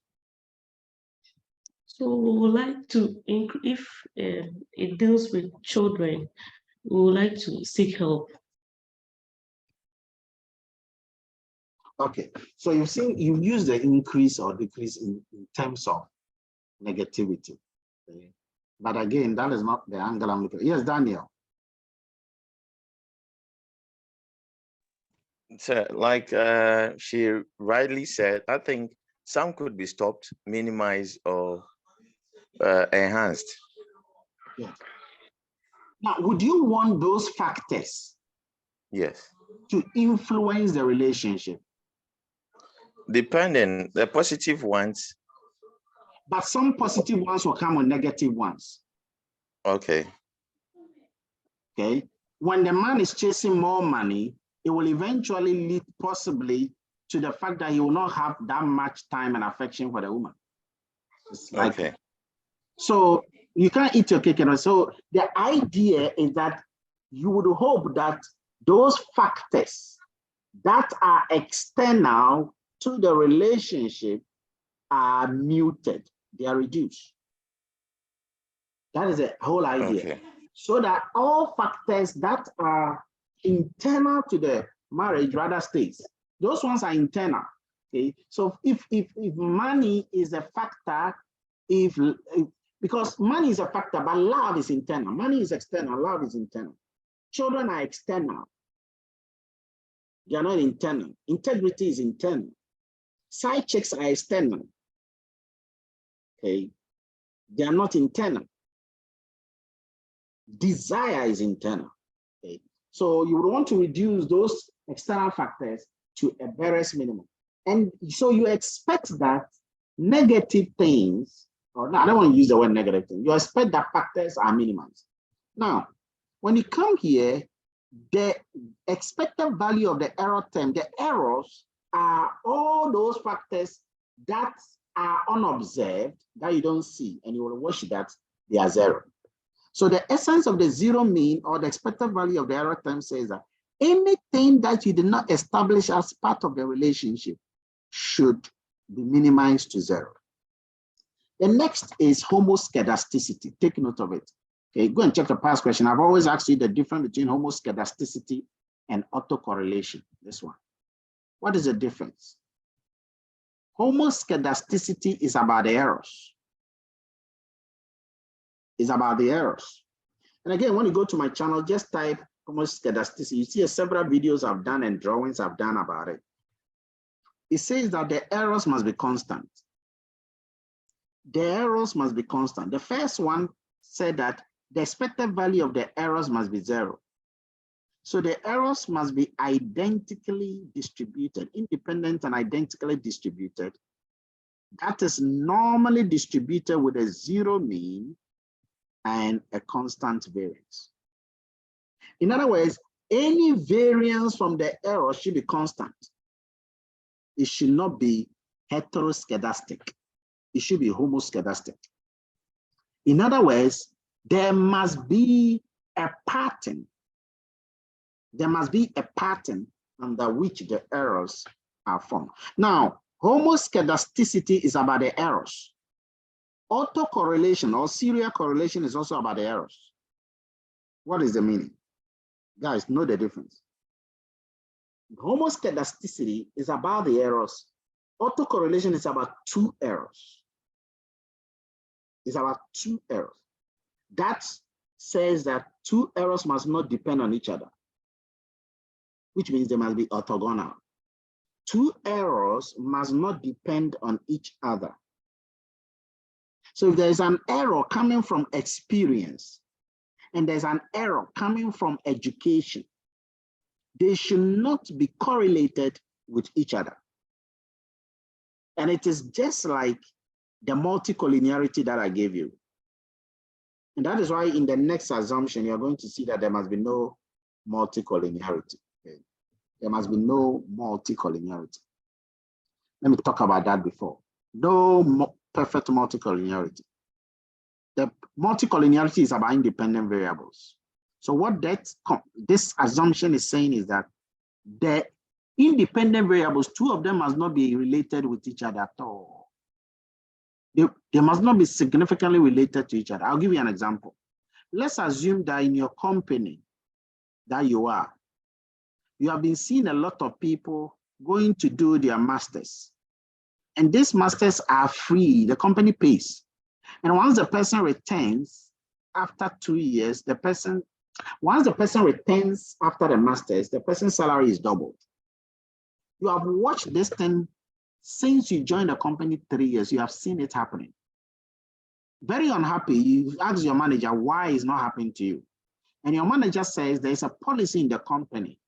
So we would like to, if it deals with children, we would like to seek help. Okay, so you've used the increase or decrease in terms of negativity. Okay. But again, that is not the angle I'm looking at. Yes, Daniel. So, like she rightly said, I think some could be stopped, minimized, or enhanced. Yes. Now, would you want those factors? Yes. To influence the relationship? Depending, the positive ones. But some positive ones will come with negative ones. Okay. Okay. When the man is chasing more money, it will eventually lead possibly to the fact that he will not have that much time and affection for the woman. It's like, okay. So you can't eat your cake. So the idea is that you would hope that those factors that are external to the relationship are muted, they are reduced. That is the whole idea. Okay. So that all factors that are internal to the marriage rather stays. Those ones are internal. Okay. So if money is a factor, if Because money is a factor, but love is internal. Money is external, love is internal. Children are external. They are not internal. Integrity is internal. Side checks are external. Okay. They are not internal. Desire is internal. Okay. So you would want to reduce those external factors to a barest minimum. And so you expect that negative things, or no, I don't want to use the word negative thing. You expect that factors are minimized. Now, when you come here, the expected value of the error term, the errors are all those factors that are unobserved, that you don't see, and you will wish that they are zero. So the essence of the zero mean or the expected value of the error term says that anything that you did not establish as part of the relationship should be minimized to zero. The next is homoscedasticity. Take note of it. Okay, go and check the past question. I've always asked you the difference between homoscedasticity and autocorrelation. This one. What is the difference? Homoscedasticity is about the errors. It's about the errors. And again, when you go to my channel, just type homoscedasticity. You see several videos I've done and drawings I've done about it. It says that the errors must be constant. The errors must be constant. The first one said that the expected value of the errors must be zero. So the errors must be identically distributed, independent and identically distributed. That is normally distributed with a zero mean and a constant variance. In other words, any variance from the error should be constant. It should not be heteroscedastic. It should be homoscedastic. In other words, there must be a pattern. There must be a pattern under which the errors are formed. Now, homoscedasticity is about the errors. Autocorrelation or serial correlation is also about the errors. What is the meaning? Guys, know the difference. Homoscedasticity is about the errors. Autocorrelation is about two errors. It's about two errors. That says that two errors must not depend on each other, which means they must be orthogonal. Two errors must not depend on each other. So if there's an error coming from experience and there's an error coming from education, they should not be correlated with each other. And it is just like the multicollinearity that I gave you. And that is why in the next assumption, you're going to see that there must be no multicollinearity. Okay? There must be no multicollinearity. Let me talk about that before. No perfect multicollinearity. The multicollinearity is about independent variables. So what this assumption is saying is that the independent variables, two of them must not be related with each other at all. They must not be significantly related to each other. I'll give you an example. Let's assume that in your company that you have been seeing a lot of people going to do their masters. And these masters are free, the company pays. And once the person returns after 2 years, once the person returns after the masters, the person's salary is doubled. You have watched this thing since you joined the company 3 years, you have seen it happening. Very unhappy, you ask your manager why it's not happening to you. And your manager says there's a policy in the company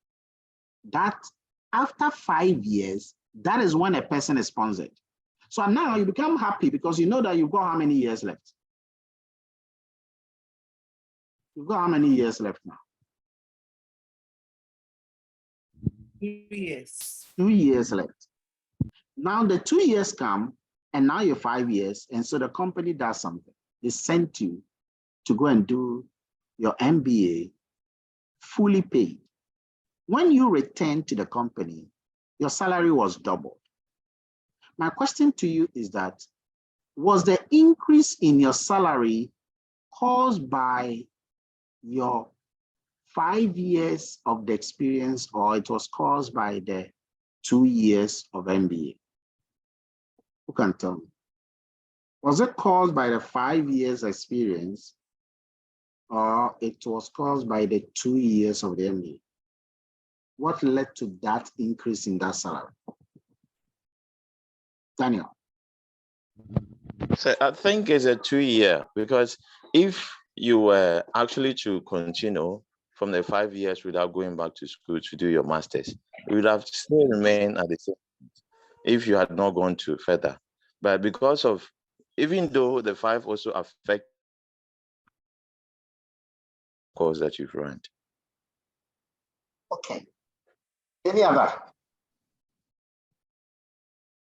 that after 5 years, that is when a person is sponsored. So now you become happy because you know that you've got how many years left? You've got how many years left now? 2 years. 2 years left. Now the 2 years come and now you're 5 years. And so the company does something. They sent you to go and do your MBA fully paid. When you return to the company, your salary was doubled. My question to you is that, was the increase in your salary caused by your 5 years of the experience, or it was caused by the 2 years of MBA? Who can tell me? Was it caused by the 5 years experience, or it was caused by the 2 years of the MBA? What led to that increase in that salary? Daniel. So I think it's a 2 year, because if you were actually to continue from the 5 years without going back to school to do your master's, you would have still remained at the same if you had not gone to further. But because of, even though the 5 also affect course that you've run. Okay. Any other?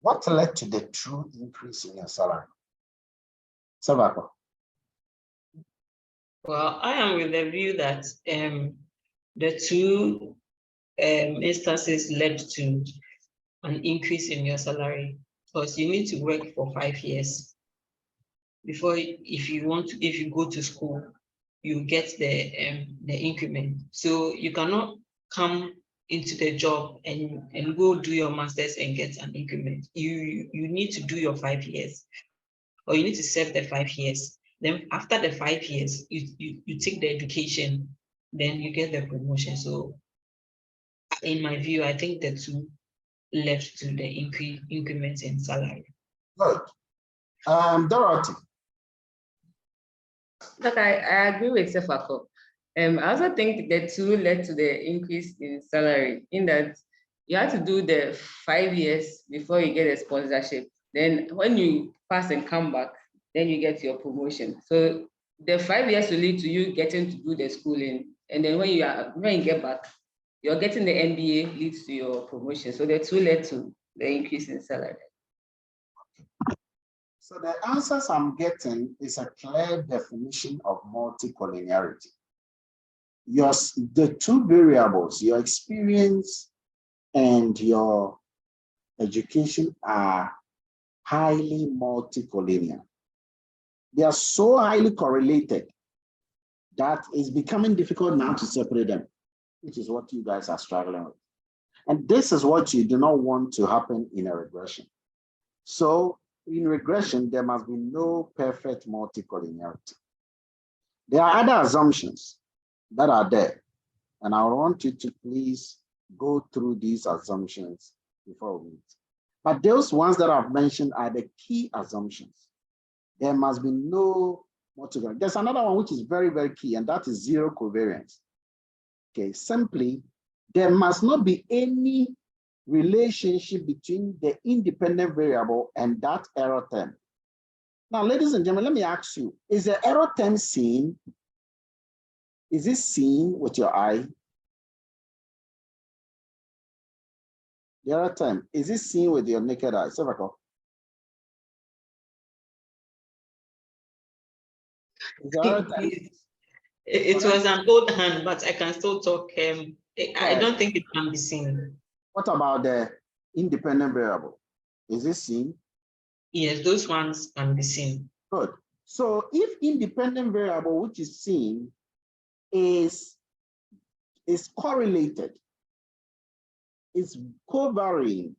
What led to the true increase in your salary? Savako. Well, I am with the view that the two instances led to an increase in your salary, because you need to work for 5 years before, if you go to school, you get the increment. So you cannot come into the job and go do your master's and get an increment. You need to do your 5 years, or you need to serve the 5 years. Then after the 5 years, you take the education, then you get the promotion. So in my view, I think the two led to the increments in salary. Good. Dorothy. Look, I agree with Sefako. I also think the two led to the increase in salary, in that you have to do the 5 years before you get a sponsorship. Then when you pass and come back, then you get your promotion. So the 5 years will lead to you getting to do the schooling. And then when you get back, you're getting the MBA leads to your promotion. So the two led to the increase in salary. So the answers I'm getting is a clear definition of multicollinearity. The two variables, your experience and your education, are highly multicollinear. They are so highly correlated that it's becoming difficult now to separate them, which is what you guys are struggling with. And this is what you do not want to happen in a regression. So in regression, there must be no perfect multicollinearity. There are other assumptions that are there, and I want you to please go through these assumptions before we meet. But those ones that I've mentioned are the key assumptions. There must be no multicollinearity. There's another one which is very, very key, and that is zero covariance. Okay, simply, there must not be any relationship between the independent variable and that error term. Now, ladies and gentlemen, let me ask you, is the error term seen? Is it seen with your eye? The error term, is it seen with your naked eye? It was an old hand, but I can still talk. I don't think it can be seen. What about the independent variable? Is it seen? Yes, those ones can be seen. Good. So if independent variable which is seen is correlated, is covariant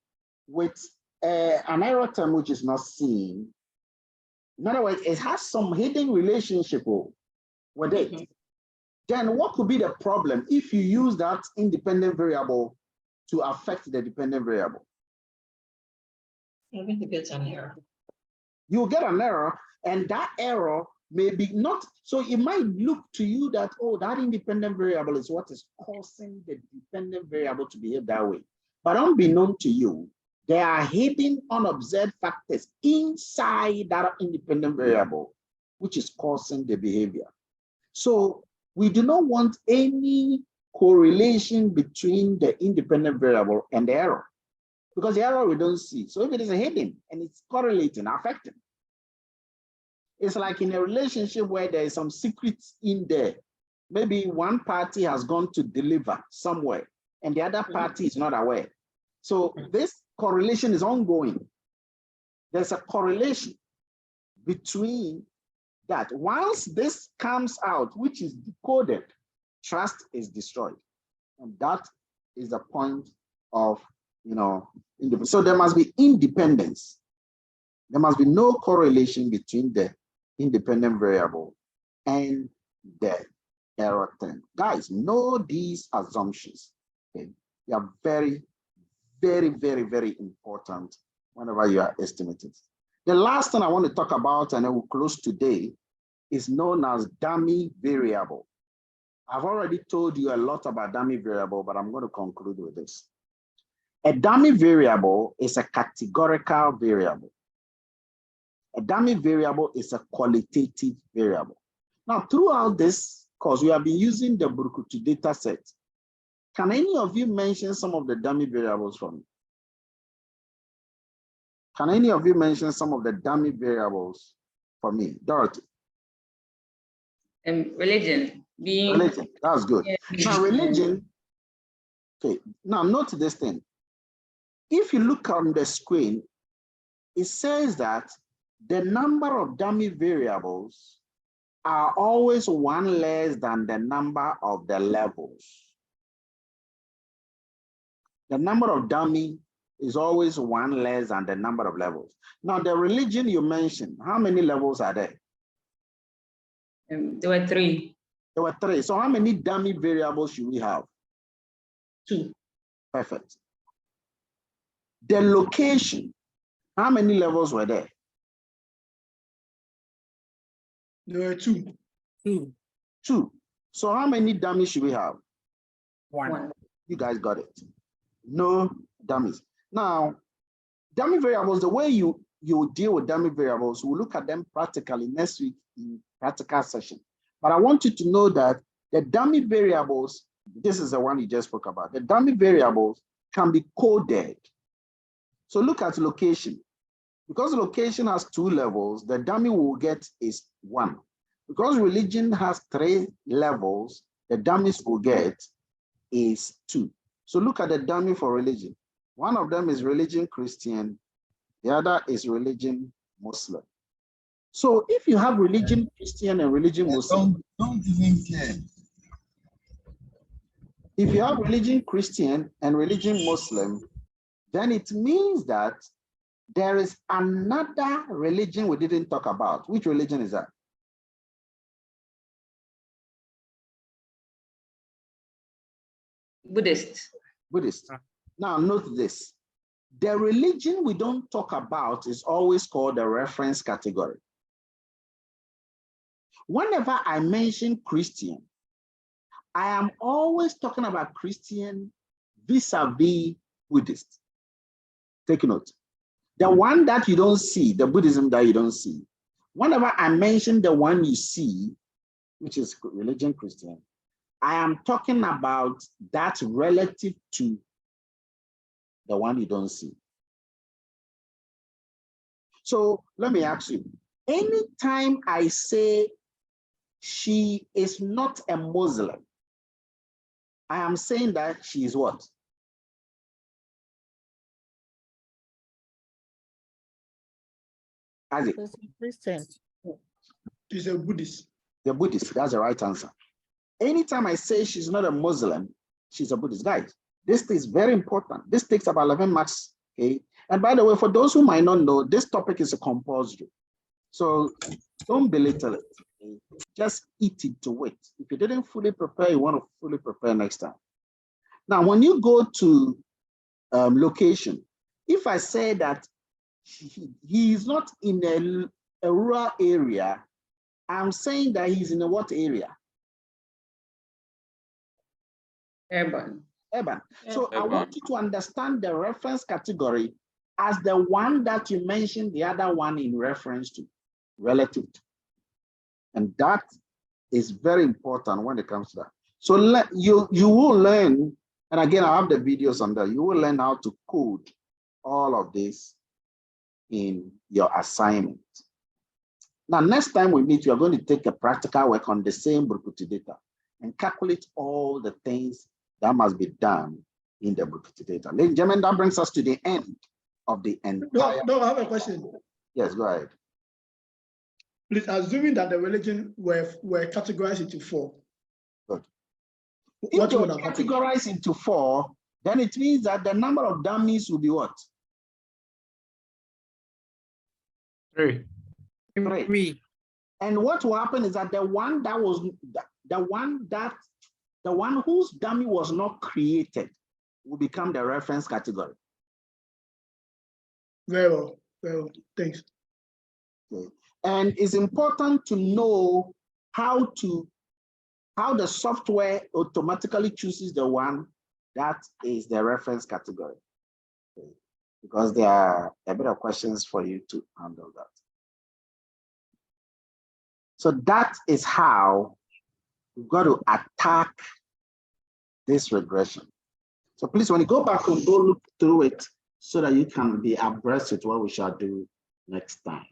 with an error term which is not seen, in other words, it has some hidden relationship with it, then what could be the problem if you use that independent variable to affect the dependent variable? You're going to get an error. You get an error, and that error may be not, so it might look to you that, oh, that independent variable is what is causing the dependent variable to behave that way. But unbeknown to you, there are hidden unobserved factors inside that independent variable, which is causing the behavior. So we do not want any correlation between the independent variable and the error, because the error we don't see. So if it is hidden and it's correlating, affecting, it's like in a relationship where there is some secrets in there. Maybe one party has gone to deliver somewhere and the other party is not aware. So this correlation is ongoing. There's a correlation between that. Once this comes out, which is decoded, trust is destroyed. And that is the point of, so there must be independence. There must be no correlation between the independent variable and the error term. Guys, know these assumptions. Okay? They are very, very, very, very important whenever you are estimating. The last thing I want to talk about, and I will close today, is known as dummy variable. I've already told you a lot about dummy variable, but I'm going to conclude with this. A dummy variable is a categorical variable. A dummy variable is a qualitative variable. Now, throughout this course, we have been using the Brukutu data set. Can any of you mention some of the dummy variables for me? Can any of you mention some of the dummy variables for me? Dorothy. Religion. Religion, that's good. Now, religion, okay, now note this thing. If you look on the screen, it says that the number of dummy variables are always one less than the number of the levels. The number of dummy is always one less than the number of levels. Now, the religion you mentioned, how many levels are there? There were 3. There were 3. So how many dummy variables should we have? 2. Perfect. The location, how many levels were there? There were 2. 2. So how many dummies should we have? 1. You guys got it. No dummies. Now, dummy variables, the way you deal with dummy variables, we'll look at them practically next week in practical session. But I want you to know that the dummy variables, this is the one you just spoke about, the dummy variables can be coded. So look at location. Because location has 2 levels, the dummy we'll get is 1. Because religion has 3 levels, the dummies we'll get is 2. So look at the dummy for religion. One of them is religion Christian, the other is religion Muslim. So if you have religion Christian and religion Muslim, don't even care. If you have religion Christian and religion Muslim, then it means that there is another religion we didn't talk about. Which religion is that? Buddhist. Buddhist. Now note this. The religion we don't talk about is always called the reference category. Whenever I mention Christian, I am always talking about Christian vis-a-vis Buddhist. Take note. The one that you don't see, the Buddhism that you don't see, whenever I mention the one you see, which is religion Christian, I am talking about that relative to the one you don't see. So let me ask you, anytime I say she is not a Muslim, I am saying that she is what? Isaac. Christian. She's a Buddhist. The Buddhist, that's the right answer. Anytime I say she's not a Muslim, she's a Buddhist. Guys, this is very important. This takes about 11 marks, okay? And by the way, for those who might not know, this topic is a compulsory. So don't belittle it. Okay? Just eat it to wait. If you didn't fully prepare, you want to fully prepare next time. Now, when you go to location, if I say that he is not in a rural area, I'm saying that he's in a what area? Urban. Urban. So I want you to understand the reference category as the one that you mentioned the other one in reference to, relative to. And that is very important when it comes to that. So you will learn, and again, I have the videos on that, you will learn how to code all of this in your assignment. Now, next time we meet, we are going to take a practical work on the same Brukutu data and calculate all the things that must be done in the Brukutu data. Ladies and gentlemen, that brings us to the end of the entire. No, I have a question. Yes, go ahead. Please, assuming that the religion were categorized into 4. Good. If they were categorized into 4, then it means that the number of dummies will be what? 3. 3. And what will happen is that the one whose dummy was not created will become the reference category. Very well. Thanks. Okay. And it's important to know how the software automatically chooses the one that is the reference category. Okay. Because there are a bit of questions for you to handle that. So that is how we've got to attack this regression. So please, when you go back and go look through it so that you can be abreast with what we shall do next time.